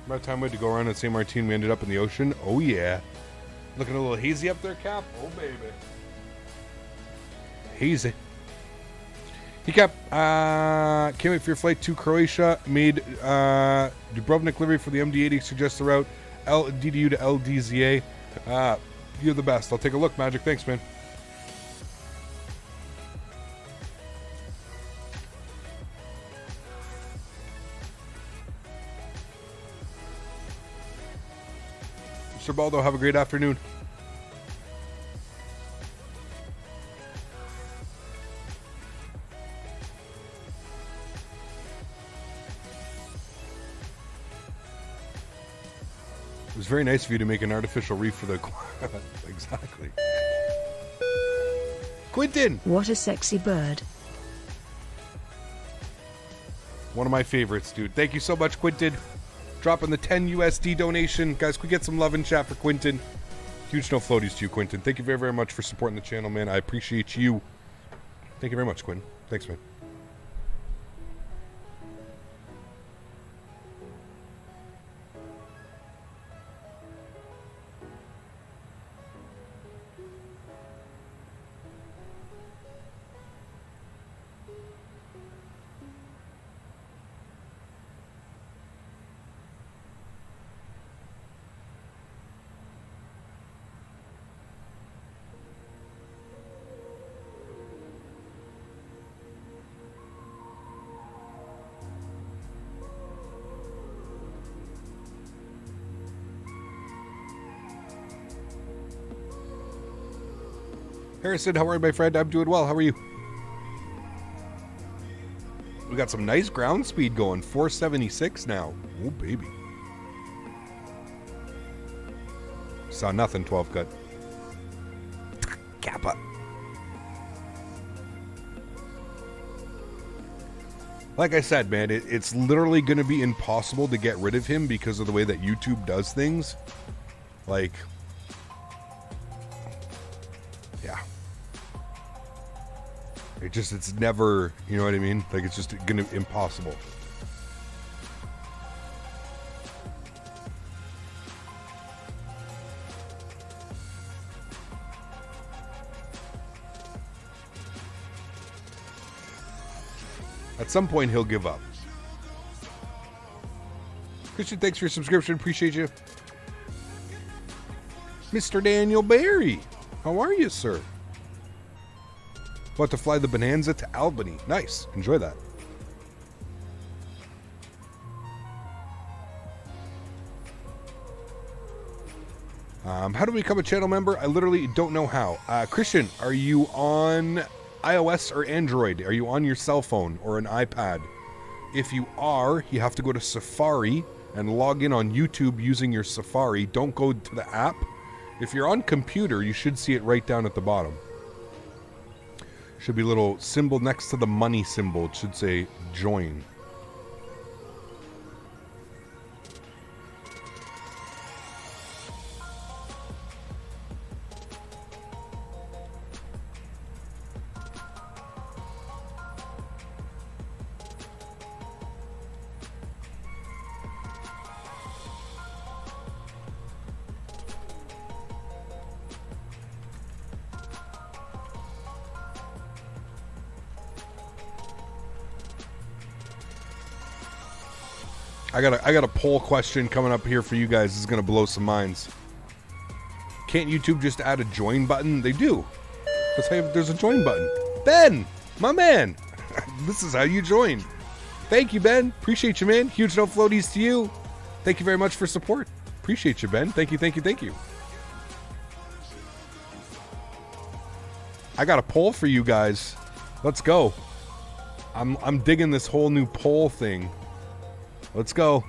Speaker 1: About time we had to go around at St.Maarten, we ended up in the ocean. Oh yeah. Looking a little hazy up there, Cap? Oh baby. Hazy. Hey Cap, can't wait for your flight to Croatia. Made Dubrovnik livery for the MD80, suggests the route DDU to LDZA. You're the best. I'll take a look, Magic. Thanks, man. Sir Baldo, have a great afternoon. It was very nice of you to make an artificial reef for the... Exactly. Quentin!
Speaker 3: What a sexy bird.
Speaker 1: One of my favorites, dude. Thank you so much, Quentin. Dropping the 10 USD donation. Guys, could we get some love in chat for Quentin? Huge no floaties to you, Quentin. Thank you very, very much for supporting the channel, man. I appreciate you. Thank you very much, Quentin. Thanks, man. Harrison, how are you, my friend? I'm doing well. How are you? We got some nice ground speed going. 476 now. Oh, baby. Saw nothing, 12 cut. Kappa. Like I said, man, it's literally going to be impossible to get rid of him because of the way that YouTube does things. Like, yeah. It's never, you know what I mean? Like, it's just going to be impossible. At some point, he'll give up. Christian, thanks for your subscription. Appreciate you. Mr. Daniel Barry, how are you, sir? About to fly the Bonanza to Albany. Nice. Enjoy that. How do we become a channel member? I literally don't know how. Christian, are you on iOS or Android? Are you on your cell phone or an iPad? If you are, you have to go to Safari and log in on YouTube using your Safari. Don't go to the app. If you're on computer, you should see it right down at the bottom. Should be a little symbol next to the money symbol. It should say join. I got a poll question coming up here for you guys. This is gonna blow some minds. Can't YouTube just add a join button? They do. Let's say there's a join button. Ben, my man, this is how you join. Thank you, Ben. Appreciate you, man. Huge no floaties to you. Thank you very much for support. Appreciate you, Ben. Thank you, thank you, thank you. I got a poll for you guys. Let's go. I'm digging this whole new poll thing. Let's go.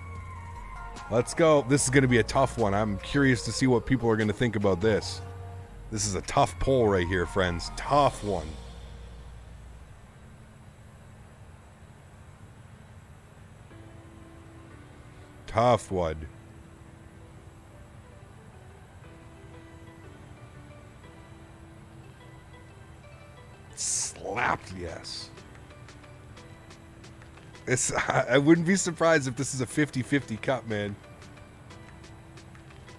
Speaker 1: Let's go. This is going to be a tough one. I'm curious to see what people are going to think about this. This is a tough poll right here, friends. Tough one. Tough one. Slapped, yes. I wouldn't be surprised if this is a 50-50 cut, man.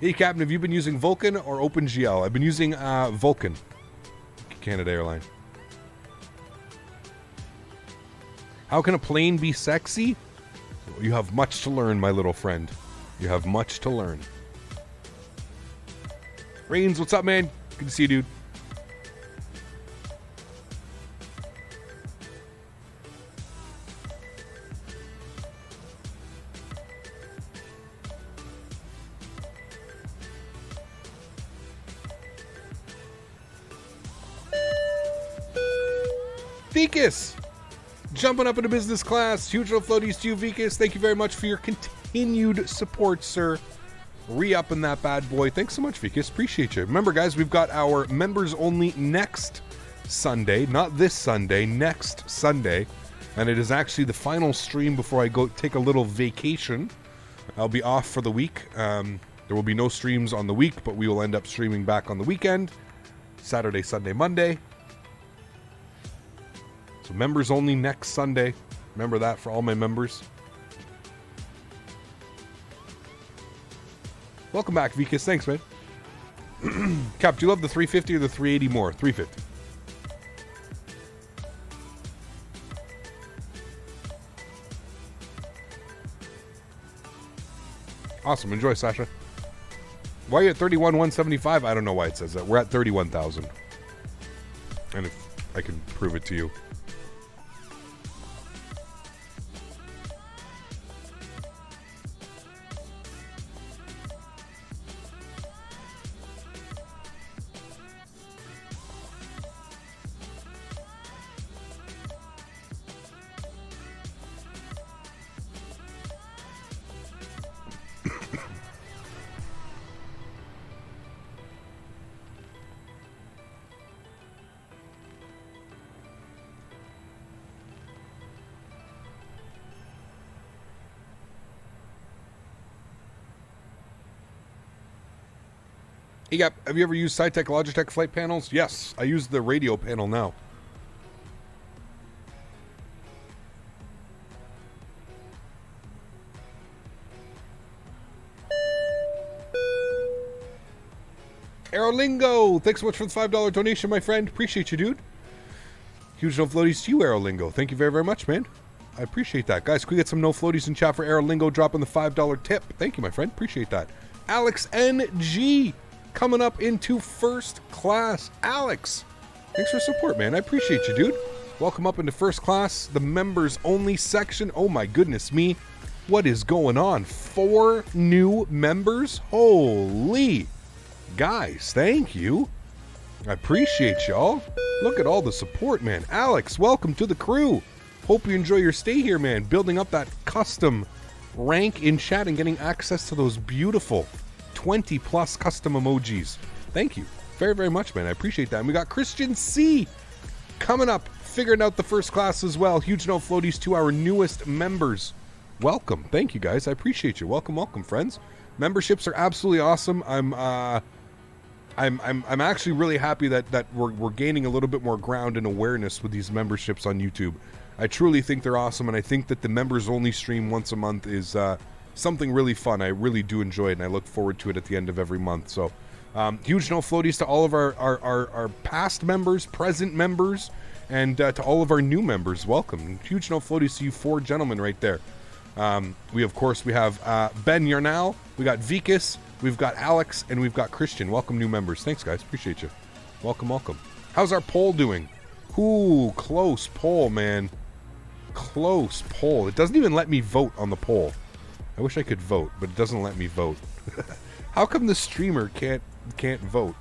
Speaker 1: Hey, Captain, have you been using Vulcan or OpenGL? I've been using Vulcan. Canada Airline. How can a plane be sexy? You have much to learn, my little friend. You have much to learn. Rains, what's up, man? Good to see you, dude. Vikas, jumping up into business class. Huge no floaties to you, Vikas. Thank you very much for your continued support, sir. Re-upping that bad boy. Thanks so much, Vikas. Appreciate you. Remember, guys, we've got our members only next Sunday. Not this Sunday, next Sunday. And it is actually the final stream before I go take a little vacation. I'll be off for the week. There will be no streams on the week, but we will end up streaming back on the weekend. Saturday, Sunday, Monday. So members only next Sunday. Remember that for all my members. Welcome back, Vikas. Thanks, man. Cap, do you love the 350 or the 380 more? 350. Awesome. Enjoy, Sasha. Why are you at 31,175? I don't know why it says that. We're at 31,000. And if I can prove it to you. Hey, Gap, have you ever used Cytec Logitech flight panels? Yes, I use the radio panel now. Aerolingo, thanks so much for the $5 donation, my friend. Appreciate you, dude. Huge no floaties to you, Aerolingo. Thank you very, very much, man. I appreciate that. Guys, can we get some no floaties in chat for Aerolingo dropping the $5 tip? Thank you, my friend. Appreciate that. Alex NG coming up into first class. Alex, thanks for support, man. I appreciate you, dude. Welcome up into first class, the members only section. Oh my goodness me. What is going on? 4 new members? Holy. Guys, thank you. I appreciate y'all. Look at all the support, man. Alex, welcome to the crew. Hope you enjoy your stay here, man. Building up that custom rank in chat and getting access to those beautiful 20 plus custom emojis. Thank you very, very much, man. I appreciate that. And we got Christian C coming up, figuring out the first class as well. Huge no floaties to our newest members. Welcome. Thank you, guys. I appreciate you. Welcome, welcome, friends. Memberships are absolutely awesome. I'm actually really happy that we're gaining a little bit more ground and awareness with these memberships on YouTube. I truly think they're awesome, and I think that the members only stream once a month is something really fun. I really do enjoy it, and I look forward to it at the end of every month. So huge no floaties to all of our past members, present members, and to all of our new members. Welcome. Huge no floaties to you 4 gentlemen right there. We have Ben Yarnal, we got Vikas, we've got Alex, and we've got Christian. Welcome, new members. Thanks, guys. Appreciate you. Welcome, welcome. How's our poll doing? Ooh, close poll, man. Close poll. It doesn't even let me vote on the poll. I wish I could vote, but it doesn't let me vote. How come the streamer can't vote?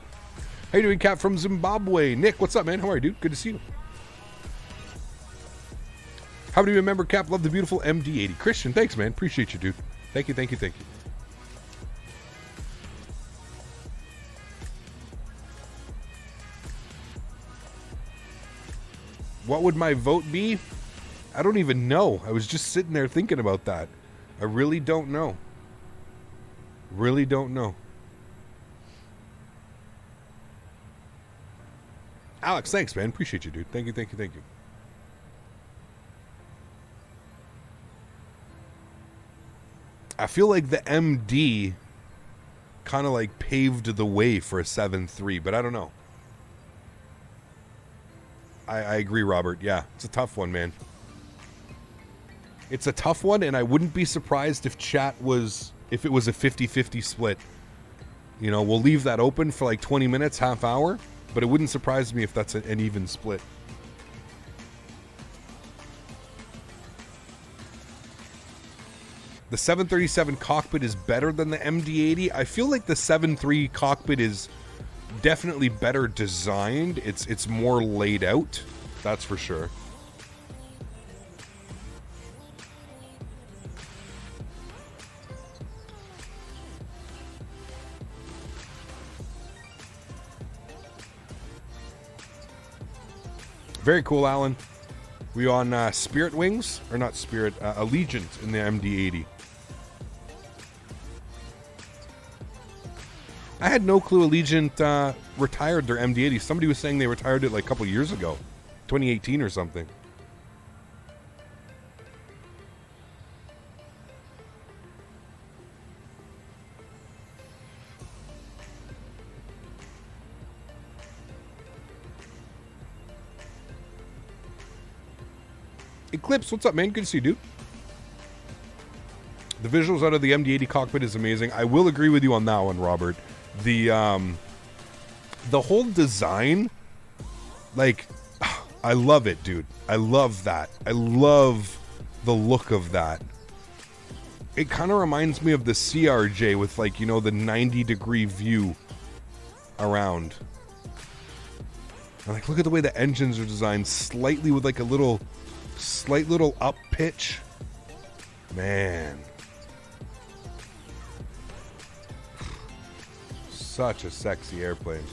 Speaker 1: How you doing, Cap from Zimbabwe? Nick, what's up, man? How are you, dude? Good to see you. How do you remember, Cap? Love the beautiful MD80. Christian, thanks, man. Appreciate you, dude. Thank you, thank you, thank you. What would my vote be? I don't even know. I was just sitting there thinking about that. I really don't know. Really don't know. Alex, thanks, man. Appreciate you, dude. Thank you, thank you, thank you. I feel like the MD kind of like paved the way for a 7.3, but I don't know. I agree, Robert. Yeah, it's a tough one, man. It's a tough one, and I wouldn't be surprised if it was a 50-50 split. You know, we'll leave that open for like 20 minutes, half hour, but it wouldn't surprise me if that's an even split. The 737 cockpit is better than the MD80. I feel like the 7.3 cockpit is definitely better designed. It's more laid out, that's for sure. Very cool, Alan. We on Spirit Wings, or not Spirit, Allegiant in the MD80. I had no clue Allegiant retired their MD80. Somebody was saying they retired it like a couple years ago, 2018 or something. Eclipse, what's up, man? Good to see you, dude. The visuals out of the MD80 cockpit is amazing. I will agree with you on that one, Robert. The whole design, like, I love it, dude. I love that. I love the look of that. It kind of reminds me of the CRJ with, like, you know, the 90-degree view around. And, like, look at the way the engines are designed, slightly with, like, a slight little up pitch. Man. Such a sexy airplane.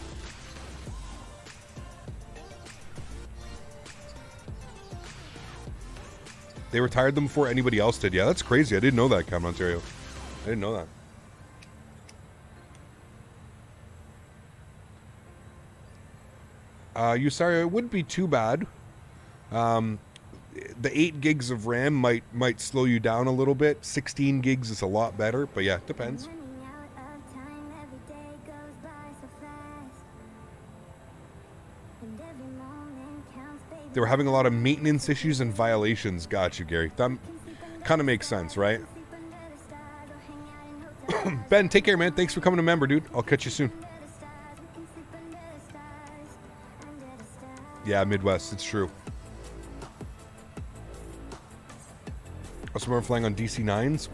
Speaker 1: They retired them before anybody else did. Yeah, that's crazy. I didn't know that, Cameron, Ontario. I didn't know that. Sorry, it wouldn't be too bad. The 8 gigs of RAM might slow you down a little bit. 16 gigs is a lot better, but yeah, it depends. They were having a lot of maintenance issues and violations. Got you, Gary. That kind of makes sense, right? Ben, take care, man. Thanks for coming to member, dude. I'll catch you soon. Yeah, Midwest. It's true. Also, remember flying on DC-9s?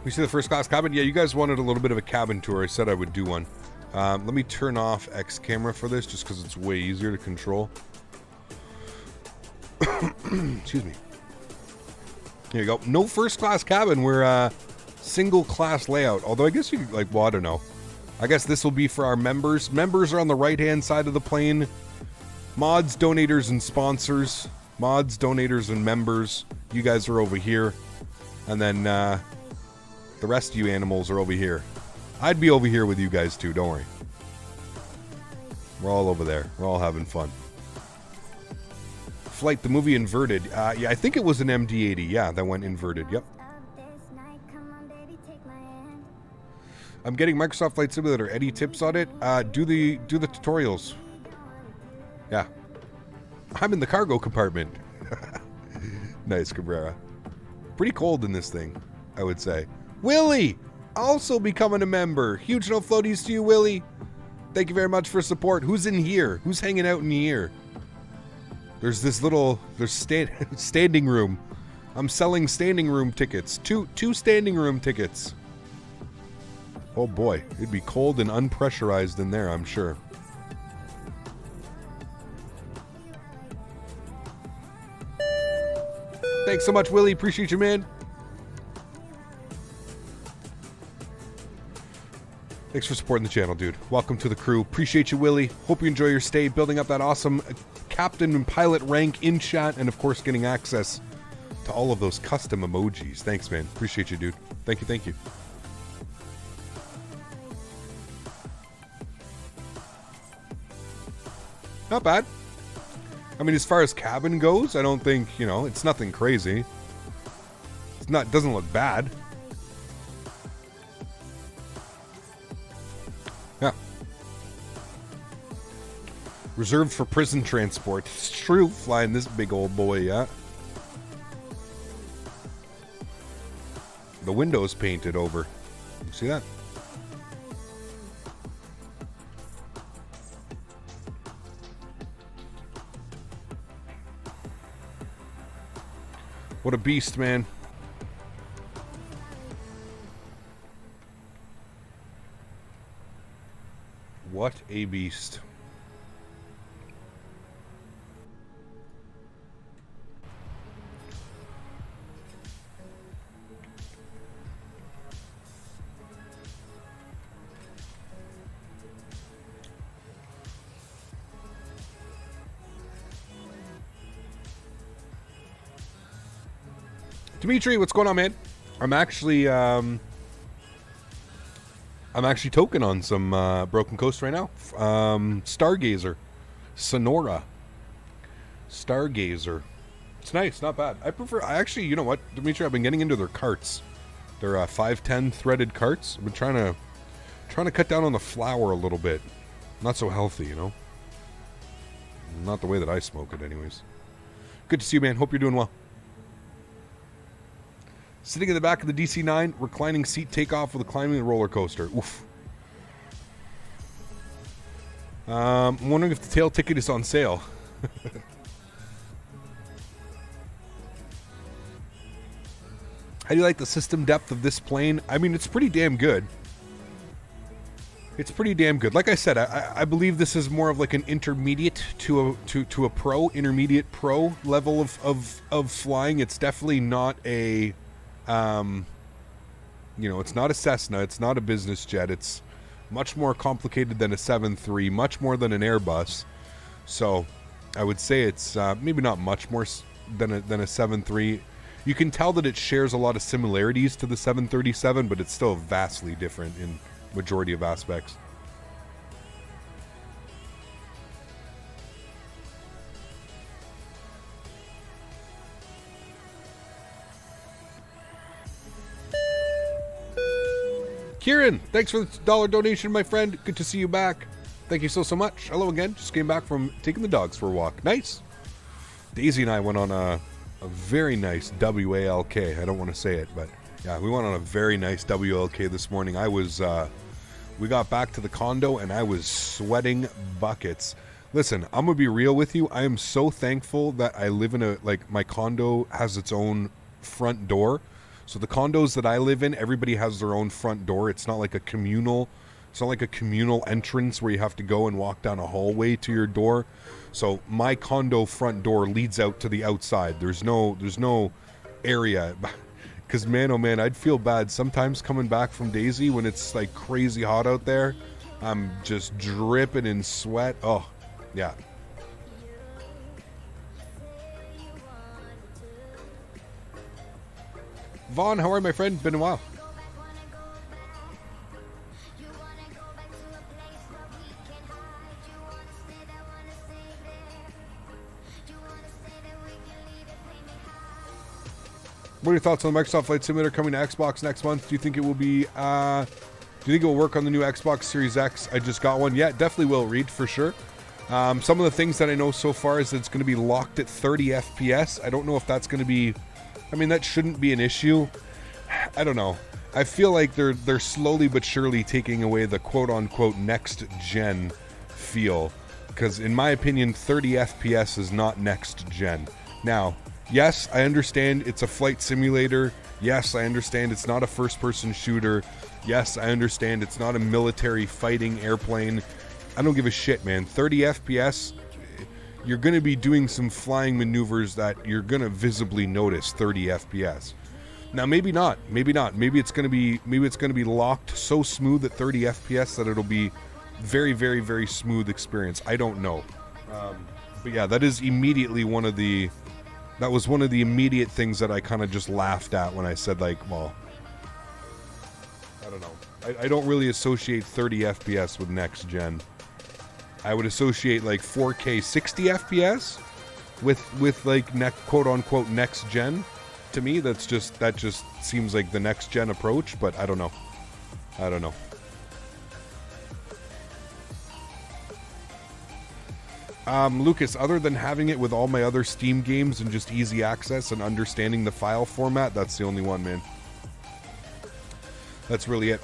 Speaker 1: We see the first class cabin. Yeah, you guys wanted a little bit of a cabin tour. I said I would do one. Let me turn off X camera for this just because it's way easier to control. Excuse me. Here you go. No first class cabin. We're single class layout. Although I guess you could, like, well, I don't know. I guess this will be for our members. Members are on the right hand side of the plane. Mods, donators, and sponsors. Mods, donators, and members. You guys are over here. And then the rest of you animals are over here. I'd be over here with you guys too, don't worry. We're all over there. We're all having fun. Flite, the movie inverted. Yeah, I think it was an MD80. Yeah, that went inverted. Yep. I'm getting Microsoft Flight Simulator. Any tips on it? Do the tutorials. Yeah. I'm in the cargo compartment. Nice, Cabrera. Pretty cold in this thing, I would say. Willie, also becoming a member. Huge no floaties to you, Willie. Thank you very much for support. Who's in here? Who's hanging out in here? There's this little, standing room. I'm selling standing room tickets. Two standing room tickets. Oh boy, it'd be cold and unpressurized in there, I'm sure. Thanks so much, Willie. Appreciate you, man. Thanks for supporting the channel, dude. Welcome to the crew. Appreciate you, Willie. Hope you enjoy your stay, building up that awesome captain and pilot rank in chat, and of course getting access to all of those custom emojis. Thanks, man. Appreciate you, dude. Thank you, thank you. Not bad. I mean, as far as cabin goes, I don't think, you know, it's nothing crazy. It's not, doesn't look bad. Yeah. Reserved for prison transport. It's true, flying this big old boy, yeah. The window's painted over. You see that? What a beast, man. What a beast. Dimitri, what's going on, man? I'm actually token on some Broken Coast right now. Stargazer. Sonora. Stargazer. It's nice, not bad. I actually, you know what, Dimitri, I've been getting into their carts. They're 510 threaded carts. I've been trying to cut down on the flour a little bit. Not so healthy, you know. Not the way that I smoke it, anyways. Good to see you, man. Hope you're doing well. Sitting in the back of the DC-9, reclining seat takeoff with a climbing roller coaster. Oof. I'm wondering if the tail ticket is on sale. How do you like the system depth of this plane? I mean, it's pretty damn good. It's pretty damn good. Like I said, I believe this is more of like an intermediate to a pro, intermediate pro level of flying. It's definitely not a... you know, it's not a Cessna, it's not a business jet, it's much more complicated than a 7.3, much more than an Airbus. So, I would say it's maybe not much more than a 7.3. You can tell that it shares a lot of similarities to the 737, but it's still vastly different in majority of aspects. Kieran, thanks for the $1 donation, my friend. Good to see you back. Thank you so much. Hello again. Just came back from taking the dogs for a walk. Nice. Daisy and I went on a very nice WALK. I don't want to say it, but yeah, we went on a very nice WLK this morning. We got back to the condo and I was sweating buckets. Listen, I'm going to be real with you. I am so thankful that I live in my condo has its own front door. So the condos that I live in, everybody has their own front door. It's not like a communal entrance where you have to go and walk down a hallway to your door. So my condo front door leads out to the outside. There's no area. Because man, oh man, I'd feel bad sometimes coming back from Daisy when it's like crazy hot out there. I'm just dripping in sweat. Oh, yeah. Vaughn, how are you, my friend? Been a while. What are your thoughts on the Microsoft Flight Simulator coming to Xbox next month? Do you think it will be? Do you think it will work on the new Xbox Series X? I just got one. Yeah, it definitely will. Read for sure. Some of the things that I know so far is that it's going to be locked at 30 FPS. I don't know if that's going to be. I mean, that shouldn't be an issue. I don't know. I feel like they're slowly but surely taking away the quote-unquote next-gen feel. Because in my opinion, 30 FPS is not next-gen. Now, yes, I understand it's a flight simulator. Yes, I understand it's not a first-person shooter. Yes, I understand it's not a military fighting airplane. I don't give a shit, man. 30 FPS... you're going to be doing some flying maneuvers that you're going to visibly notice 30 FPS. Now, maybe not. Maybe not. Maybe it's going to be locked so smooth at 30 FPS that it'll be very, very, very smooth experience. I don't know. But yeah, that is immediately one of the immediate things that I kind of just laughed at when I said, like, well, I don't know. I don't really associate 30 FPS with next gen. I would associate like 4K 60 FPS with like quote unquote next gen. To me, that just seems like the next gen approach, but I don't know. Lucas, other than having it with all my other Steam games and just easy access and understanding the file format, that's the only one, man. That's really it.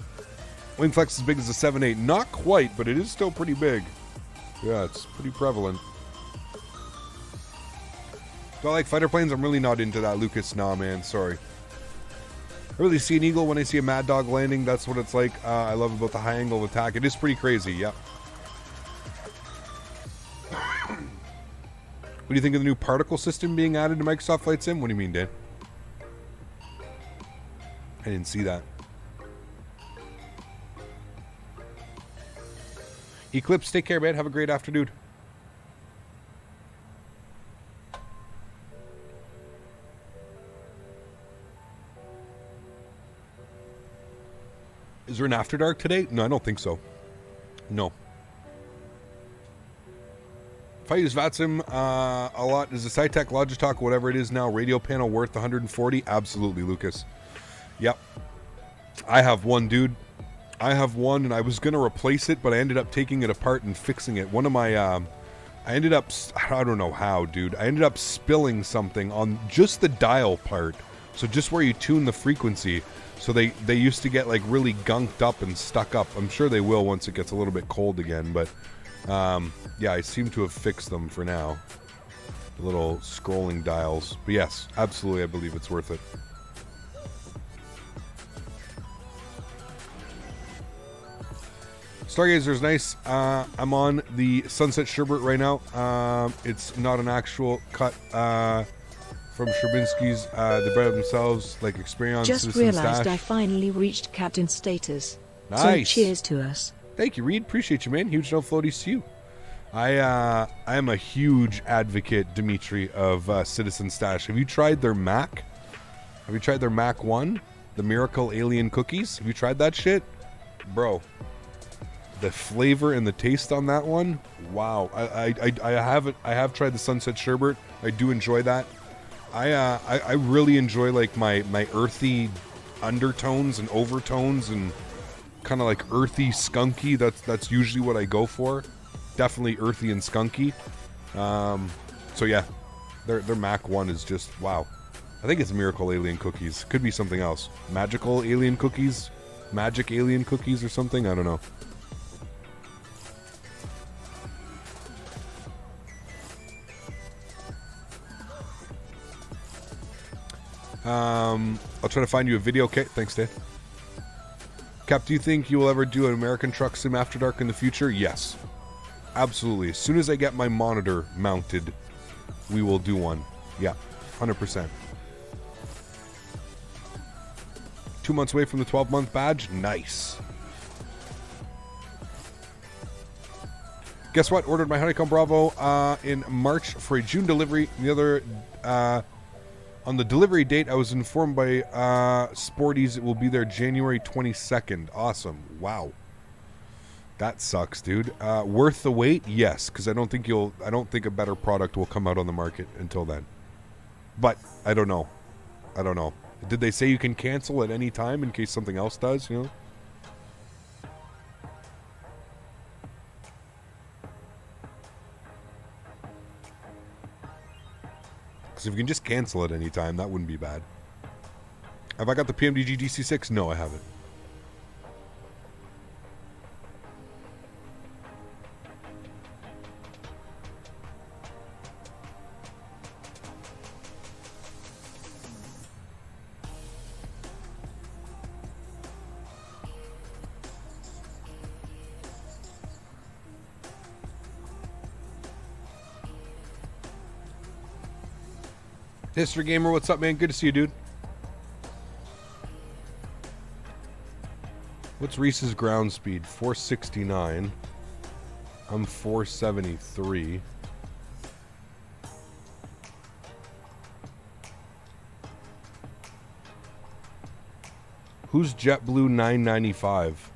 Speaker 1: Wingflex is as big as a 7.8. Not quite, but it is still pretty big. Yeah, it's pretty prevalent. Do I like fighter planes? I'm really not into that, Lucas. Nah, man. Sorry. I really see an eagle when I see a MADDOG landing. That's what it's like. I love about the high angle of attack. It is pretty crazy, yep. What do you think of the new particle system being added to Microsoft Flight Sim? What do you mean, Dan? I didn't see that. Eclipse, take care, man. Have a great afternoon. Is there an After Dark today? No, I don't think so. No. If I use VATSIM a lot, is the Cytec Logitech, whatever it is now, radio panel worth 140? Absolutely, Lucas. Yep. I have one, dude. I have one, and I was going to replace it, but I ended up taking it apart and fixing it. One of my, I don't know how, dude. I ended up spilling something on just the dial part. So just where you tune the frequency. So they used to get, like, really gunked up and stuck up. I'm sure they will once it gets a little bit cold again, but, yeah, I seem to have fixed them for now. The little scrolling dials. But yes, absolutely, I believe it's worth it. Stargazer's nice. I'm on the Sunset Sherbert right now. It's not an actual cut from Sherbinsky's. The bread themselves, like Experience.
Speaker 3: Just realized I finally reached captain status.
Speaker 1: Nice.
Speaker 3: So cheers to us.
Speaker 1: Thank you, Reed. Appreciate you, man. Huge no floaties to you. I am a huge advocate, Dimitri, of Citizen Stash. Have you tried their Mac? Have you tried their Mac 1? The Miracle Alien Cookies? Have you tried that shit? Bro, the flavor and the taste on that one, wow. I have tried the Sunset Sherbet. I do enjoy that. I really enjoy like my earthy undertones and overtones and kind of like earthy, skunky. That's usually what I go for. Definitely earthy and skunky. So yeah, their Mac 1 is just wow. I think it's Miracle Alien Cookies. Could be something else. Magical Alien Cookies? Magic Alien Cookies or something? I don't know. I'll try to find you a video. Okay, thanks, Dave. Cap, do you think you will ever do an American Truck Sim After Dark in the future? Yes. Absolutely. As soon as I get my monitor mounted, we will do one. Yeah, 100%. 2 months away from the 12-month badge? Nice. Guess what? Ordered my Honeycomb Bravo in March for a June delivery. The other... on the delivery date, I was informed by Sporties it will be there January 22nd. Awesome. Wow. That sucks, dude. Worth the wait? Yes, because I don't think a better product will come out on the market until then. But I don't know. Did they say you can cancel at any time in case something else does, you know? Because if you can just cancel at any time, that wouldn't be bad. Have I got the PMDG DC6? No, I haven't. History Gamer, what's up, man? Good to see you, dude. What's Reese's ground speed? 469. I'm 473. Who's JetBlue 995?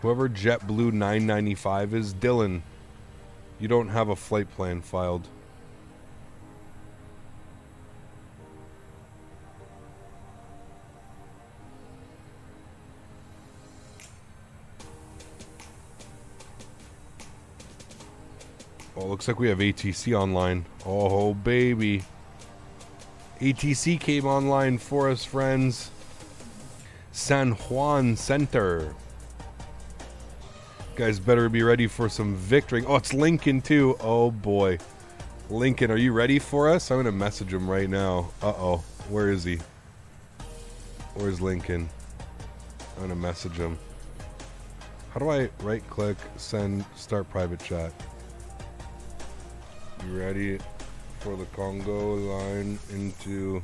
Speaker 1: Whoever JetBlue 995 is, Dylan, you don't have a flight plan filed. Oh, looks like we have ATC online. Oh, baby. ATC came online for us, friends. San Juan Center. Guys better be ready for some victory. Oh, it's Lincoln, too. Oh, boy. Lincoln, are you ready for us? I'm going to message him right now. Uh-oh. Where is he? Where's Lincoln? I'm going to message him. How do I right-click, send, start private chat? You ready for the Congo line into...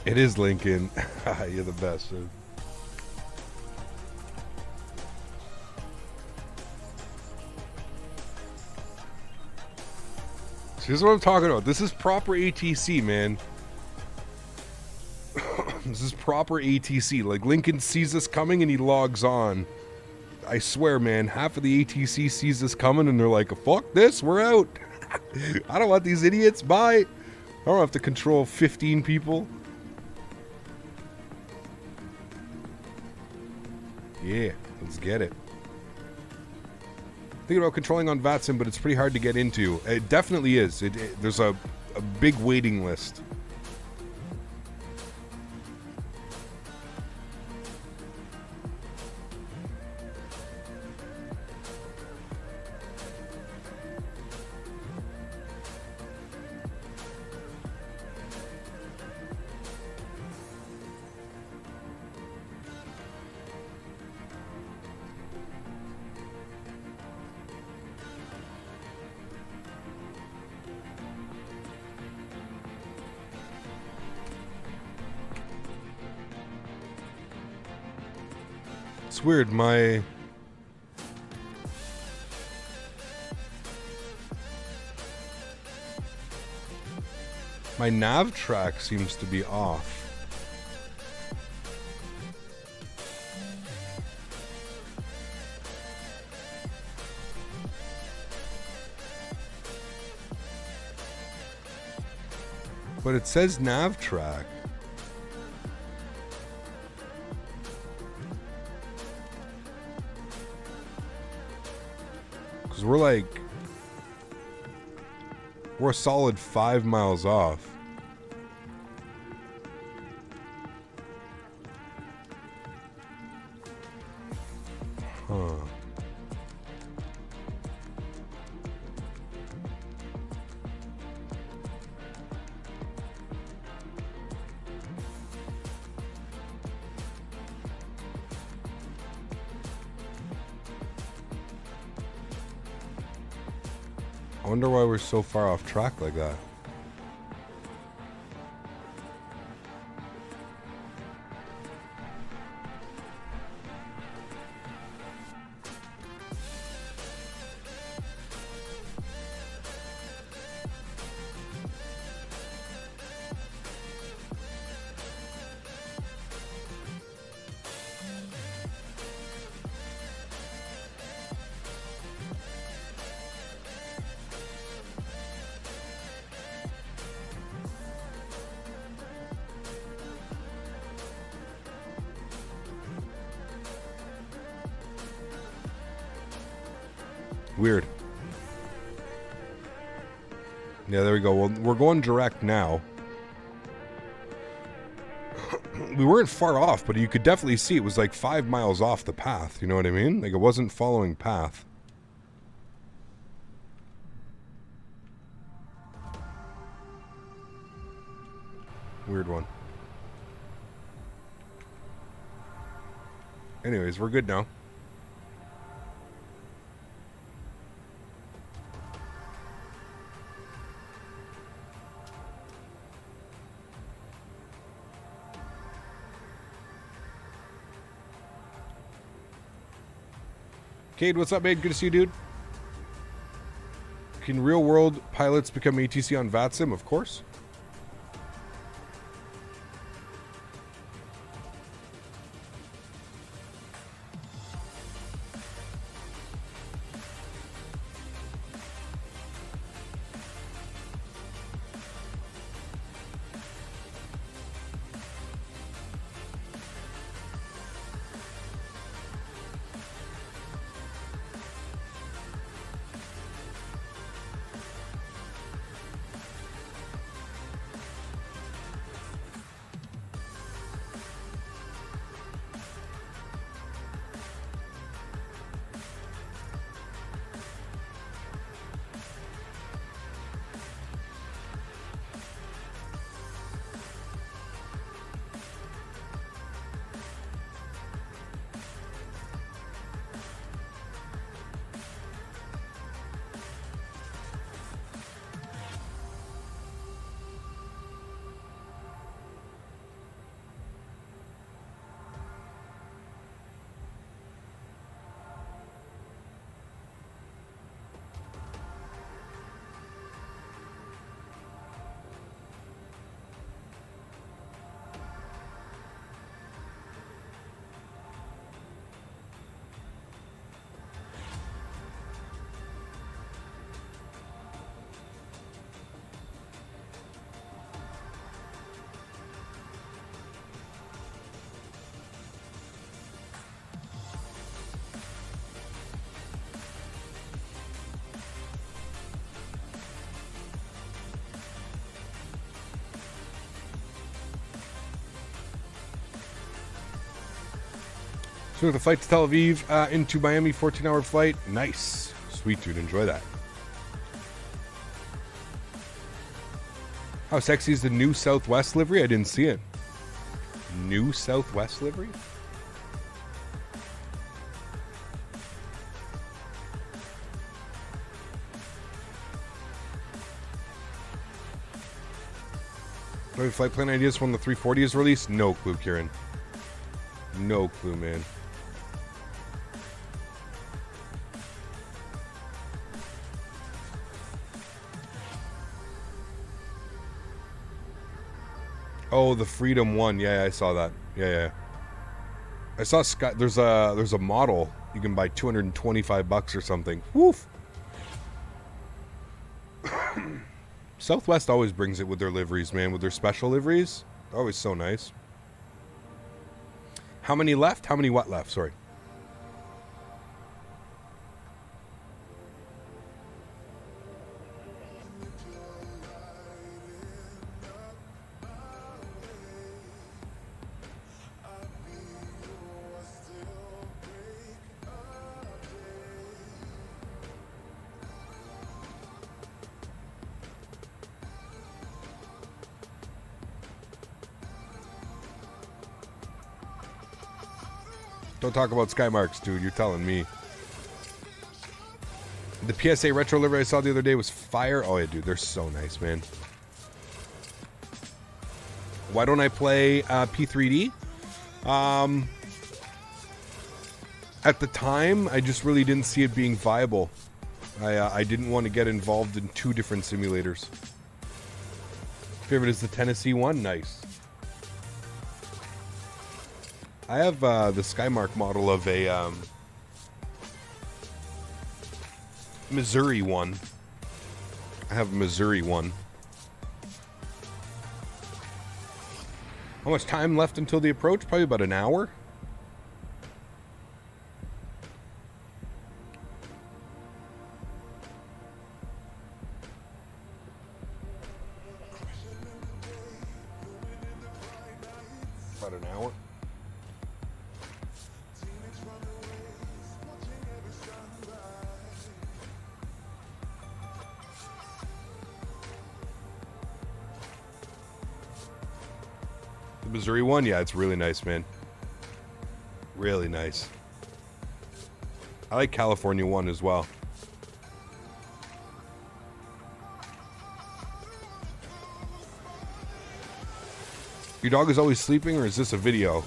Speaker 1: It is Lincoln. You're the best, dude. Here's what I'm talking about. This is proper ATC, man. This is proper ATC. Like, Lincoln sees this coming and he logs on. I swear, man, half of the ATC sees this coming and they're like, fuck this, we're out. I don't want these idiots. Bye. I don't have to control 15 people. Yeah, let's get it. Thinking about controlling on VATSIM, but it's pretty hard to get into. It definitely is. There's a big waiting list. It's weird. My nav track seems to be off. But it says nav track. Because we're a solid 5 miles off. Huh. I wonder why we're so far off track like that. Weird. Yeah, there we go. Well, we're going direct now. We weren't far off, but you could definitely see it was like 5 miles off the path. You know what I mean? Like it wasn't following path. Weird one. Anyways, we're good now. Cade, what's up, man? Good to see you, dude. Can real-world pilots become ATC on VATSIM? Of course. So the flight to Tel Aviv into Miami, 14-hour flight. Nice. Sweet, dude. Enjoy that. How sexy is the new Southwest livery? I didn't see it. New Southwest livery? Any flight plan ideas when the 340 is released? No clue, Kieran. No clue, man. Oh, the Freedom one. Yeah, I saw that. Yeah. I saw Sky. There's a model you can buy $225 or something. Woof. Southwest always brings it with their liveries, man. With their special liveries, always so nice. How many left? How many what left? Sorry. Don't talk about Skymarks, dude. You're telling me. The PSA retro livery I saw the other day was fire. Oh, yeah, dude. They're so nice, man. Why don't I play P3D? At the time, I just really didn't see it being viable. I didn't want to get involved in two different simulators. Favorite is the Tennessee one. Nice. I have the Skymark model of a Missouri one. I have a Missouri one. How much time left until the approach? Probably about an hour. About an hour. The Missouri one, yeah, it's really nice, man. Really nice. I like California one as well. Your dog is always sleeping, or is this a video?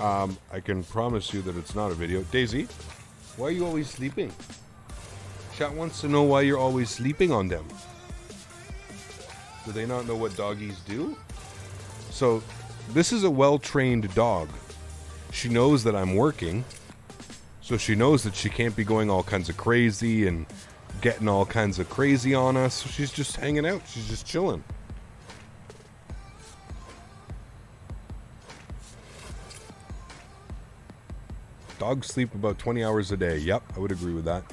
Speaker 1: I can promise you that it's not a video. Daisy, why are you always sleeping? Chat wants to know why you're always sleeping on them. Do they not know what doggies do? So, this is a well-trained dog. She knows that I'm working, so she knows that she can't be going all kinds of crazy and getting all kinds of crazy on us. So she's just hanging out. She's just chilling. Dogs sleep about 20 hours a day. Yep, I would agree with that.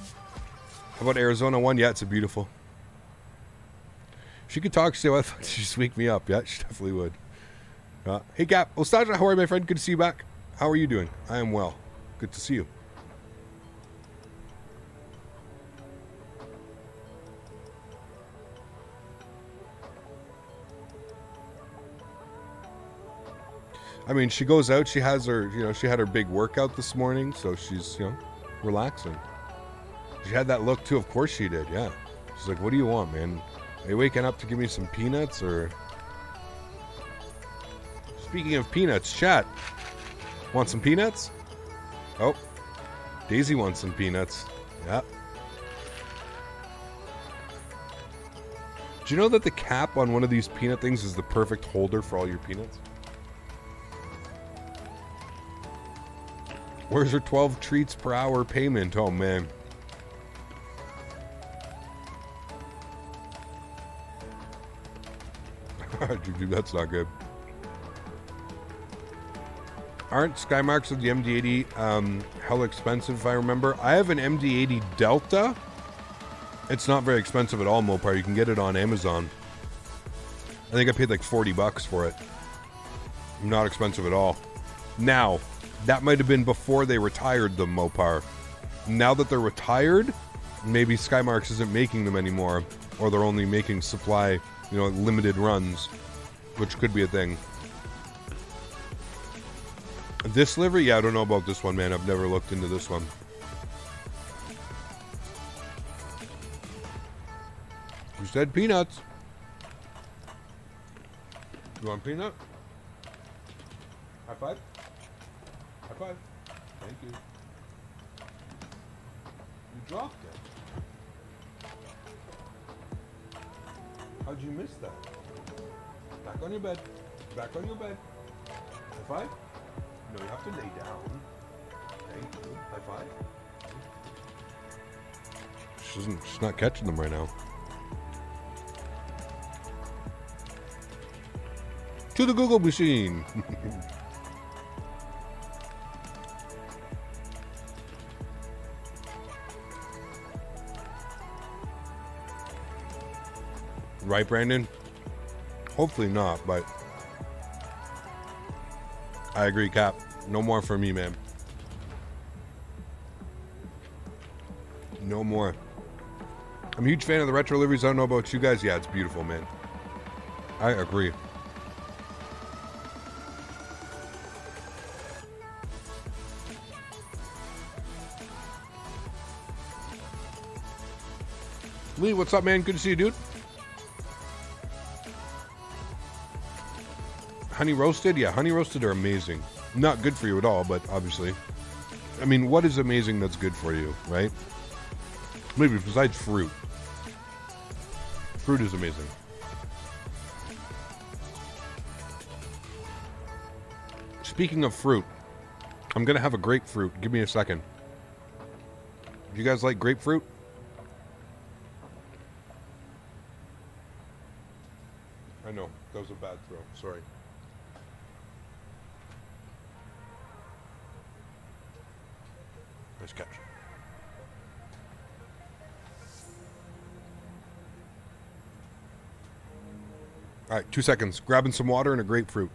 Speaker 1: How about Arizona one? Yeah, it's a beautiful. She could talk. She'd just wake me up. Yeah, she definitely would. Hey, Cap. Ostaja, how are you, my friend? Good to see you back. How are you doing? I am well. Good to see you. I mean, she goes out. She has her, she had her big workout this morning, so she's, relaxing. She had that look, too. Of course she did, yeah. She's like, what do you want, man? Are you waking up to give me some peanuts, or... Speaking of peanuts, chat. Want some peanuts? Oh, Daisy wants some peanuts. Yeah. Do you know that the cap on one of these peanut things is the perfect holder for all your peanuts? Where's her 12 treats per hour payment? Oh, man. Dude, that's not good. Aren't Skymarks of the MD80 hell expensive, if I remember? I have an MD80 Delta. It's not very expensive at all, Mopar. You can get it on Amazon. I think I paid like $40 for it. Not expensive at all. Now, that might have been before they retired the Mopar. Now that they're retired, maybe Skymarks isn't making them anymore, or they're only making supply, limited runs, which could be a thing. This livery? Yeah, I don't know about this one, man. I've never looked into this one. You said peanuts. You want peanut? High five? High five. Thank you. You dropped it. How'd you miss that? Back on your bed. Back on your bed. High five? No, you have to lay down. Thank you. High five. She's not catching them right now. To the Google machine. Right, Brandon? Hopefully not, but I agree, Cap. No more for me, man. No more. I'm a huge fan of the retro liveries. I don't know about you guys. Yeah, it's beautiful, man. I agree. Lee, what's up, man? Good to see you, dude. Honey roasted? Yeah, honey roasted are amazing. Not good for you at all, but obviously. I mean, what is amazing that's good for you, right? Maybe besides fruit. Fruit is amazing. Speaking of fruit, I'm going to have a grapefruit. Give me a second. Do you guys like grapefruit? I know. That was a bad throw. Sorry. Nice catch. All right, 2 seconds. Grabbing some water and a grapefruit.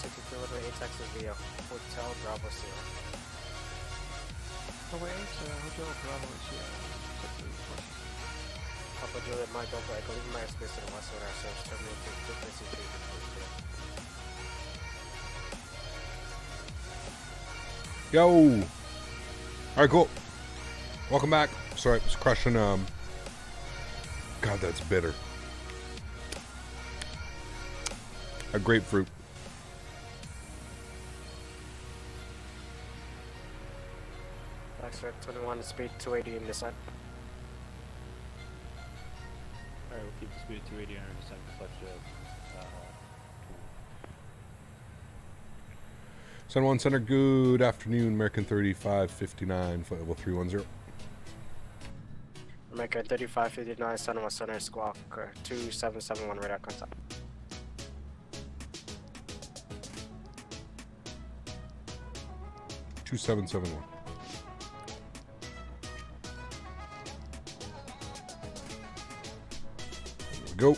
Speaker 7: 62 runway 8 taxi via Hotel Bravo Sierra.
Speaker 4: Runway 8, Hotel Bravo Sierra.
Speaker 7: Papa Juliet Mike Delta Echo, leaving my airspace to the west with our search terminating frequency 3.
Speaker 1: Yo. All right, cool. Welcome back. Sorry, I was crushing. God, that's bitter. A grapefruit.
Speaker 7: Foxtrot 21, speed 280 in descent.
Speaker 8: Alright, we'll keep the speed at 280 on our descent for Fletch.
Speaker 1: Sun 1 Center, good afternoon. American 3559, flight level 310.
Speaker 7: American 3559, Sun 1 Center, squawk 2771, radar contact.
Speaker 1: Two 771. There we go.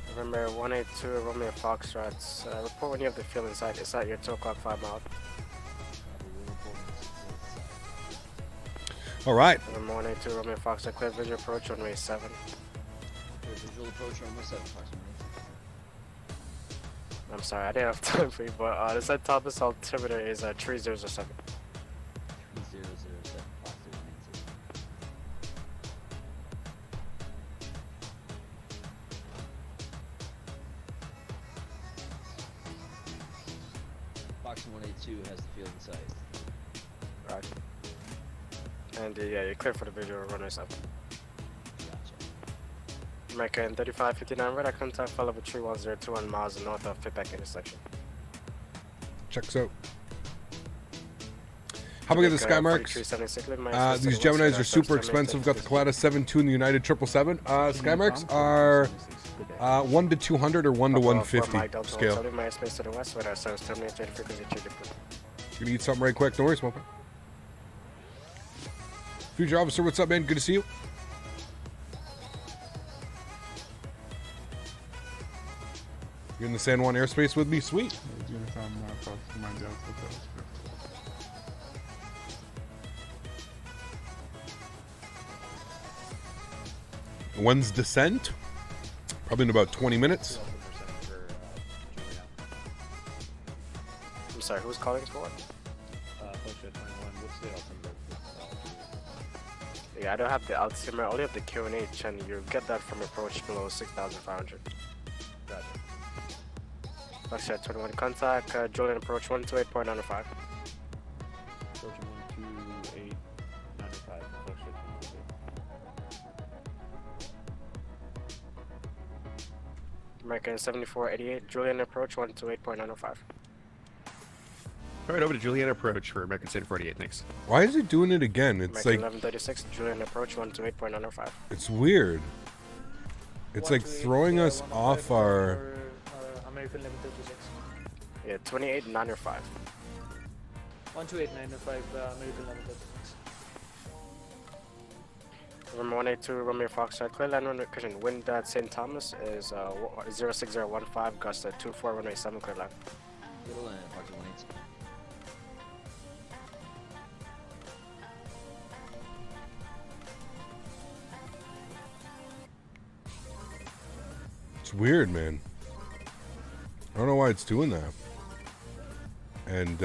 Speaker 7: November 182, Romeo Foxtrots. Report when you have the field inside. It's at your 2 o'clock 5 mile.
Speaker 1: All right.
Speaker 7: November 182, Romeo Foxtrot. Clear visual approach runway 7.
Speaker 8: Clear visual approach runway 7, approximately.
Speaker 7: I'm sorry, I didn't have time for you, but the set Toliss altimeter is 3007.
Speaker 8: 3007, approximately. Fox 182 has the field in sight.
Speaker 7: Right. And yeah, you're clear for the visual runway 7.
Speaker 8: Gotcha.
Speaker 7: American 3559, radar contact, flight level 31021 miles north of Pitback intersection.
Speaker 1: Checks out. How about the Sky Marks? These Geminis are super expensive. Got the Collada 7.2 and the United 777. Sky Marks are 1 to 200 or 1 to 150 scale. You need something right quick. No worries, Mopa. Future Officer, what's up, man? Good to see you. You're in the San Juan airspace with me? Sweet. When's descent? Probably in about 20 minutes.
Speaker 7: I'm sorry, who's calling for what? Yeah, I don't have the altimeter, I only have the QNH, and you get that from approach below 6,500.
Speaker 8: Gotcha.
Speaker 7: Foxtrot 21, contact Julian approach 128.95.
Speaker 8: Approaching 128.95.
Speaker 7: American 7488, Julian approach 128.95.
Speaker 9: Alright, over to Julian approach for American State 48, thanks.
Speaker 1: Why is it doing it again? It's
Speaker 7: American
Speaker 1: like
Speaker 7: 1136, Julian approach 128.95.
Speaker 1: it's weird. It's like throwing us off our.
Speaker 10: American 1136.
Speaker 7: Yeah, 28.95.
Speaker 10: 128.95, American 1136.
Speaker 7: Room 182, Romeo Foxtrot, clear land runway cushion. Wind at St. Thomas is 06015, gust at 24 runway 7, clear land.
Speaker 8: Little land, Fox 182.
Speaker 1: It's weird, man. I don't know why it's doing that. And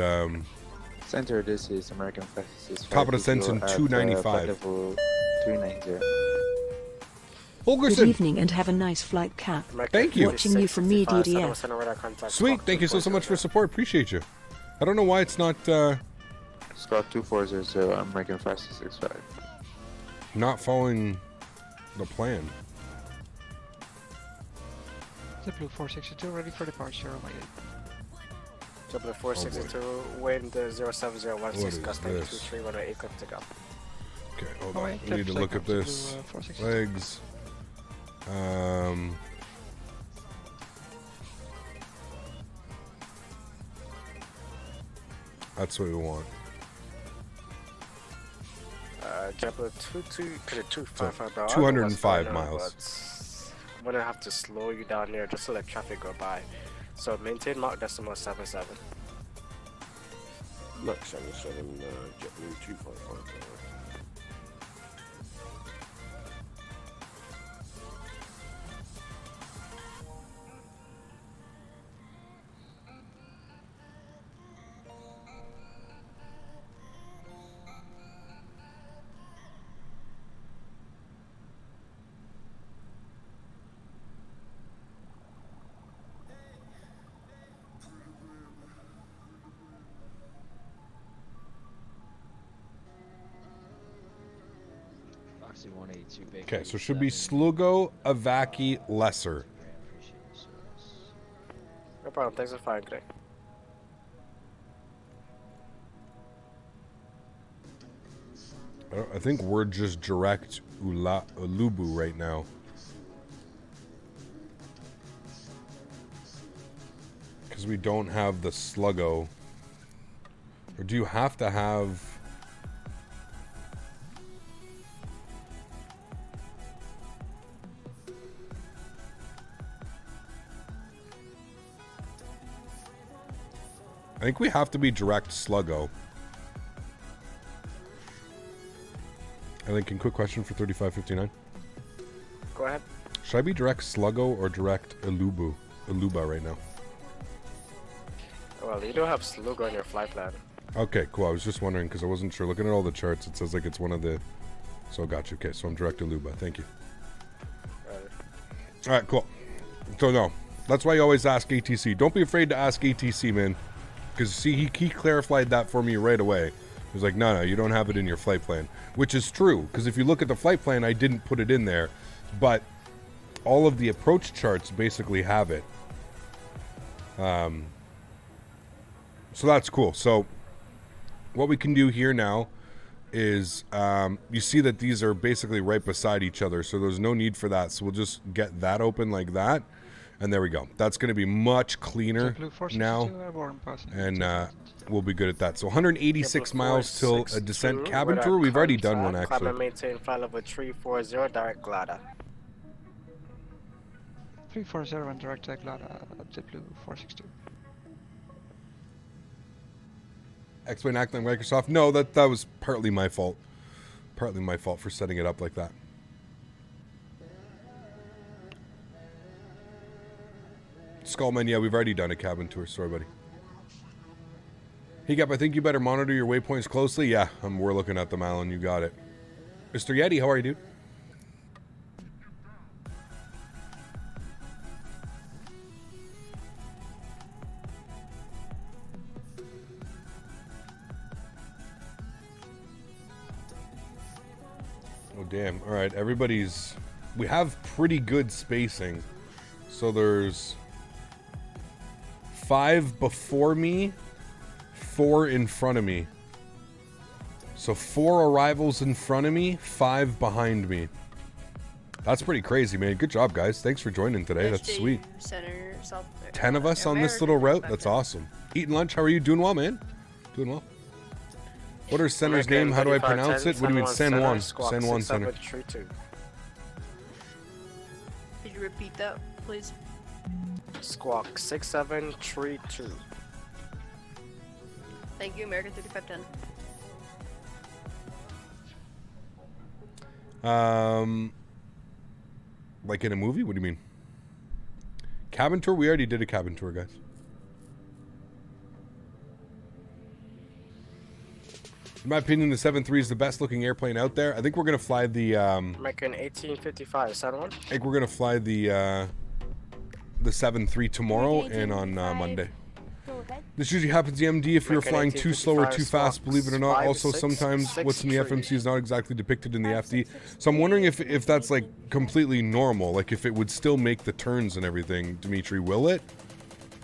Speaker 4: Center, this is American Flight
Speaker 1: top of the sentence in 295.
Speaker 4: Level 390.
Speaker 1: Holgerson.
Speaker 3: Good evening and have a nice flight, Cap.
Speaker 1: Thank you.
Speaker 3: Watching you from MD80.
Speaker 1: Sweet. Thank you so much for support. Appreciate you. I don't know why it's not
Speaker 4: Squawk 2400, American 5665.
Speaker 1: not following the plan.
Speaker 4: JetBlue 462, ready for departure, my 8.
Speaker 7: JetBlue 462, wind 07016, gust 23 runway 8, click to go.
Speaker 1: Okay, hold on. We need to look at this. Legs. That's what we want.
Speaker 7: JetBlue 255,
Speaker 1: 205 miles.
Speaker 7: gonna have to slow you down here just to let traffic go by. So maintain Mach decimal 77.
Speaker 11: Mach 77, JetBlue 2.5.
Speaker 1: Okay, so it should be Slugo, Avaki, Lesser.
Speaker 7: No problem, thanks for flying today.
Speaker 1: I think we're just direct Ulubu right now. Because we don't have the Sluggo. Or do you have to have... I think we have to be direct Sluggo. I think, quick question for 3559.
Speaker 7: Go ahead.
Speaker 1: Should I be direct Sluggo or direct Iluba right now?
Speaker 7: Well, you do have Slugo on your flight plan.
Speaker 1: Okay, cool. I was just wondering because I wasn't sure. Looking at all the charts, it says like it's one of the... So got you. Okay, so I'm direct Iluba. Thank you. All right, cool. So no, that's why you always ask ATC. Don't be afraid to ask ATC, man. Because, see, he clarified that for me right away. He was like, no, you don't have it in your flight plan. Which is true, because if you look at the flight plan, I didn't put it in there. But all of the approach charts basically have it. So that's cool. So what we can do here now is, you see that these are basically right beside each other. So there's no need for that. So we'll just get that open like that. And there we go. That's going to be much cleaner now, and we'll be good at that. So 186 miles till a descent cabin tour. We've already done one, actually.
Speaker 7: Climb and maintain flight level 340, direct Glada.
Speaker 4: 340 and direct Glada, JetBlue 462.
Speaker 1: Explain acting like Microsoft. No, that was partly my fault. Partly my fault for setting it up like that. Skullman, yeah, we've already done a cabin tour. Sorry, buddy. Hey, Gap, I think you better monitor your waypoints closely. Yeah, we're looking at them, Alan. You got it. Mr. Yeti, how are you, dude? Oh, damn. All right, everybody's... We have pretty good spacing. So there's... 5 before me, 4 in front of me. So 4 arrivals in front of me, 5 behind me. That's pretty crazy, man. Good job, guys. Thanks for joining today. That's sweet. 10 of us on this little route. That's awesome. Eating lunch. How are you? Doing well, man. Doing well. What are Center's name? How do I pronounce it? What do you mean? San Juan. San Juan Center.
Speaker 5: Could you repeat that, please?
Speaker 7: Squawk 6732.
Speaker 5: Thank you, American 3510.
Speaker 1: Like in a movie? What do you mean? Cabin tour? We already did a cabin tour, guys. In my opinion, the 7-3 is the best looking airplane out there. I think we're going to fly the...
Speaker 7: American 1855, San Juan?
Speaker 1: I think we're going to fly the 7-3 tomorrow and on Monday. This usually happens in the MD if you're flying too slow or too fast, believe it or not. Also, sometimes what's in the FMC is not exactly depicted in the FD. So I'm wondering if that's like completely normal, like if it would still make the turns and everything. Dimitri, will it?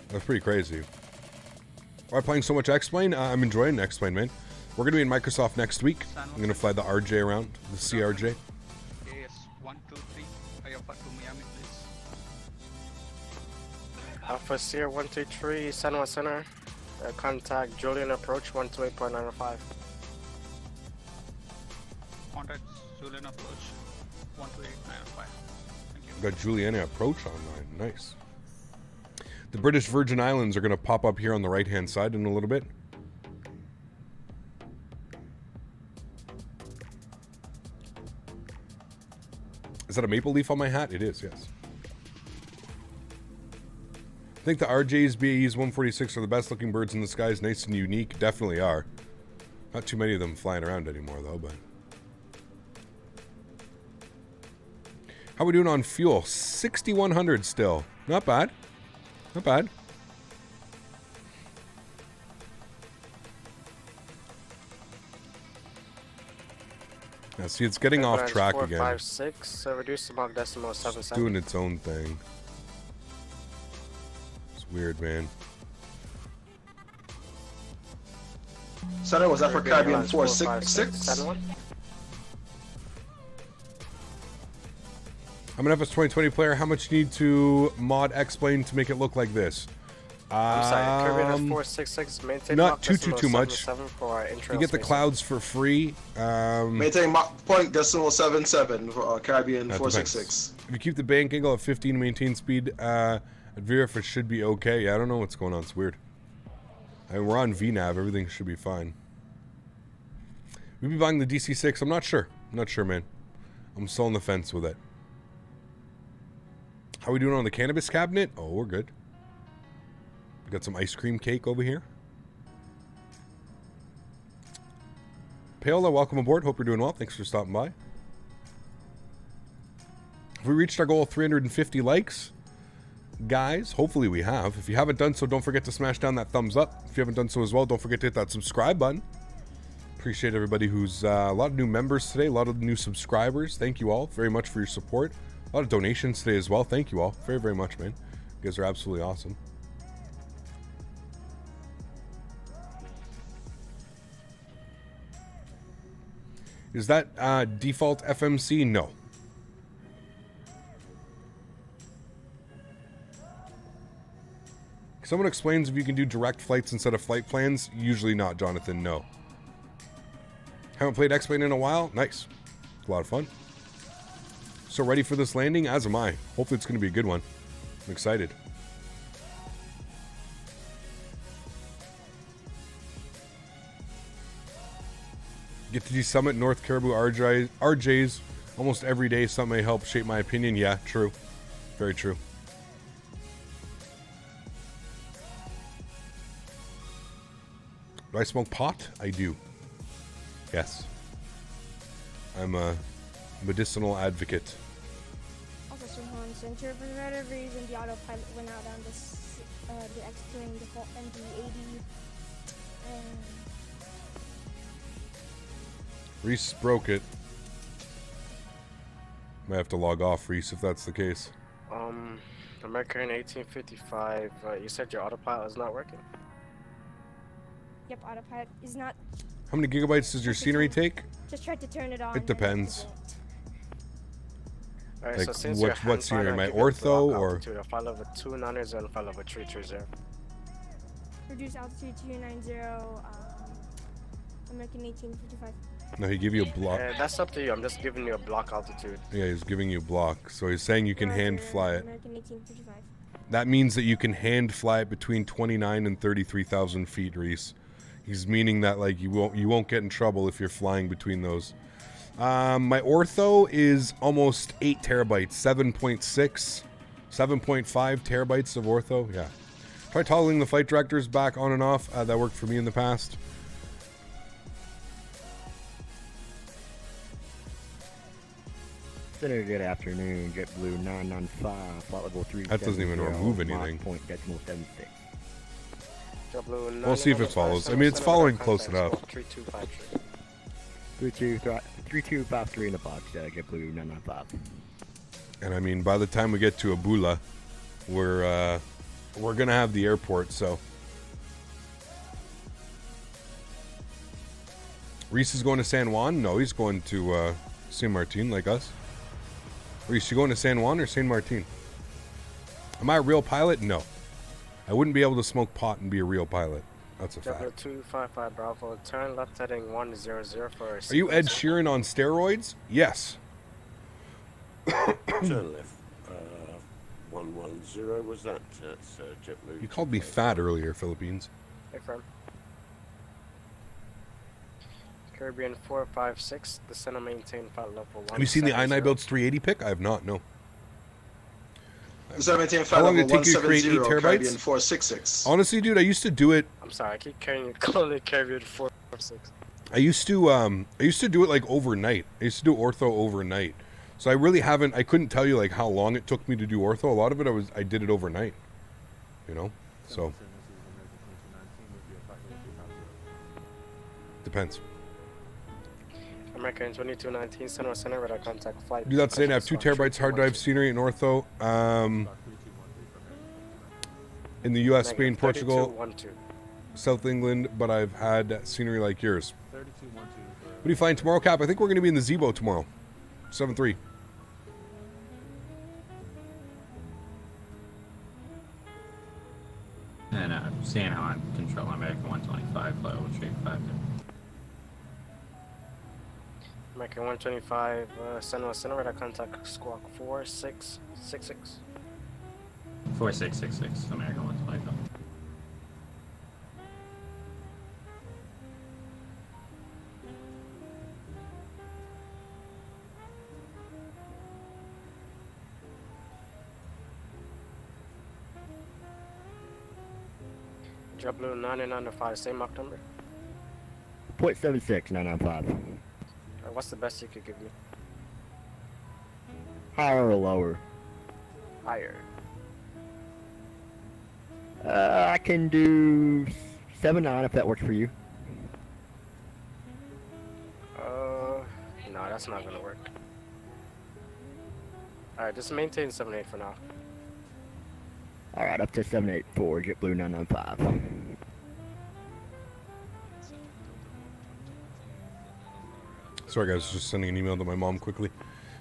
Speaker 1: That's pretty crazy. Why playing so much X-Plane? I'm enjoying X-Plane, man. We're going to be in Microsoft next week. I'm going to fly the RJ around, the CRJ.
Speaker 7: Alpha Sierra 123, San Juan Center. Contact Julian approach 128.905.
Speaker 6: Contact Julian approach 128.905. Thank
Speaker 1: Got Juliana approach online. Nice. The British Virgin Islands are going to pop up here on the right-hand side in a little bit. Is that a maple leaf on my hat? It is, yes. I think the RJs, BAEs 146 are the best looking birds in the skies. Nice and unique. Definitely are. Not too many of them flying around anymore, though, but... How we doing on fuel? 6,100 still. Not bad. Not bad. Yeah, see, it's getting off track again.
Speaker 7: 456, so reduce the Mach decimal 77.
Speaker 1: It's doing its own thing. It's weird, man.
Speaker 12: Center, was that for Caribbean 466?
Speaker 1: I'm an FS 2020 player. How much you need to mod X-Plane to make it look like this?
Speaker 7: I'm sorry, Caribbean 466. Maintain
Speaker 1: not too much.
Speaker 7: For
Speaker 1: you get the clouds for free.
Speaker 12: Maintain point decimal 77 for Caribbean 466.
Speaker 1: If you keep the bank angle at 15, maintain speed at VRF, it should be okay. Yeah, I don't know what's going on. It's weird. We're on VNAV. Everything should be fine. We'll be buying the DC-6. I'm not sure. I'm not sure, man. I'm still on the fence with it. How are we doing on the cannabis cabinet? Oh, we're good. We got some ice cream cake over here. Paola, welcome aboard. Hope you're doing well. Thanks for stopping by. Have we reached our goal of 350 likes? Guys, hopefully we have. If you haven't done so, don't forget to smash down that thumbs up. If you haven't done so as well, don't forget to hit that subscribe button. Appreciate everybody who's a lot of new members today, a lot of new subscribers. Thank you all very much for your support. A lot of donations today as well. Thank you all very, very much, man. You guys are absolutely awesome. Is that default FMC? No. Someone explains if you can do direct flights instead of flight plans. Usually not, Jonathan. No. Haven't played X-Plane in a while. Nice. A lot of fun. So ready for this landing? As am I. Hopefully it's going to be a good one. I'm excited. Get to do Summit North Caribou RJs almost every day. Something may help shape my opinion. Yeah, true. Very true. Do I smoke pot? I do. Yes. I'm a medicinal advocate.
Speaker 13: Also, Center, for whatever reason, the autopilot went out on this, the X-Plane default MD80.
Speaker 1: Reese broke it. Might have to log off, Reese, if that's the case.
Speaker 7: American 1855, you said your autopilot is not working?
Speaker 13: Yep, autopilot is not.
Speaker 1: How many gigabytes does your scenery take?
Speaker 13: Just tried to turn it on.
Speaker 1: It depends.
Speaker 7: Alright,
Speaker 1: like
Speaker 7: so since
Speaker 1: what scenery? My ortho or?
Speaker 7: Altitude, a file over 290 and a file over 330.
Speaker 13: Reduce altitude 290. American 1855.
Speaker 1: No, he give you a block.
Speaker 7: That's up to you. I'm just giving you a block altitude.
Speaker 1: Yeah, he's giving you a block. So he's saying you can hand fly it.
Speaker 13: American 1855.
Speaker 1: That means that you can hand fly it between 29 and 33,000 feet, Reese. He's meaning that like you won't get in trouble if you're flying between those. My ortho is almost 8 terabytes, 7.6, 7.5 terabytes of ortho. Yeah. Try toggling the flight directors back on and off. That worked for me in the past.
Speaker 14: Center, good afternoon. JetBlue 995, flight level 3.
Speaker 1: That doesn't even remove anything.
Speaker 14: Point decimal 76.
Speaker 1: We'll see if it follows. I mean, it's following close enough.
Speaker 14: 3253 in the box, JetBlue 995.
Speaker 1: And I mean, by the time we get to Abula, we're gonna have the airport. So Reese is going to San Juan. No, he's going to St.Maarten, like us. Reese, you going to San Juan or St.Maarten? Am I a real pilot? No. I wouldn't be able to smoke pot and be a real pilot. That's a fact.
Speaker 7: 255 Bravo, turn left heading 100 for.
Speaker 1: Are you Ed Sheeran on steroids? Yes.
Speaker 11: Turn left. 110 was that? That's JetBlue.
Speaker 1: You called me fat earlier, Philippines.
Speaker 7: Hey, firm. Caribbean 456, descend and maintain flight level 1.
Speaker 1: Have you seen the iNiBuilds 380 pick? I have not, no.
Speaker 12: Descend and maintain
Speaker 1: How
Speaker 12: flight
Speaker 1: long
Speaker 12: level
Speaker 1: did it take you to create 8
Speaker 12: 170,
Speaker 1: terabytes?
Speaker 12: Caribbean 466.
Speaker 1: Honestly, dude, I used to do it.
Speaker 7: I'm sorry, I keep calling it Caribbean 456.
Speaker 1: I used to do it like overnight. I used to do ortho overnight. So I really haven't. I couldn't tell you like how long it took me to do ortho. A lot of it I did it overnight. You know, so depends.
Speaker 7: American 2219, center radar contact flight.
Speaker 1: Do that today. I have 2 terabytes hard drive scenery in ortho. In the U.S., Spain, Portugal, South England, but I've had scenery like yours. What are you flying tomorrow, Cap? I think we're going to be in the Zebo tomorrow. 7-3.
Speaker 8: And San on control American 125, low, shape 5.
Speaker 7: American 125, center radar contact squawk 4666.
Speaker 8: 4666, American 125.
Speaker 7: JetBlue 995, same Mach number.
Speaker 14: 0.76995.
Speaker 7: What's the best you could give me?
Speaker 14: Higher or lower?
Speaker 7: Higher.
Speaker 14: I can do 7.9 if that works for you.
Speaker 7: No, that's not gonna work. Alright, just maintain 7.8 for now.
Speaker 14: Alright, up to 784, JetBlue 995.
Speaker 1: Sorry, guys, just sending an email to my mom quickly.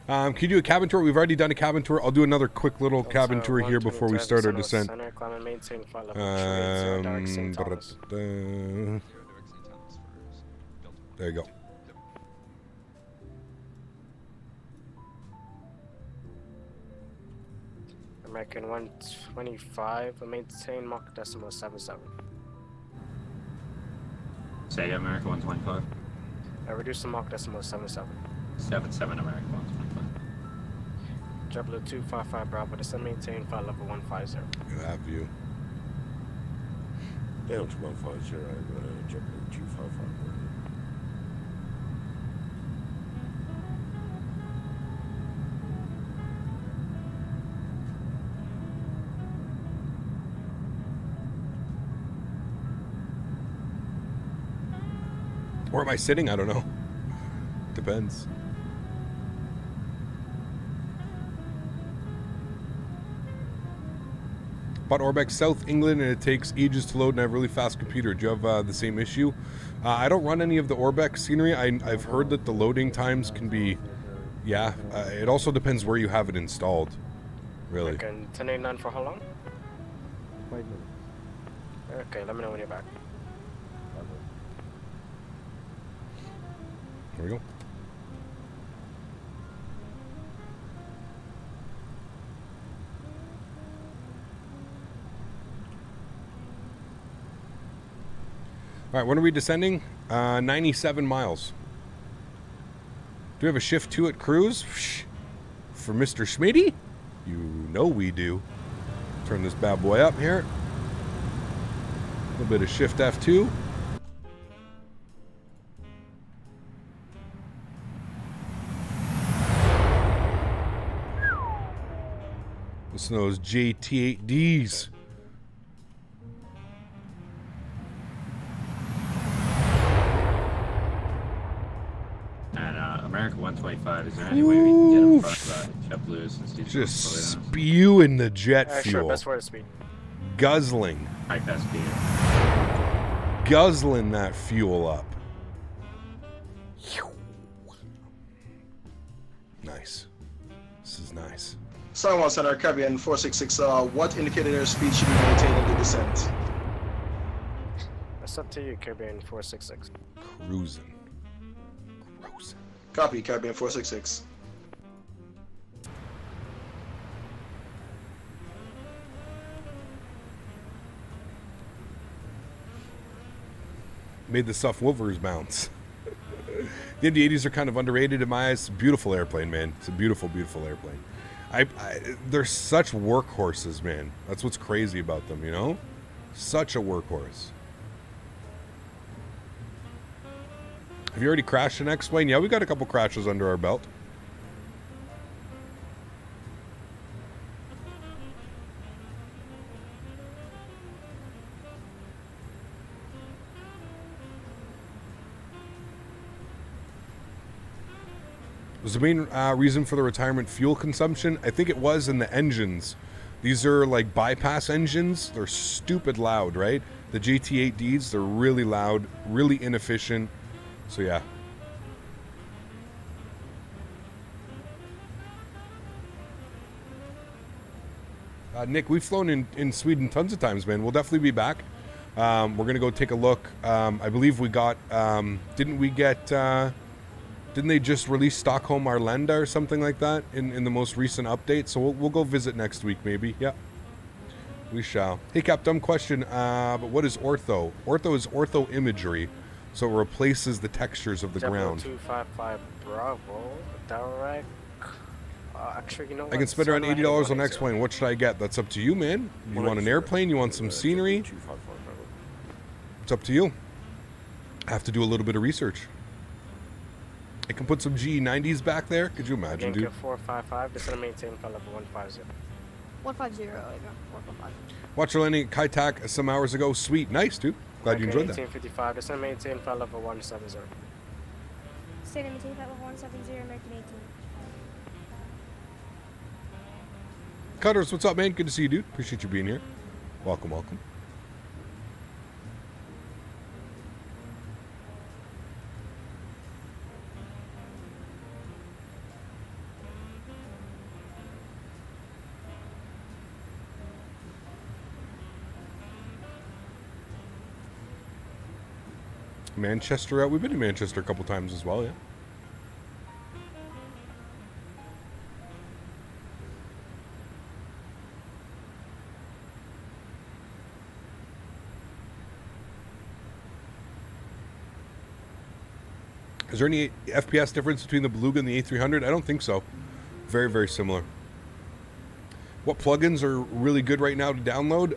Speaker 1: Can you do a cabin tour? We've already done a cabin tour. I'll do another quick little cabin tour here before we start our descent. There you go.
Speaker 7: American 125, maintain Mach decimal 77.
Speaker 8: Say again, American 125.
Speaker 7: Reduce the Mach decimal 77.
Speaker 8: 77 American 125.
Speaker 7: JetBlue 255 Bravo, descend maintain flight level 150.
Speaker 1: Look at that view.
Speaker 11: Down to 150, JetBlue 255.
Speaker 1: Where am I sitting? I don't know. Depends. Bought Orbex South England and it takes ages to load and I have a really fast computer. Do you have the same issue? I don't run any of the Orbex scenery. I've heard that the loading times can be, yeah. It also depends where you have it installed, really.
Speaker 7: Okay, 1089 for how long?
Speaker 14: 5 minutes.
Speaker 7: Okay, let me know when you're back.
Speaker 1: There we go. All right, when are we descending? 97 miles. Do we have a shift 2 at cruise? For Mr. Smitty? You know we do. Turn this bad boy up here. A little bit of shift F2. Listen to those JT8Ds.
Speaker 8: And American 125, is there any way we can get in front of JetBlue since he's
Speaker 1: just spewing the jet fuel.
Speaker 7: Sure, best word to speed.
Speaker 1: Guzzling.
Speaker 8: High best speed.
Speaker 1: Guzzling that fuel up. Nice. This is nice.
Speaker 12: St.Maarten Center, Caribbean 466. What indicated airspeed should we maintain in the descent?
Speaker 7: That's up to you, Caribbean 466.
Speaker 1: Cruising.
Speaker 12: Copy, Caribbean 466.
Speaker 1: made the subwoofers bounce. The MD80s are kind of underrated in my eyes. Beautiful airplane, man. It's a beautiful, beautiful airplane. They're such workhorses, man. That's what's crazy about them, you know? Such a workhorse. Have you already crashed an X-Plane? Yeah, we got a couple crashes under our belt. Was the main reason for the retirement fuel consumption? I think it was in the engines. These are like bypass engines. They're stupid loud, right? The GT8Ds, they're really loud, really inefficient. So yeah. Nick, we've flown in Sweden tons of times, man. We'll definitely be back. We're going to go take a look. I believe we got, didn't they just release Stockholm Arlanda or something like that in the most recent update? So we'll go visit next week, maybe. Yeah, we shall. Hey, Cap, dumb question. But what is ortho? Ortho is ortho imagery, so it replaces the textures of the ground.
Speaker 7: 255 Bravo, direct. Actually, you know what?
Speaker 1: I can spend around $80 on X-Plane. What should I get? That's up to you, man. You want an airplane? You want some scenery? It's up to you. I have to do a little bit of research. I can put some GE90s back there. Could you imagine, dude?
Speaker 7: 455. This is gonna maintain for level 150.
Speaker 13: 150. I got 455.
Speaker 1: Watched your landing at Kaitak some hours ago. Sweet, nice, dude. Glad you enjoyed that.
Speaker 7: 1855. This is gonna maintain for level 170.
Speaker 13: Stay to maintain level 170. American 18.
Speaker 1: Cutters, what's up, man? Good to see you, dude. Appreciate you being here. Welcome, welcome. Manchester, we've been to Manchester a couple times as well, yeah. Is there any FPS difference between the Beluga and the A300? I don't think so. Very, very similar. What plugins are really good right now to download?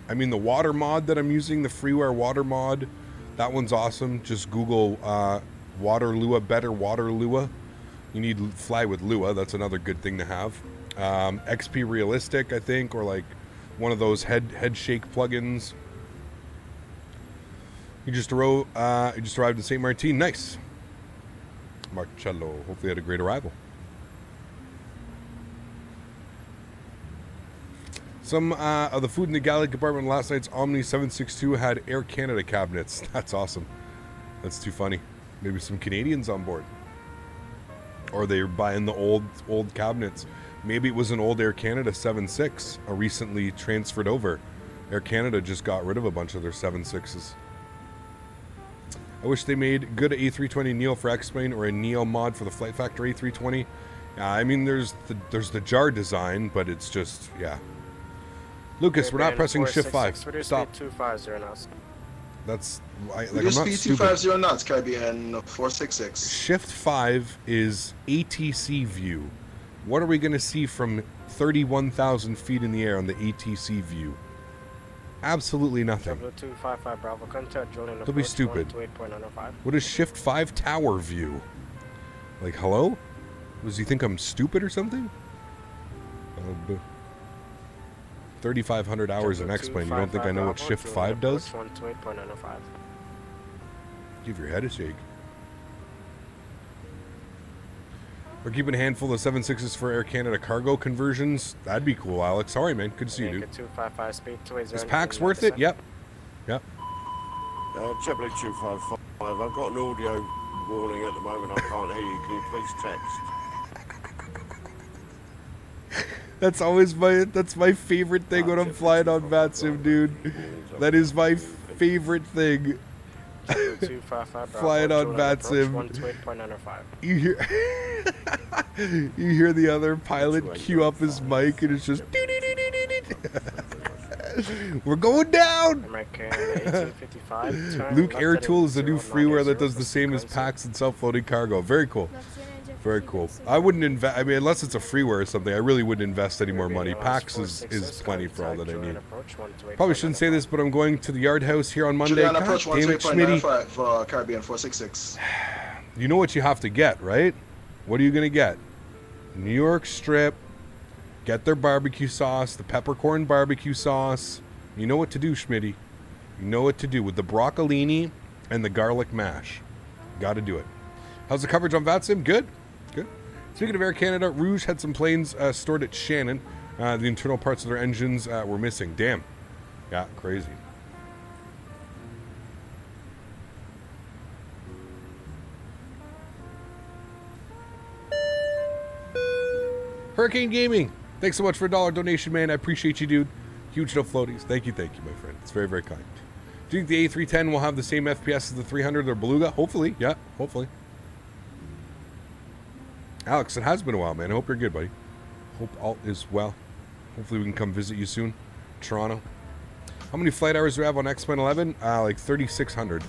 Speaker 1: I mean, the water mod that I'm using, the freeware water mod, that one's awesome. Just Google Water Lua, better Water Lua. You need Fly with Lua. That's another good thing to have. XP Realistic, I think, or like one of those head shake plugins. You just arrived in St.Maarten. Nice. Marcello. Hopefully you had a great arrival. Some of the food in the galley compartment last night's Omni 762 had Air Canada cabinets. That's awesome. That's too funny. Maybe some Canadians on board. Or they're buying the old cabinets. Maybe it was an old Air Canada 7.6, recently transferred over. Air Canada just got rid of a bunch of their 7.6s. I wish they made good A320 Neo for X-Plane or a Neo mod for the Flight Factor A320. I mean, there's the JarDesign, but it's just, yeah. Lucas, we're not pressing shift 5. Stop.
Speaker 7: 250 knots.
Speaker 1: That's
Speaker 12: Reduce speed 250 knots, KBN 466.
Speaker 1: Shift 5 is ATC view. What are we going to see from 31,000 feet in the air on the ATC view? Absolutely nothing.
Speaker 7: W255 Bravo, contact Julian.
Speaker 1: Don't be stupid. What is Shift 5 tower view? Like, hello? Does he think I'm stupid or something? 3,500 hours in X-Plane. You don't think I know what Shift 5 does? Give your head a shake. We're keeping a handful of 7.6s for Air Canada cargo conversions. That'd be cool, Alex. Sorry, man. Good to see you, dude.
Speaker 7: 255 speed,
Speaker 1: Is PAX worth it? Yep. Yep.
Speaker 11: JetBlue 255. I've got an audio warning at the moment. I can't hear you. Can you please text?
Speaker 1: That's always my favorite thing when I'm flying on VATSIM, dude. That is my favorite thing. Flying on VATSIM. You hear the other pilot cue up his mic and it's just We're going down.
Speaker 7: American 1855. turn
Speaker 1: Luke
Speaker 7: left
Speaker 1: Air
Speaker 7: heading
Speaker 1: Tool is a new
Speaker 7: 090
Speaker 1: freeware that does the
Speaker 7: for
Speaker 1: same as
Speaker 7: currency.
Speaker 1: packs and self-loading cargo. Very cool. Very cool. I wouldn't invest. I mean, unless it's a freeware or something, I really wouldn't invest any more money. Packs is plenty for all that I need. Probably shouldn't say this, but I'm going to the Yard House here on Monday.
Speaker 12: Julian
Speaker 1: God
Speaker 12: approach
Speaker 1: damn it, Smitty.
Speaker 12: 128.95 for Caribbean 466.
Speaker 1: You know what you have to get, right? What are you going to get? New York strip. Get their barbecue sauce, the peppercorn barbecue sauce. You know what to do, Smitty. You know what to do with the broccolini and the garlic mash. Got to do it. How's the coverage on VATSIM? Good. Good. Speaking of Air Canada, Rouge had some planes stored at Shannon. The internal parts of their engines were missing. Damn. Yeah, crazy. Hurricane Gaming. Thanks so much for a $1 donation, man. I appreciate you, dude. Huge no floaties. Thank you, my friend. It's very, very kind. Do you think the A310 will have the same FPS as the 300 or Beluga? Hopefully. Yeah, hopefully. Alex, it has been a while, man. I hope you're good, buddy. Hope all is well. Hopefully we can come visit you soon. Toronto. How many flight hours do we have on X-Men 11? Like 3,600.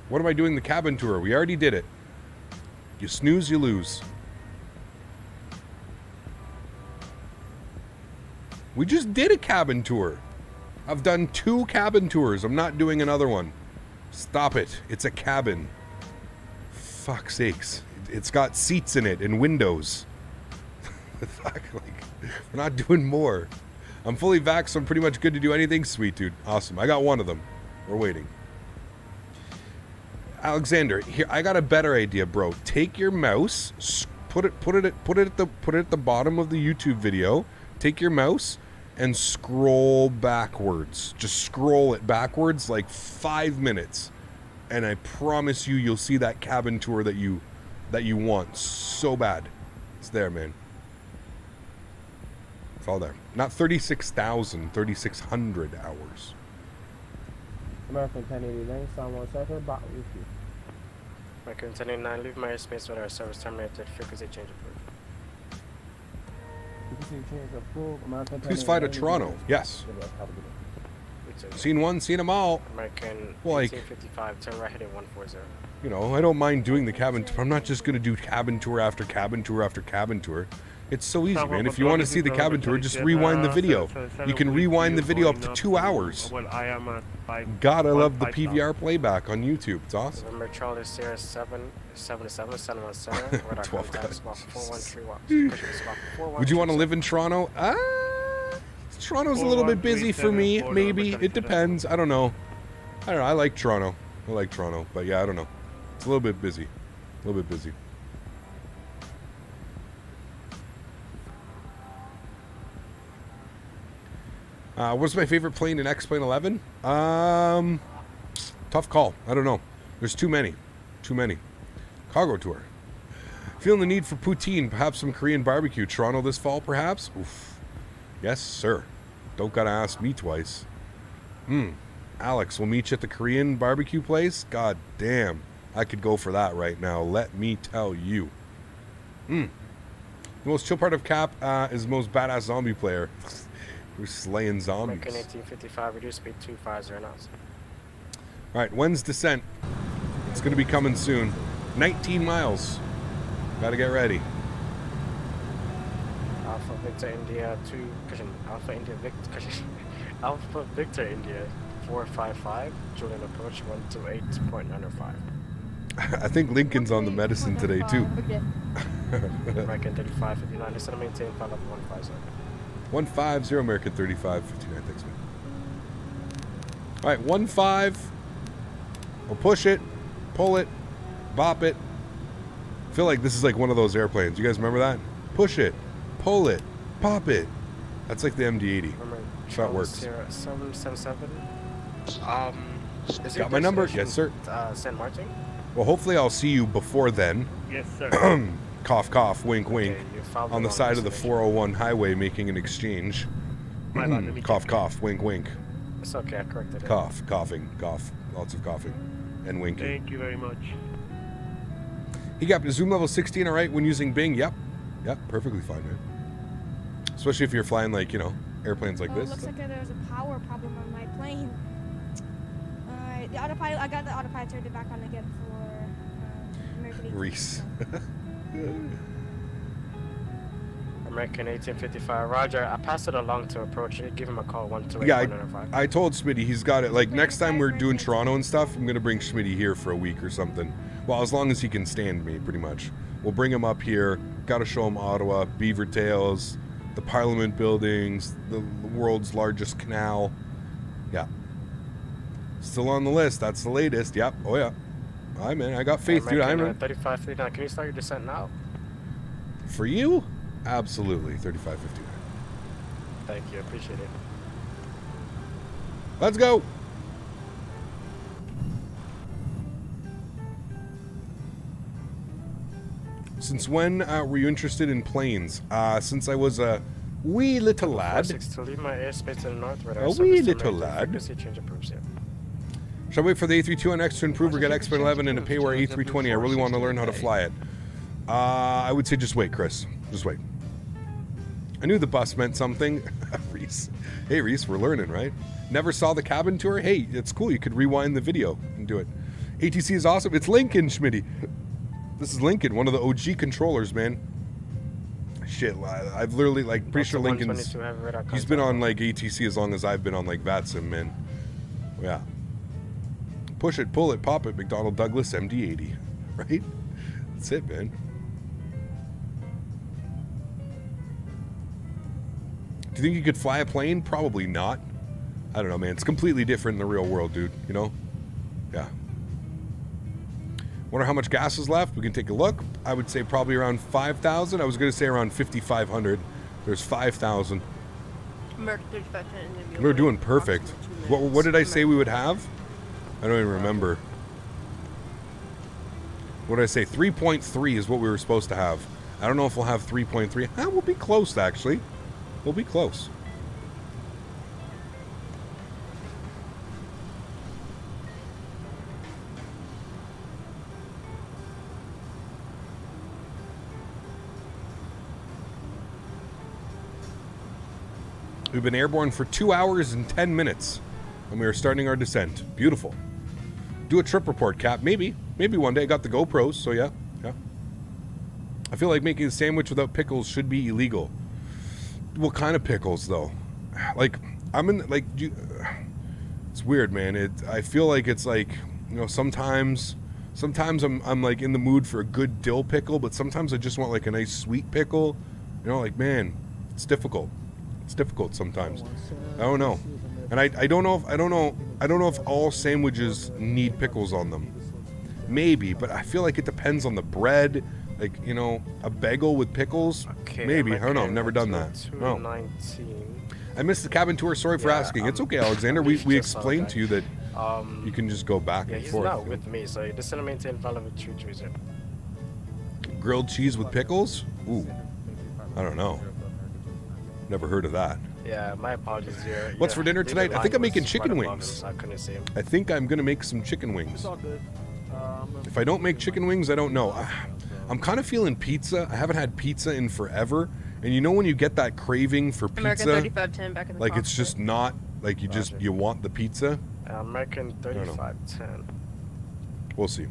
Speaker 1: What am I doing the cabin tour? We already did it. You snooze, you lose. We just did a cabin tour. I've done 2 cabin tours. I'm not doing another one. Stop it. It's a cabin. Fuck's sakes. It's got seats in it and windows. Fuck, like, we're not doing more. I'm fully vaxxed, so I'm pretty much good to do anything. Sweet, dude. Awesome. I got one of them. We're waiting. Alexander, here I got a better idea, bro. Take your mouse, put it at the bottom of the YouTube video. Take your mouse and scroll backwards. Just scroll it backwards like 5 minutes, and I promise you, you'll see that cabin tour that you want so bad. It's there, man. It's all there. Not 36,000, 3,600 hours.
Speaker 15: American 1089, someone center, back with you.
Speaker 7: American 1089, leave my airspace with our service terminated, frequency change approved.
Speaker 1: Who's fly to Toronto? Yes. Seen one, seen them all.
Speaker 7: American
Speaker 1: like,
Speaker 7: 1855, turn right heading 140.
Speaker 1: You know, I don't mind doing the cabin tour. I'm not just going to do cabin tour after cabin tour after cabin tour. It's so easy, man. If you want to see the cabin tour, just rewind the video. You can rewind the video up to 2 hours. God, I love the PVR playback on YouTube. It's awesome.
Speaker 7: Remember Charlie Sierra 777, Cinnamon Center.
Speaker 1: 12 guys.
Speaker 7: 413
Speaker 1: Would you want to live in Toronto? Toronto's a little bit busy for me. Maybe. It depends. I don't know. I like Toronto. I like Toronto. But yeah, I don't know. It's a little bit busy. A little bit busy. What's my favorite plane in X-Plane 11? Tough call. I don't know. There's too many. Too many. Cargo tour. Feeling the need for poutine, perhaps some Korean barbecue. Toronto this fall, perhaps? Oof. Yes, sir. Don't gotta ask me twice. Alex, we'll meet you at the Korean barbecue place? God damn. I could go for that right now. Let me tell you. The most chill part of Cap is the most badass zombie player. We're slaying zombies.
Speaker 7: American 1855, reduce speed 250 knots.
Speaker 1: Alright, when's descent? It's going to be coming soon. 19 miles. Gotta get ready.
Speaker 7: Alpha Victor India 2, cushion. Alpha India Victor, cushion. Alpha Victor India 455, Julian approach 128.95.
Speaker 1: I think Lincoln's on the medicine today, too.
Speaker 7: American 3559, instead of maintain, file up 150.
Speaker 1: 150 American 3559. Thanks, man. All right, 15. We'll push it, pull it, bop it. I feel like this is like one of those airplanes. You guys remember that? Push it, pull it, pop it. That's like the MD80. So that works.
Speaker 7: 777.
Speaker 1: Got my number? Yes, sir.
Speaker 7: St.Maarten?
Speaker 1: Well, hopefully I'll see you before then.
Speaker 15: Yes, sir.
Speaker 1: Cough, cough, wink, wink.
Speaker 7: Okay,
Speaker 1: on the side of the 401 highway making an exchange. Cough, cough, wink, wink.
Speaker 7: It's okay, I corrected it.
Speaker 1: Cough, coughing, cough. Lots of coughing and winking.
Speaker 15: Thank you very much.
Speaker 1: He got zoom level 16, all right, when using Bing. Yep. Yep, perfectly fine, man. Especially if you're flying, like, you know, airplanes like this.
Speaker 13: Looks like there's a power problem on my plane. Alright, the autopilot, I got the autopilot turned back on again for American
Speaker 1: Reese.
Speaker 7: American 1855. Roger, I passed it along to approach. You give him a call, 128
Speaker 1: Yeah,
Speaker 7: 105.
Speaker 1: I told Smitty he's got it. Like, next time we're doing Toronto and stuff, I'm going to bring Smitty here for a week or something. Well, as long as he can stand me, pretty much. We'll bring him up here. Got to show him Ottawa, Beaver Tails, the Parliament buildings, the world's largest canal. Yeah. Still on the list. That's the latest. Yep. Oh, yeah. All right, man. I got faith, dude. I'm
Speaker 7: 3559. Can you start your descent now?
Speaker 1: For you? Absolutely. 3559.
Speaker 7: Thank you. Appreciate it.
Speaker 1: Let's go. Since when were you interested in planes? Since I was a wee little lad.
Speaker 7: To leave my airspace to the north, radar
Speaker 1: A wee little lad.
Speaker 7: Change approves, yeah.
Speaker 1: Shall I wait for the A321X to improve or get Expert 11 and to pay where A320? I really want to learn how to fly it. I would say just wait, Chris. Just wait. I knew the bus meant something. Reese. Hey, Reese, we're learning, right? Never saw the cabin tour? Hey, it's cool. You could rewind the video and do it. ATC is awesome. It's Lincoln, Schmitty. This is Lincoln, one of the OG controllers, man. Shit, I've literally, like, pretty sure Lincoln's... He's been on, like, ATC as long as I've been on, like, VATSIM, man. Yeah. Push it, pull it, pop it, McDonnell Douglas MD80. Right? That's it, man. Do you think you could fly a plane? Probably not. I don't know, man. It's completely different in the real world, dude. You know? Yeah. Wonder how much gas is left. We can take a look. I would say probably around 5,000. I was going to say around 5,500. There's 5,000. We're doing perfect. What did I say we would have? I don't even remember. What did I say? 3.3 is what we were supposed to have. I don't know if we'll have 3.3. We'll be close, actually. We'll be close. We've been airborne for 2 hours and 10 minutes, and we are starting our descent. Beautiful. Do a trip report, Cap. Maybe one day. I got the GoPros, so yeah. I feel like making a sandwich without pickles should be illegal. What kind of pickles, though? Like, I'm in, like, it's weird, man. I feel like it's like, you know, sometimes I'm like in the mood for a good dill pickle, but sometimes I just want like a nice sweet pickle. You know, like, man, it's difficult. It's difficult sometimes. I don't know. And I don't know if all sandwiches need pickles on them. Maybe, but I feel like it depends on the bread. Like, you know, a bagel with pickles? Okay, maybe. I don't know. I've never done that. No. I missed the cabin tour. Sorry for asking. It's okay, Alexander. We explained to you that you can just go back and forth.
Speaker 7: Yeah, he's not with me, so this is maintain valid with true treason.
Speaker 1: Grilled cheese with pickles? Ooh. I don't know. Never heard of that.
Speaker 7: Yeah, my apologies.
Speaker 1: What's for dinner tonight? I think I'm making chicken wings.
Speaker 7: I couldn't see him.
Speaker 1: I think I'm going to make some chicken wings. If I don't make chicken wings, I don't know. I'm kind of feeling pizza. I haven't had pizza in forever. And you know when you get that craving for pizza?
Speaker 5: American 3510 back in the
Speaker 1: like it's just not, like you want the pizza?
Speaker 7: American 3510.
Speaker 1: We'll see.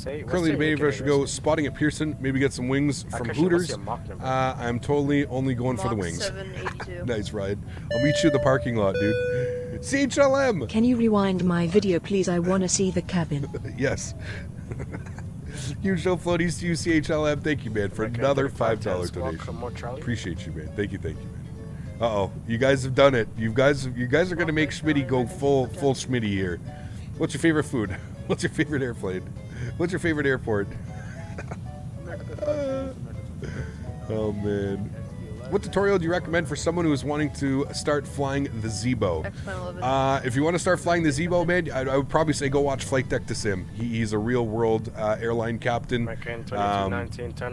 Speaker 1: Currently debating if I should go spotting at Pearson, maybe get some wings from Hooters. I'm totally only going for the wings.
Speaker 5: 782.
Speaker 1: Nice ride. I'll meet you at the parking lot, dude. CHLM!
Speaker 3: Can you rewind my video, please? I want to see the cabin.
Speaker 1: Yes. Huge show floaties to you, CHLM. Thank you, man, for another $5 donation. Appreciate you, man. Thank you, man. Uh-oh. You guys have done it. You guys are going to make Smitty go full Smitty here. What's your favorite food? What's your favorite airplane? What's your favorite airport? Oh, man. What tutorial do you recommend for someone who is wanting to start flying the Zebo? If you want to start flying the Zebo, man, I would probably say go watch Flight Deck to Sim. He's a real world airline captain.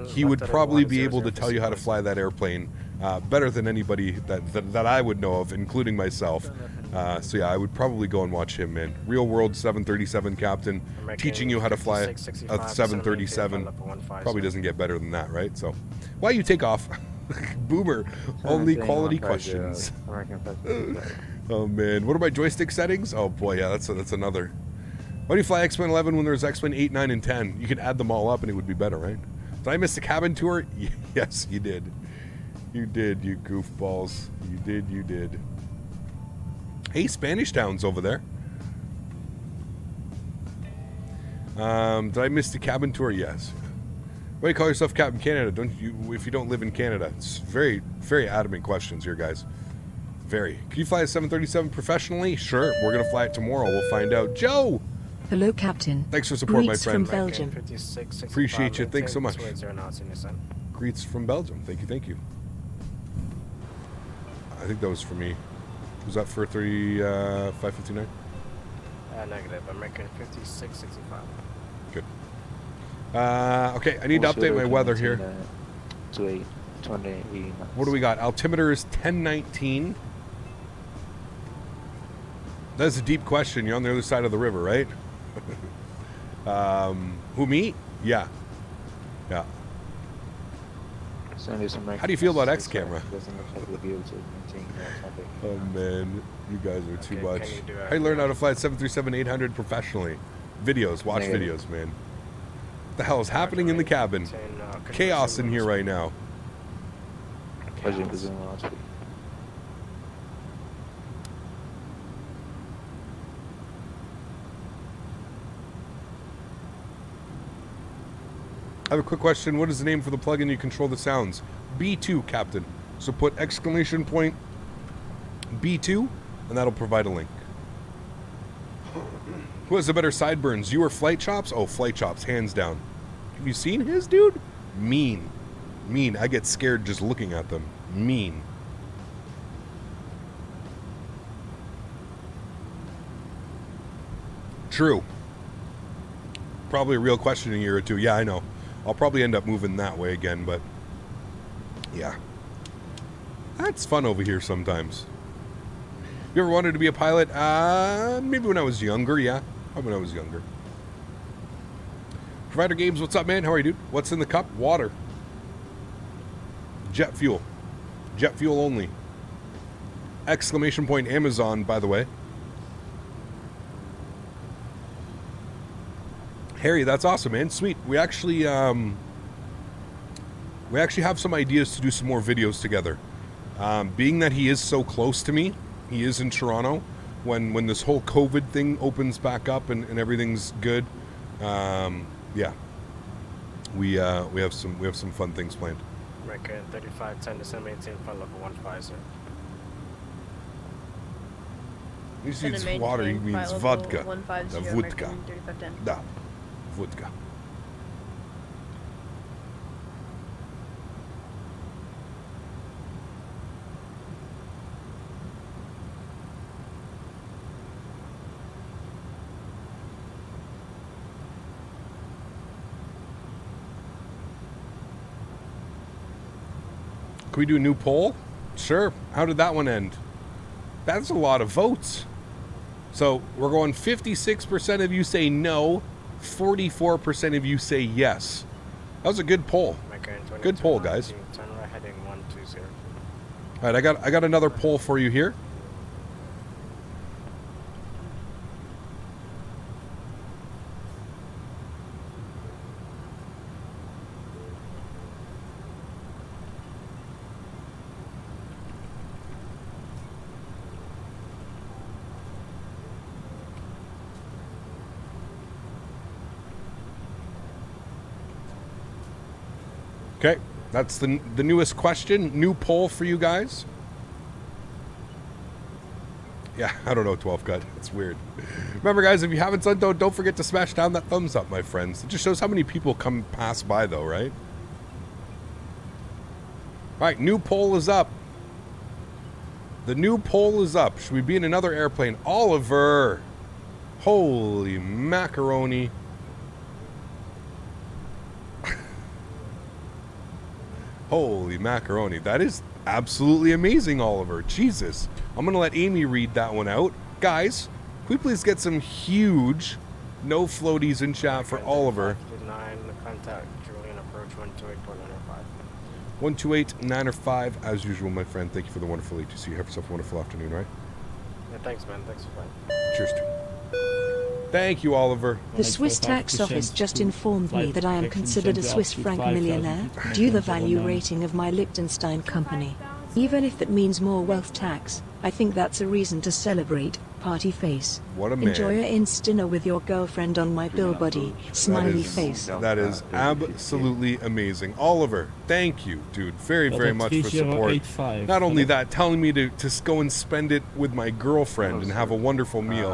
Speaker 1: He would probably be able to tell you how to fly that airplane better than anybody that I would know of, including myself. So yeah, I would probably go and watch him, man. Real world 737 captain, teaching you how to fly a 737. Probably doesn't get better than that, right? So, why you take off? Boomer, only quality questions. Oh man, what are my joystick settings? Oh boy, yeah, that's another. Why do you fly X-Men 11 when there's X-Men 8, 9, and 10? You could add them all up and it would be better, right? Did I miss the cabin tour? Yes, you did. You did, you goofballs. You did. Hey, Spanish Town's over there. Did I miss the cabin tour? Yes. Why do you call yourself Captain Canada? Don't you if you don't live in Canada? It's very, very adamant questions here, guys. Very. Can you fly a 737 professionally? Sure. We're gonna fly it tomorrow. We'll find out. Joe.
Speaker 3: Hello, Captain.
Speaker 1: Thanks for support,
Speaker 3: Greets
Speaker 1: my friend.
Speaker 3: from Belgium.
Speaker 1: Appreciate you. Thanks so much. Greets from Belgium. Thank you. I think that was for me. Was that for 559?
Speaker 7: Negative. American 5665.
Speaker 1: Good. Okay, I need to update my weather here. What do we got? Altimeter is 1019. That's a deep question. You're on the other side of the river, right? Who, me? Yeah. How do you feel about X camera? Oh man, you guys are too much. I learned how to fly 737-800 professionally. Videos, watch videos, man. What the hell is happening in the cabin? Chaos in here right now. I have a quick question. What is the name for the plugin you control the sounds? B2, Captain. So put exclamation point B2, and that'll provide a link. Who has the better sideburns, you or Flite Chops? Oh, Flite Chops, hands down. Have you seen his, dude? Mean. I get scared just looking at them. Mean. True. Probably a real question in a year or two. Yeah, I know. I'll probably end up moving that way again, but yeah. That's fun over here sometimes. You ever wanted to be a pilot? Maybe when I was younger, yeah. Probably when I was younger. Provider Games, what's up, man? How are you, dude? What's in the cup? Water. Jet fuel. Jet fuel only. Exclamation point Amazon, by the way. Harry, that's awesome, man. Sweet. We actually have some ideas to do some more videos together. Being that he is so close to me, he is in Toronto. When this whole COVID thing opens back up and everything's good, yeah, we have some fun things planned.
Speaker 7: American 3510 December 18 flight level 15, sir.
Speaker 1: He sees water, he means vodka. The vodka. Da. Vodka. Can we do a new poll? Sure. How did that one end? That's a lot of votes. So we're going 56% of you say no, 44% of you say yes. That was a good poll. Good poll, guys.
Speaker 7: Turn right heading 120.
Speaker 1: All right, I got another poll for you here. Okay, that's the newest question. New poll for you guys. Yeah, I don't know, 12 cut. It's weird. Remember, guys, if you haven't done, don't forget to smash down that thumbs up, my friends. It just shows how many people come pass by, though, right? All right, new poll is up. The new poll is up. Should we be in another airplane? Oliver. Holy macaroni. Holy macaroni. That is absolutely amazing, Oliver. Jesus. I'm going to let Amy read that one out. Guys, can we please get some huge no floaties in chat for Oliver?
Speaker 7: 9, contact Julian approach 128.905.
Speaker 1: 128.905, as usual, my friend. Thank you for the wonderful ATC. Have yourself a wonderful afternoon, right?
Speaker 7: Yeah, thanks, man. Thanks for playing.
Speaker 1: Cheers to you. Thank you, Oliver.
Speaker 3: The Swiss tax office just informed me that I am considered a Swiss franc millionaire due the value rating of my Liechtenstein company. Even if that means more wealth tax, I think that's a reason to celebrate. Party face.
Speaker 1: What a man.
Speaker 3: Enjoy your dinner with your girlfriend on my bill buddy. Smiley face.
Speaker 1: That is absolutely amazing. Oliver, thank you, dude, very, very much for support. Not only that, telling me to go and spend it with my girlfriend and have a wonderful meal.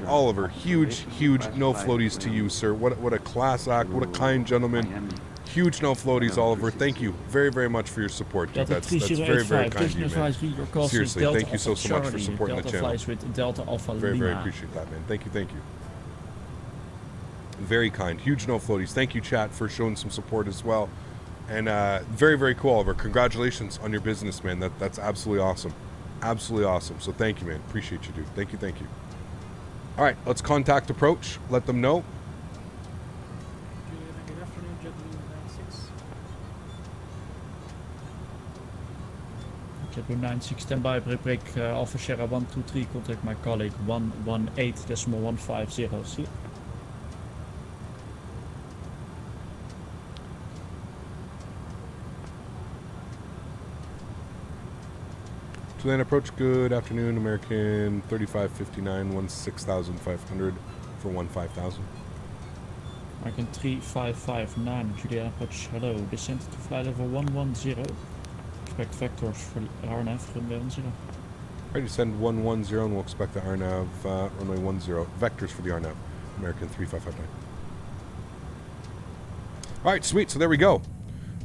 Speaker 1: Oliver, huge no floaties to you, sir. What a class act. What a kind gentleman. Huge no floaties, Oliver. Thank you very, very much for your support, dude. That's very, very kind of you, man. Seriously, thank you so much for supporting the channel. Very, very appreciate that, man. Thank you. Very kind. Huge no floaties. Thank you, chat, for showing some support as well. And very, very cool, Oliver. Congratulations on your business, man. That's absolutely awesome. Absolutely awesome. So thank you, man. Appreciate you, dude. Thank you. All right, let's contact approach. Let them know.
Speaker 10: Good afternoon, JetBlue 96.
Speaker 16: JetBlue 96, standby, break Alpha Sierra 123, contact my colleague 118.150, see.
Speaker 1: Julian approach, good afternoon, American 3559, 16,500 for 15,000.
Speaker 16: American 3559, Julian approach, hello, descent to flight level 110. Expect vectors for the RNAV, runway 10.
Speaker 1: Ready to send 110 and we'll expect the RNAV, runway 10. Vectors for the RNAV, American 3559. Alright, sweet, so there we go.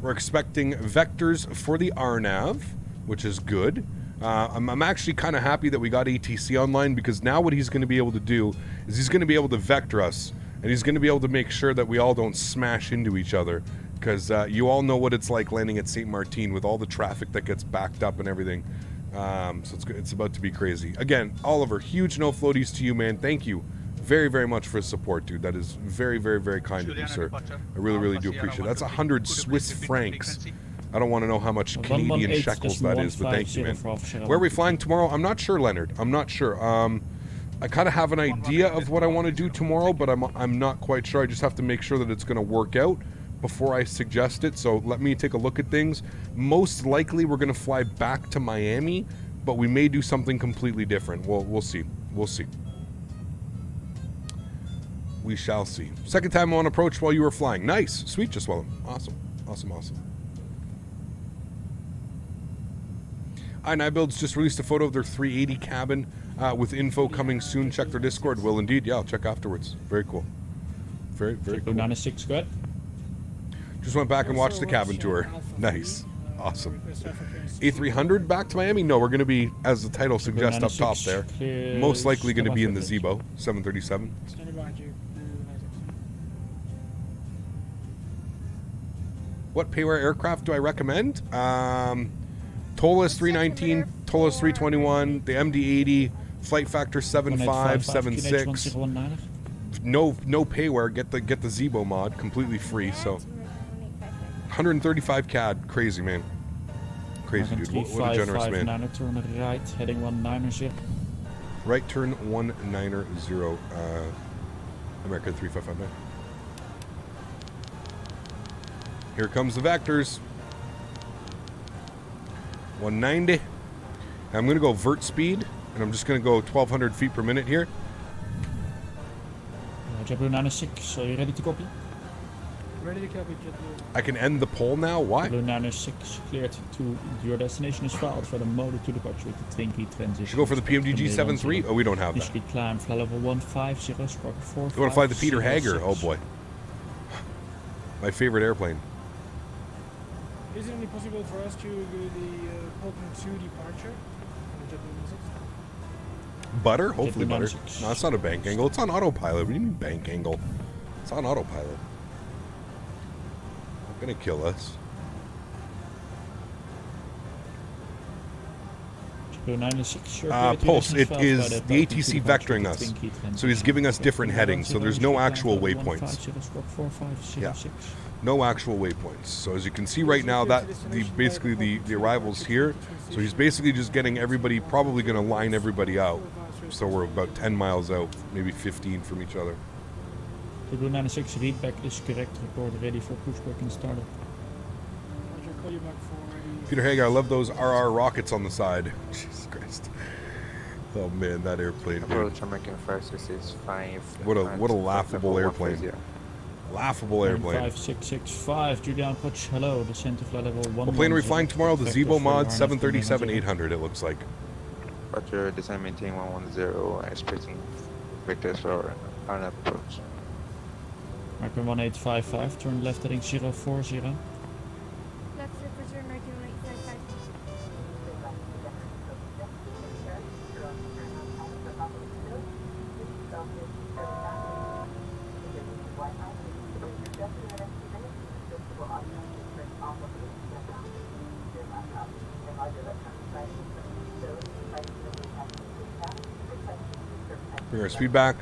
Speaker 1: We're expecting vectors for the RNAV, which is good. I'm actually kind of happy that we got ATC online, because now what he's going to be able to do is he's going to be able to vector us, and he's going to be able to make sure that we all don't smash into each other, because you all know what it's like landing at St.Maarten with all the traffic that gets backed up and everything. So it's about to be crazy. Again, Oliver, huge no floaties to you, man. Thank you very, very much for the support, dude. That is very, very, very kind of you, sir. I really, really do appreciate it. That's 100 Swiss francs. I don't want to know how much Canadian shekels that is, but thank you, man. Where are we flying tomorrow? I'm not sure, Leonard. I'm not sure. I kind of have an idea of what I want to do tomorrow, but I'm not quite sure. I just have to make sure that it's going to work out before I suggest it. So let me take a look at things. Most likely we're going to fly back to Miami, but we may do something completely different. We'll see. We'll see. We shall see. Second time on approach while you were flying. Nice. Sweet, just well. Awesome. iNiBuilds just released a photo of their 380 cabin with info coming soon. Check their Discord. Will indeed. Yeah, I'll check afterwards. Very cool. Very, very cool.
Speaker 16: 96, good.
Speaker 1: Just went back and watched the cabin tour. Nice. Awesome. A300 back to Miami? No, we're going to be, as the title suggests up top there, most likely going to be in the Zebo 737. What payware aircraft do I recommend? Toliss 319, Toliss 321, the MD80, flight factor 75, 76. No payware. Get the Zebo mod completely free. So 135 CAD, crazy man, crazy dude. What a generous man.
Speaker 16: Turn right, heading 190.
Speaker 1: Right turn 190. American 3559. Here comes the vectors. 190. I'm going to go vert speed, and I'm just going to go 1,200 feet per minute here.
Speaker 16: JetBlue 96, are you ready to copy?
Speaker 10: Ready to copy, JetBlue.
Speaker 1: I can end the poll now? Why?
Speaker 16: JetBlue 96, cleared to your destination is filed for the mode to departure with the Twinkie transition.
Speaker 1: Should go for the PMDG 73? Oh, we don't have that.
Speaker 16: Initially climb, fly level 150, squawk 4.
Speaker 1: You want to fly the Peter Hager? Oh boy. My favorite airplane.
Speaker 10: Is it any possible for us to do the Open 2 departure on the JetBlue 96?
Speaker 1: Butter? Hopefully butter. No, it's not a bank angle. It's on autopilot. What do you mean bank angle? It's on autopilot. Not gonna kill us.
Speaker 16: Blue 96,
Speaker 1: Pulse, it is the ATC vectoring us. So he's giving us different headings, so there's no actual waypoints. Yeah, no actual waypoints. So as you can see right now, that basically the arrival's here. So he's basically just getting everybody, probably going to line everybody out. So we're about 10 miles out, maybe 15 from each other.
Speaker 16: The Blue 96 readback is correct, report ready for pushback and startup.
Speaker 1: Peter Hagar, I love those RR rockets on the side. Jesus Christ. Oh man, that airplane.
Speaker 17: Approach American 565.
Speaker 1: What a laughable airplane. Laughable airplane.
Speaker 16: 5665, Julian Koch, hello, descent to flight level 1.
Speaker 1: What plane are we flying tomorrow? The Zebo Mod 737-800, it looks like.
Speaker 17: Roger, design maintain 110, expecting vectors for RNF approach.
Speaker 16: American 1855, turn left heading 040.
Speaker 13: Left departure American 1855.
Speaker 1: Bring our speed back.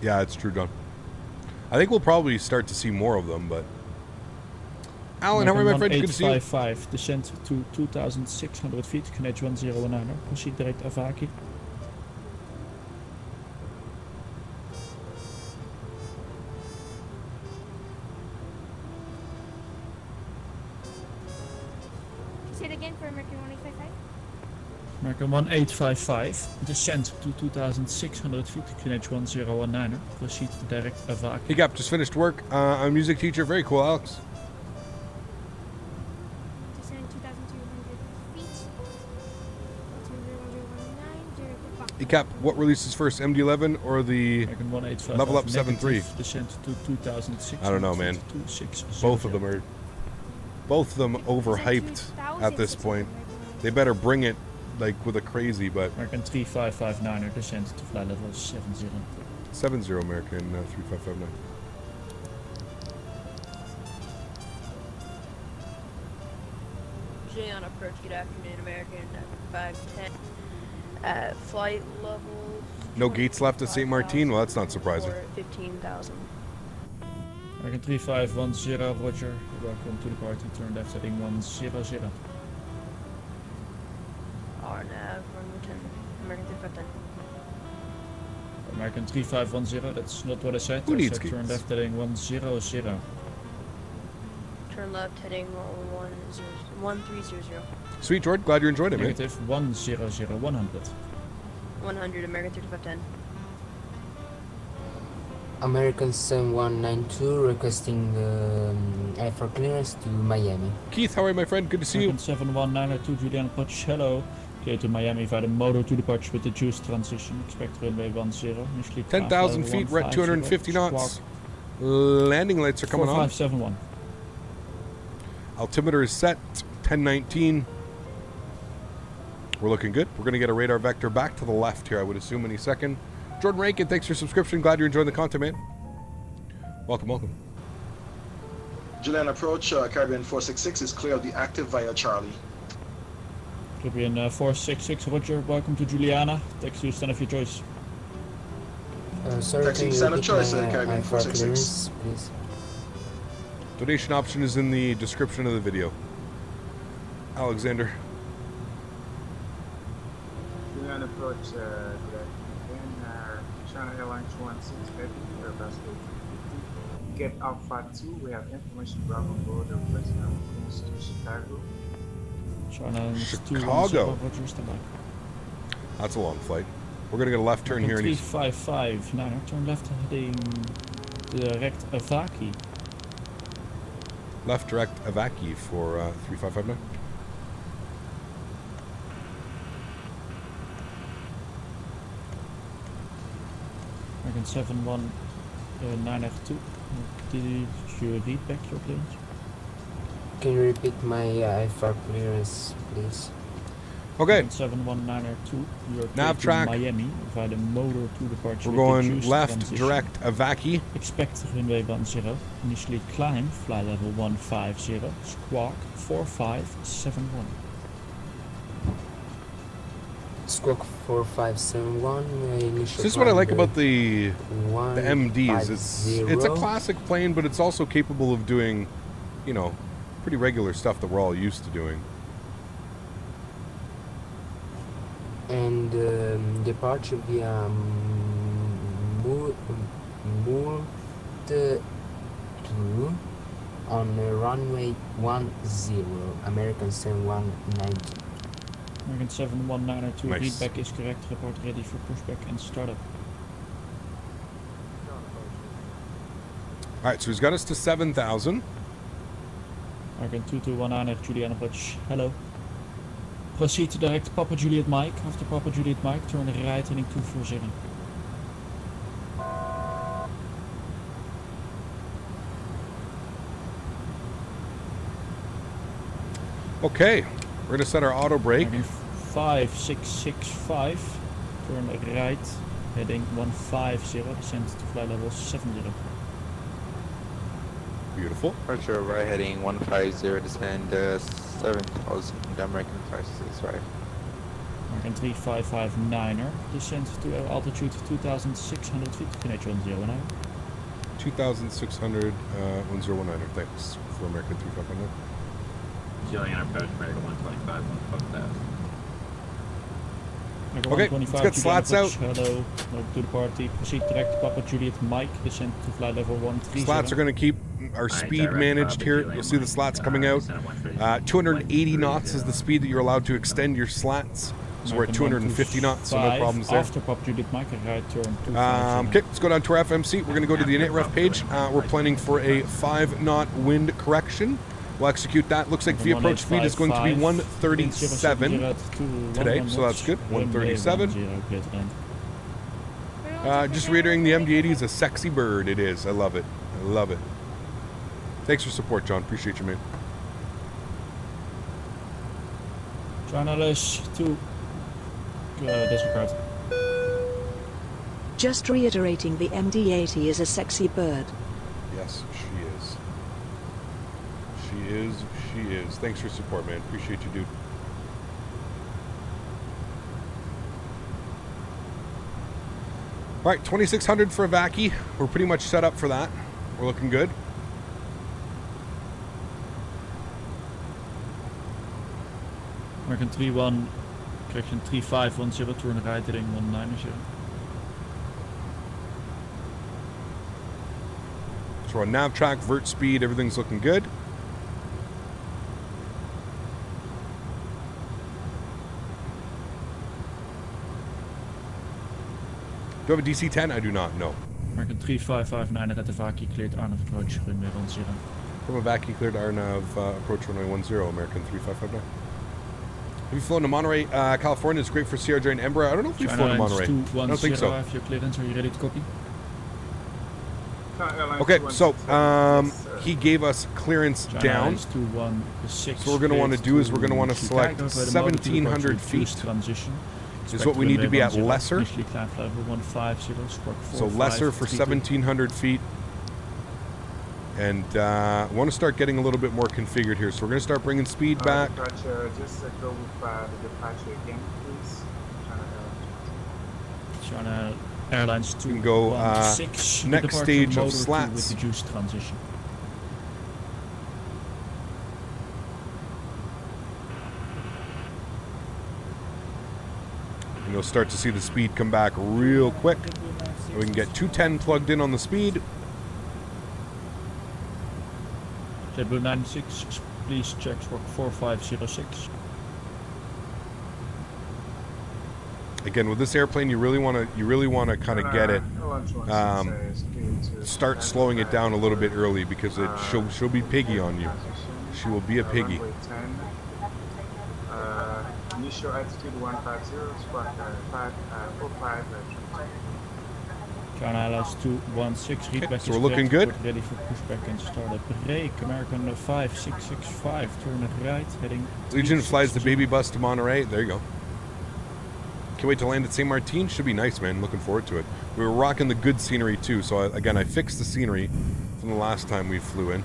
Speaker 1: Yeah, it's true, John. I think we'll probably start to see more of them, but... Alan, how are you, my friend? Good to see you.
Speaker 16: 1855, descent to 2,600 feet, Canage 1019, proceed direct Avaki.
Speaker 13: Say it again for American 1855.
Speaker 16: American 1855, descent to 2,600 feet, Canage 1019, proceed direct Avaki.
Speaker 1: Hey, Gap, just finished work. I'm a music teacher. Very cool, Alex.
Speaker 13: Descend 2,200 feet. 2,019,
Speaker 1: Hey, Cap, what releases first, MD11 or the level up 7.3?
Speaker 16: Descent to 2,600.
Speaker 1: I don't know, man. Both of them are overhyped at this point. They better bring it like with a crazy, but
Speaker 16: American 3559er descent to flight level 70.
Speaker 1: 70 American 3559.
Speaker 5: Julian approach, good afternoon, American 510. Flight level.
Speaker 1: No gates left at St.Maarten? Well, that's not surprising.
Speaker 5: 15,000.
Speaker 16: American 3510, Roger. Welcome to the party. Turn left heading 100.
Speaker 5: RNAV, runway 10. American 3510.
Speaker 16: American 3510, that's not what I said.
Speaker 1: Who
Speaker 16: I
Speaker 1: needs
Speaker 16: said turn
Speaker 1: gates?
Speaker 16: left heading 100.
Speaker 5: Turn left heading 1300.
Speaker 1: Sweet, Jordan. Glad you enjoyed it, man.
Speaker 16: Negative 100, 100.
Speaker 5: 100, American 3510.
Speaker 18: American 7192 requesting air for clearance to Miami.
Speaker 1: Keith, how are you, my friend? Good to see
Speaker 16: American 7192, Julian Koch, hello. Clear to Miami via the motor to departure with the juice transition. Expect runway 10. Initially
Speaker 1: 10,000 feet, we're at 250 knots. Landing lights are coming on.
Speaker 16: 4571.
Speaker 1: Altimeter is set, 1019. We're looking good. We're going to get a radar vector back to the left here, I would assume, any second. Jordan Rankin, thanks for your subscription. Glad you're enjoying the content, man. Welcome, welcome.
Speaker 12: Julian approach, Caribbean 466 is clear of the active via Charlie.
Speaker 16: Caribbean 466, Roger. Welcome to Juliana. Text you stand of your choice.
Speaker 18: Sorry,
Speaker 12: Taxi
Speaker 18: can you
Speaker 12: stand of
Speaker 18: repeat
Speaker 12: choice,
Speaker 18: my
Speaker 12: Caribbean
Speaker 18: for
Speaker 12: 466.
Speaker 18: clearance, please?
Speaker 1: Donation option is in the description of the video. Alexander.
Speaker 19: Julian approach, China Airlines 1680, Airbus A350. Get Alpha 2, we have information Bravo board requesting our course to Chicago.
Speaker 1: Chicago. That's a long flight. We're going to get a left turn here.
Speaker 16: 355, no, turn left heading direct Avaki.
Speaker 1: Left direct Avaki for 3559.
Speaker 16: American 719F2. Did you read back your planes?
Speaker 18: Can you repeat my for clearance, please?
Speaker 1: Okay.
Speaker 16: 7192. You're
Speaker 1: Nav track.
Speaker 16: Miami via the motor to departure.
Speaker 1: We're going left, direct, Avaki.
Speaker 16: Expect runway 10. Initially climb, fly level 150. Squawk 4571.
Speaker 18: Squawk 4571.
Speaker 1: This is what I like about the MDs. It's a classic plane, but it's also capable of doing, you know, pretty regular stuff that we're all used to doing.
Speaker 18: And departure via Moore 2 on runway 10, American 7192.
Speaker 16: American 7192,
Speaker 1: Nice.
Speaker 16: feedback is correct, report ready for pushback and startup.
Speaker 1: Alright, so he's got us to 7,000.
Speaker 16: American 2219 Julian approach, hello. Proceed to direct Papa Juliet Mike. After Papa Juliet Mike, turn right heading 240.
Speaker 1: Okay, we're going to set our auto brake.
Speaker 16: 5665, turn right heading 150, descend to fly level 70.
Speaker 1: Beautiful.
Speaker 17: Departure right heading 150, descend 7000, the American 565.
Speaker 16: American 3559er, descend to altitude 2600 feet, QNH 109.
Speaker 1: 2,600, 1019. Thanks for American 3500.
Speaker 8: Julian approach, American 125, 150,000.
Speaker 1: Okay, let's get slats out.
Speaker 16: Hello, welcome to the party. Proceed direct Papa Juliet Mike, descend to fly level 130.
Speaker 1: Slats are going to keep our speed managed here. You'll see the slats coming out. 280 knots is the speed that you're allowed to extend your slats. So we're at 250 knots, so no problems there.
Speaker 16: After Papa Juliet Mike, right turn 250.
Speaker 1: Okay, let's go down to our FMC. We're going to go to the init ref page. We're planning for a 5-knot wind correction. We'll execute that. Looks like the approach speed is going to be 137 today, so that's good. 137. Just reiterating, the MD80 is a sexy bird. It is. I love it. I love it. Thanks for support, John. Appreciate you, man.
Speaker 16: Channelers to disregard.
Speaker 3: Just reiterating, the MD80 is a sexy bird.
Speaker 1: Yes, she is. She is. She is. Thanks for support, man. Appreciate you, dude. All right, 2,600 for a Vaki. We're pretty much set up for that. We're looking good.
Speaker 16: American 31, correction 3510, turn right heading 190.
Speaker 1: So we're on nav track, vert speed, everything's looking good. Do I have a DC-10? I do not, no.
Speaker 16: American 3559 at the Vaki cleared Arnav approach, runway 10.
Speaker 1: From a Vaki cleared Arnav approach runway 10, American 3559. Have you flown to Monterey, California? It's great for CRJ and Embraer. I don't know if we've flown to Monterey. I don't think so.
Speaker 16: Have your clearance, are you ready to copy?
Speaker 1: Okay, so he gave us clearance down. So what we're going to want to do is we're going to want to select 1,700 feet. Is what we need to be at lesser. So lesser for 1,700 feet. And want to start getting a little bit more configured here. So we're going to start bringing speed back.
Speaker 19: Departure, just go with the departure again, please.
Speaker 16: China Airlines 2.
Speaker 1: We can go next stage of slats.
Speaker 16: With reduced transition.
Speaker 1: And you'll start to see the speed come back real quick. And we can get 210 plugged in on the speed.
Speaker 16: JetBlue 96, please check squawk 4506.
Speaker 1: Again, with this airplane, you really want to kind of get it. Start slowing it down a little bit early because she'll be piggy on you. She will be a piggy.
Speaker 19: Initial altitude 150, squawk 45.
Speaker 16: Canada's 216, read back
Speaker 1: so
Speaker 16: is
Speaker 1: we're looking
Speaker 16: correct,
Speaker 1: good.
Speaker 16: ready for pushback and start a break. American 5665, turn it right, heading
Speaker 1: Legion flies the
Speaker 16: 360.
Speaker 1: baby bus to Monterey. There you go. Can't wait to land at St.Maarten. Should be nice, man. Looking forward to it. We were rocking the good scenery too. So again, I fixed the scenery from the last time we flew in.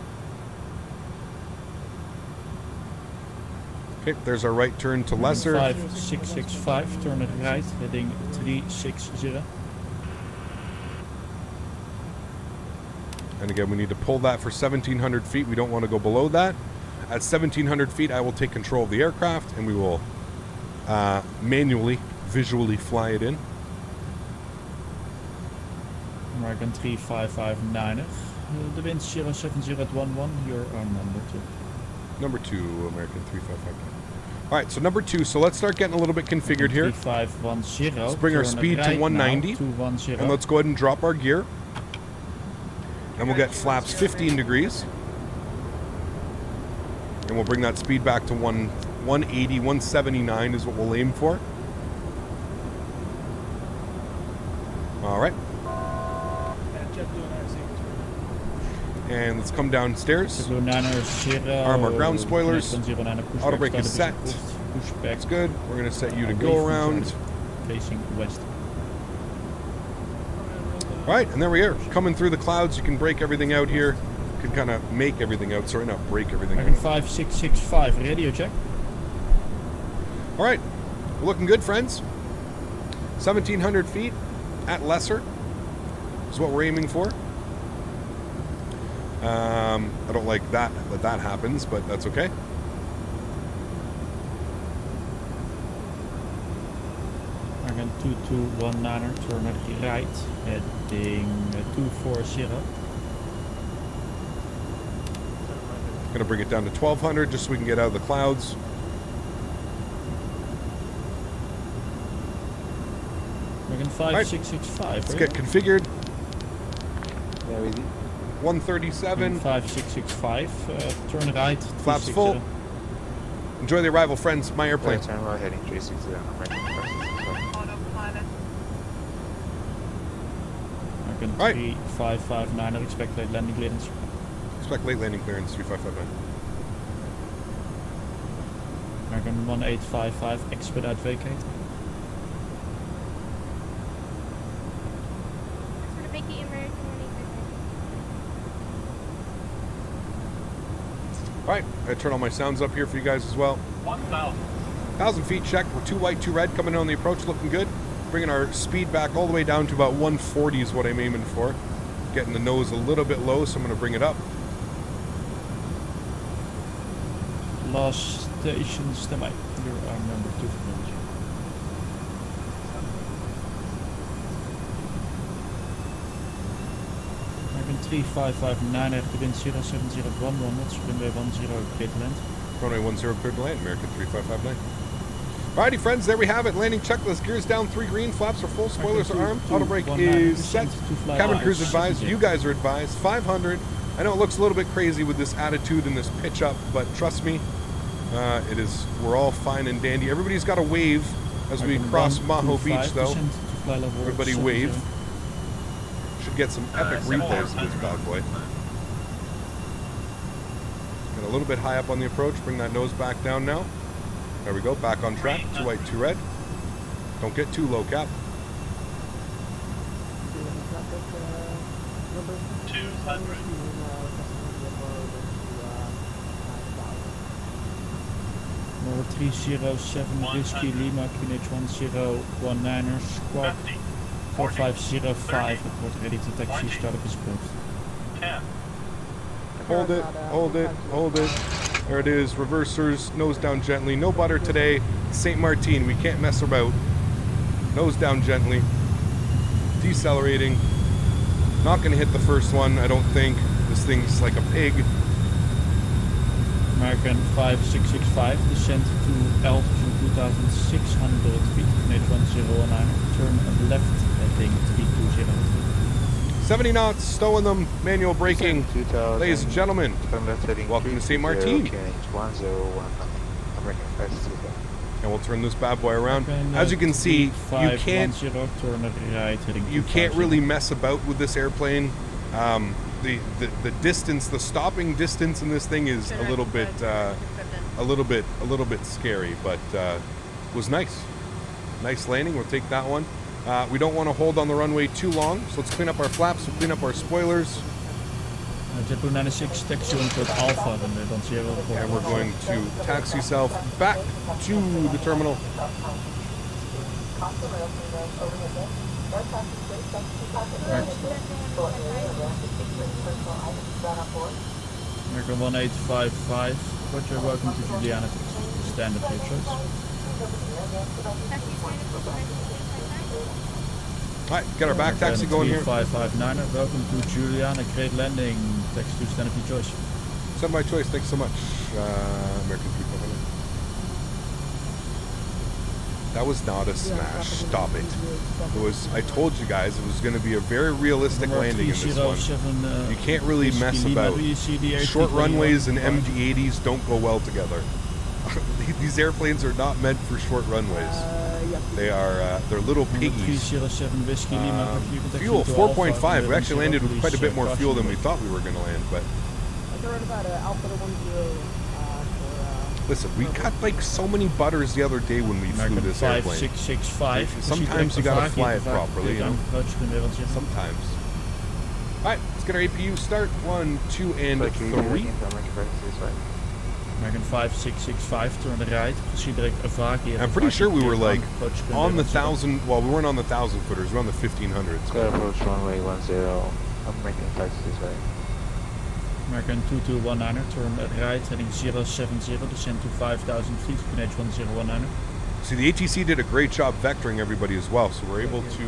Speaker 1: Okay, there's our right turn to Lesser.
Speaker 16: 5665, turn it right, heading 360.
Speaker 1: And again, we need to pull that for 1,700 feet. We don't want to go below that. At 1,700 feet, I will take control of the aircraft and we will manually, visually fly it in.
Speaker 16: American 3559er. The wind 070 at 11, you're on number 2.
Speaker 1: Number 2, American 3559. All right, so number 2. So let's start getting a little bit configured here.
Speaker 16: 3510.
Speaker 1: Let's bring our speed to 190.
Speaker 16: 210.
Speaker 1: And let's go ahead and drop our gear. And we'll get flaps 15 degrees. And we'll bring that speed back to 180, 179 is what we'll aim for. All right. And let's come downstairs. Arm our ground spoilers. Auto brake is set. That's good. We're going to set you to go around.
Speaker 16: Facing west.
Speaker 1: All right, and there we are. Coming through the clouds, you can break everything out here. You can kind of make everything out. Sorry, not break everything out.
Speaker 16: 5665, radio check.
Speaker 1: All right, we're looking good, friends. 1,700 feet at Lesser is what we're aiming for. I don't like that happens, but that's okay.
Speaker 16: American 2219er, turn it right, heading 240.
Speaker 1: Gonna bring it down to 1,200 just so we can get out of the clouds.
Speaker 16: American 5665.
Speaker 1: Let's get configured. 137.
Speaker 16: 5665, turn right.
Speaker 1: Flaps full. Enjoy the arrival, friends. My airplane.
Speaker 17: Turn right, heading 360.
Speaker 16: American
Speaker 1: Right.
Speaker 16: 3559, expect late landing clearance.
Speaker 1: Expect late landing clearance 3559.
Speaker 16: American 1855, expedite vacate.
Speaker 13: For the vacate American 1855.
Speaker 1: All right, I turn all my sounds up here for you guys as well. 1,000 feet check. We're 2 white, 2 red coming on the approach, looking good. Bringing our speed back all the way down to about 140 is what I'm aiming for. Getting the nose a little bit low, so I'm going to bring it up.
Speaker 16: Last station, Statewi. You're on number 2 for Nadya. American 3559, at the wind 070 at 11, knots, runway 10, clear to land.
Speaker 1: Runway 10, clear to land, American 3559. Alrighty, friends, there we have it. Landing checklist. Gears down, 3 green. Flaps are full. Spoilers are armed. Auto brake is set. Cabin crew's advised. You guys are advised. 500. I know it looks a little bit crazy with this attitude and this pitch up, but trust me, it is. We're all fine and dandy. Everybody's got a wave as we cross Maho Beach, though. Everybody wave. Should get some epic replays of this bad boy. Get a little bit high up on the approach. Bring that nose back down now. There we go, back on track. 2 white, 2 red. Don't get too low, Cap.
Speaker 20: 200.
Speaker 16: Number 307 Whiskey Lima, QNH1019er, squawk 4505, report ready to taxi, startup is approved.
Speaker 20: 10.
Speaker 1: Hold it, hold it, hold it. There it is, reversers, nose down gently. No butter today. St.Maarten, we can't mess about. Nose down gently. Decelerating. Not going to hit the first one, I don't think. This thing's like a pig.
Speaker 16: American 5665, descent to altitude 2600 feet, QNH1019, turn left, heading 320.
Speaker 1: 70 knots, stowing them, manual braking. Ladies and gentlemen, welcome to St.Maarten.
Speaker 17: QNH1019, American 560.
Speaker 1: And we'll turn this bad boy around.
Speaker 16: Okay,
Speaker 1: As you can see, you can't
Speaker 16: 510, turn it right, heading
Speaker 1: you can't
Speaker 16: 250.
Speaker 1: really mess about with this airplane. The distance, the stopping distance in this thing is a little bit scary, but was nice. Nice landing. We'll take that one. We don't want to hold on the runway too long, so let's clean up our flaps. We'll clean up our spoilers.
Speaker 16: JetBlue 96, taxi on code Alpha, dan 0.
Speaker 1: And we're going to taxi yourself back to the terminal.
Speaker 16: American 1855, Roger, welcome to Juliana, standard your choice.
Speaker 1: Alright, get our back taxi going here.
Speaker 16: 559, welcome to Juliana, great landing, taxi to standard your choice.
Speaker 1: Send my choice, thanks so much, American 300. That was not a smash, stop it. It was, I told you guys, it was going to be a very realistic landing in this one. You can't really mess about. Short runways and MD80s don't go well together. These airplanes are not meant for short runways. They're little piggies. Fuel 4.5. We actually landed with quite a bit more fuel than we thought we were going to land, but listen, we got like so many butters the other day when we flew this airplane.
Speaker 16: 5665.
Speaker 1: Sometimes you gotta fly it properly, you know? Sometimes. Alright, let's get our APU start. 1, 2, and 3.
Speaker 16: American 5665, turn the right.
Speaker 1: I'm pretty sure we were like on the 1,000. Well, we weren't on the 1,000 footers. We were on the 1,500s.
Speaker 17: Square approach runway 10. American 565.
Speaker 16: American 2219, turn right, heading 070, descend to 5,000 feet, QNH 1019.
Speaker 1: See, the ATC did a great job vectoring everybody as well, so we're able to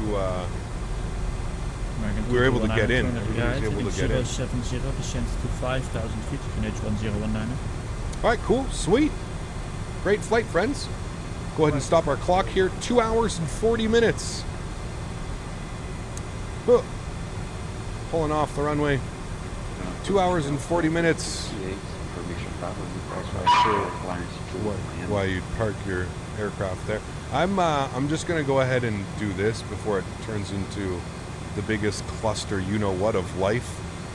Speaker 1: get in. Everybody was able to get in.
Speaker 16: 070, descend to 5,000 feet, QNH 1019.
Speaker 1: All right, cool, sweet. Great flight, friends. Go ahead and stop our clock here. 2 hours and 40 minutes. Huh. Pulling off the runway. 2 hours and 40 minutes. Why you'd park your aircraft there. I'm just gonna go ahead and do this before it turns into the biggest cluster you know what of life.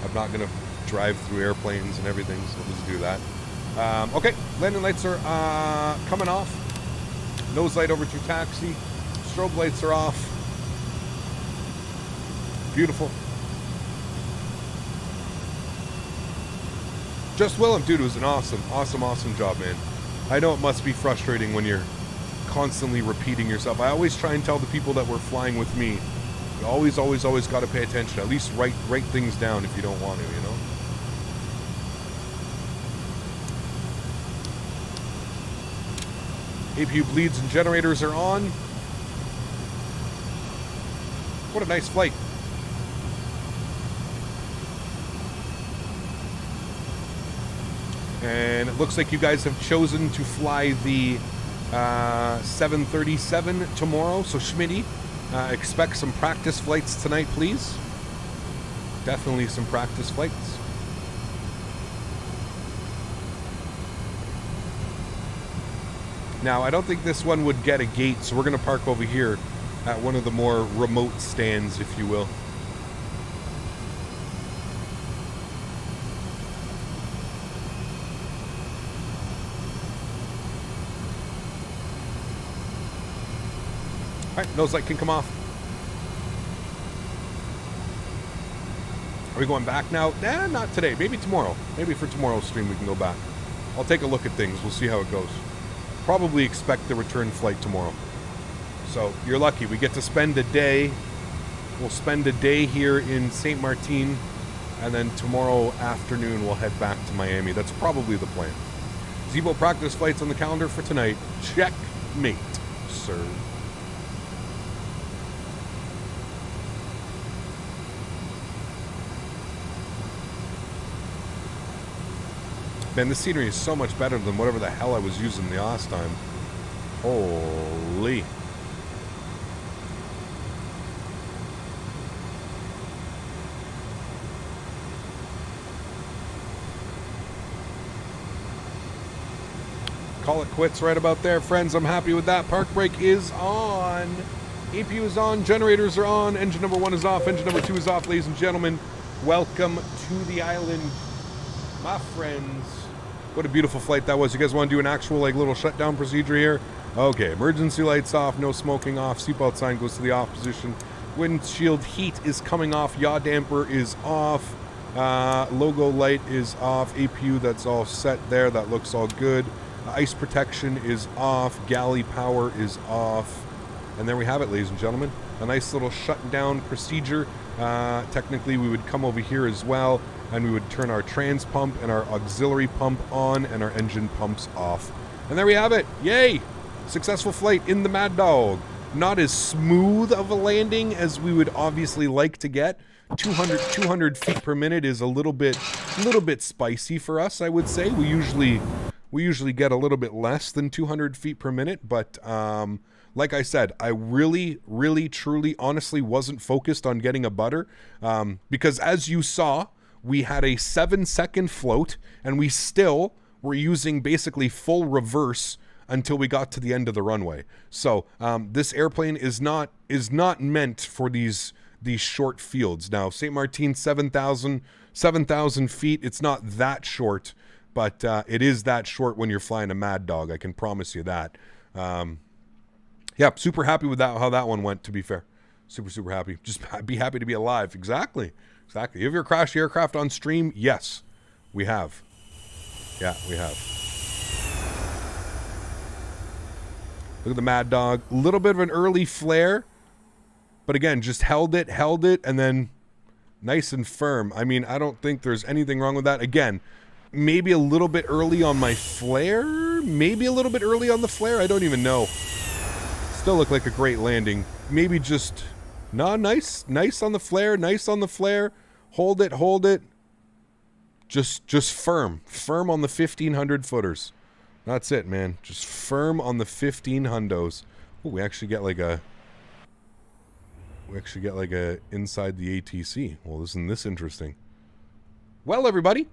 Speaker 1: I'm not gonna drive through airplanes and everything, so let's do that. Okay, landing lights are coming off. Nose light over to taxi. Strobe lights are off. Beautiful. Just Willem, dude, it was an awesome job, man. I know it must be frustrating when you're constantly repeating yourself. I always try and tell the people that were flying with me, you always got to pay attention. At least write things down if you don't want to, you know? APU bleeds and generators are on. What a nice flight. And it looks like you guys have chosen to fly the 737 tomorrow. So Smitty, expect some practice flights tonight, please. Definitely some practice flights. Now, I don't think this one would get a gate, so we're going to park over here at one of the more remote stands, if you will. Alright, nose light can come off. Are we going back now? Nah, not today. Maybe tomorrow. Maybe for tomorrow's stream we can go back. I'll take a look at things. We'll see how it goes. Probably expect the return flight tomorrow. So, you're lucky. We get to spend a day. We'll spend a day here in St.Maarten, and then tomorrow afternoon we'll head back to Miami. That's probably the plan. Zebo practice flights on the calendar for tonight. Checkmate, sir. Man, the scenery is so much better than whatever the hell I was using the last time. Holy. Call it quits right about there, friends. I'm happy with that. Park brake is on. APU is on. Generators are on. Engine number 1 is off. Engine number 2 is off, ladies and gentlemen. Welcome to the island, my friends. What a beautiful flight that was. You guys want to do an actual like little shutdown procedure here? Okay, emergency lights off, no smoking off, seatbelt sign goes to the off position. Windshield heat is coming off, yaw damper is off, logo light is off, APU that's all set there, that looks all good. Ice protection is off, galley power is off. And there we have it, ladies and gentlemen. A nice little shutdown procedure. Technically, we would come over here as well, and we would turn our trans pump and our auxiliary pump on and our engine pumps off. And there we have it. Yay! Successful flight in the MADDOG. Not as smooth of a landing as we would obviously like to get. 200 feet per minute is a little bit spicy for us, I would say. We usually get a little bit less than 200 feet per minute, but like I said, I really, truly, honestly wasn't focused on getting a butter because as you saw, we had a 7-second float and we still were using basically full reverse until we got to the end of the runway. So this airplane is not meant for these short fields. Now, St.Maarten, 7,000 feet, it's not that short, but it is that short when you're flying a MADDOG, I can promise you that. Yeah, super happy with that, how that one went, to be fair. Super happy. Just be happy to be alive. Exactly. Have you ever crashed the aircraft on stream? Yes, we have. Yeah, we have. Look at the MADDOG. A little bit of an early flare, but again, just held it, and then nice and firm. I mean, I don't think there's anything wrong with that. Again, maybe a little bit early on my flare, maybe a little bit early on the flare. I don't even know. Still look like a great landing. Maybe just, no, nice on the flare, Hold it. Just firm on the 1,500 footers. That's it, man. Just firm on the 15 hundos. Oh, we actually get like a inside the ATC. Well, isn't this interesting? Well, everybody,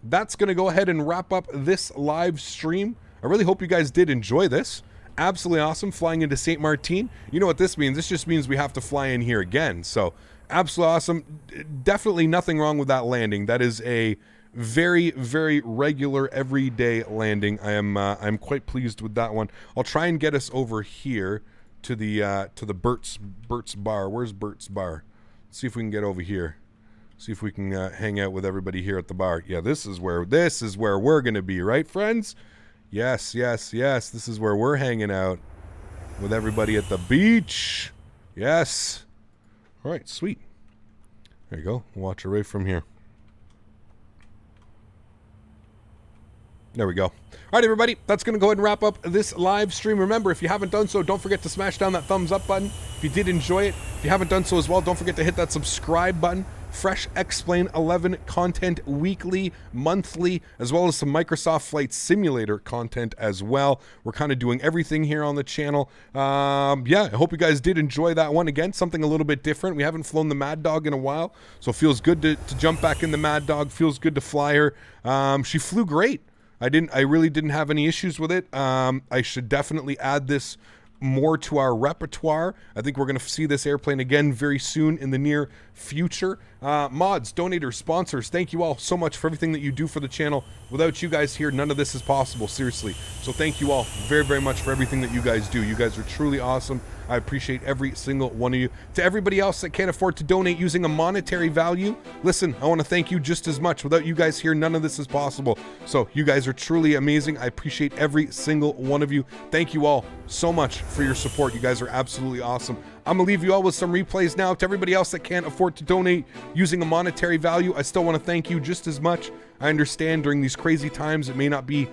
Speaker 1: that's going to go ahead and wrap up this live stream. I really hope you guys did enjoy this. Absolutely awesome flying into St.Maarten. You know what this means? This just means we have to fly in here again. So, absolutely awesome. Definitely nothing wrong with that landing. That is a very, very regular, everyday landing. I'm quite pleased with that one. I'll try and get us over here to the Bert's bar. Where's Bert's bar? Let's see if we can get over here. See if we can hang out with everybody here at the bar. Yeah, this is where we're gonna be, right, friends? Yes. This is where we're hanging out with everybody at the beach. Yes. All right, sweet. There you go. Watch it right from here. There we go. All right, everybody. That's going to go ahead and wrap up this live stream. Remember, if you haven't done so, don't forget to smash down that thumbs up button. If you did enjoy it, if you haven't done so as well, don't forget to hit that subscribe button. Fresh X-Plane 11 content weekly, monthly, as well as some Microsoft Flight Simulator content as well. We're kind of doing everything here on the channel. Yeah, I hope you guys did enjoy that one. Again, something a little bit different. We haven't flown the MADDOG in a while, so it feels good to jump back in the MADDOG. Feels good to fly her. She flew great. I really didn't have any issues with it. I should definitely add this more to our repertoire. I think we're going to see this airplane again very soon in the near future. Mods, donators, sponsors, thank you all so much for everything that you do for the channel. Without you guys here, none of this is possible, seriously. So thank you all very, very much for everything that you guys do. You guys are truly awesome. I appreciate every single one of you. To everybody else that can't afford to donate using a monetary value, listen, I want to thank you just as much. Without you guys here, none of this is possible. So you guys are truly amazing. I appreciate every single one of you. Thank you all so much for your support. You guys are absolutely awesome. I'm going to leave you all with some replays now. To everybody else that can't afford to donate using a monetary value, I still want to thank you just as much. I understand during these crazy times it may not be,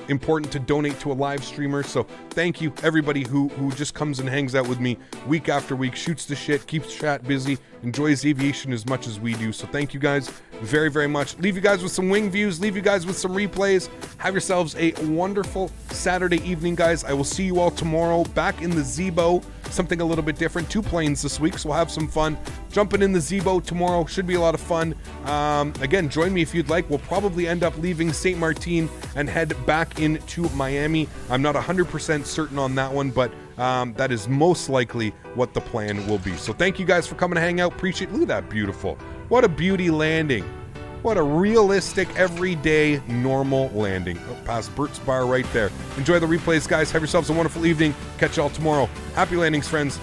Speaker 1: important to donate to a live streamer. So thank you everybody who just comes and hangs out with me week after week, shoots the shit, keeps chat busy, enjoys aviation as much as we do. So thank you guys very, very much. Leave you guys with some wing views, leave you guys with some replays. Have yourselves a wonderful Saturday evening, guys. I will see you all tomorrow back in the Zebo something a little bit different. 2 planes this week, so we'll have some fun. Jumping in the Z-boat tomorrow should be a lot of fun. Again, join me if you'd like. We'll probably end up leaving St.Maarten and head back into Miami. I'm not 100% certain on that one, but that is most likely what the plan will be. So thank you guys for coming to hang out. Appreciate. Look at that beautiful. What a beauty landing. What a realistic, everyday, normal landing. Oh, past Bert's bar right there. Enjoy the replays, guys. Have yourselves a wonderful evening. Catch y'all tomorrow. Happy landings, friends.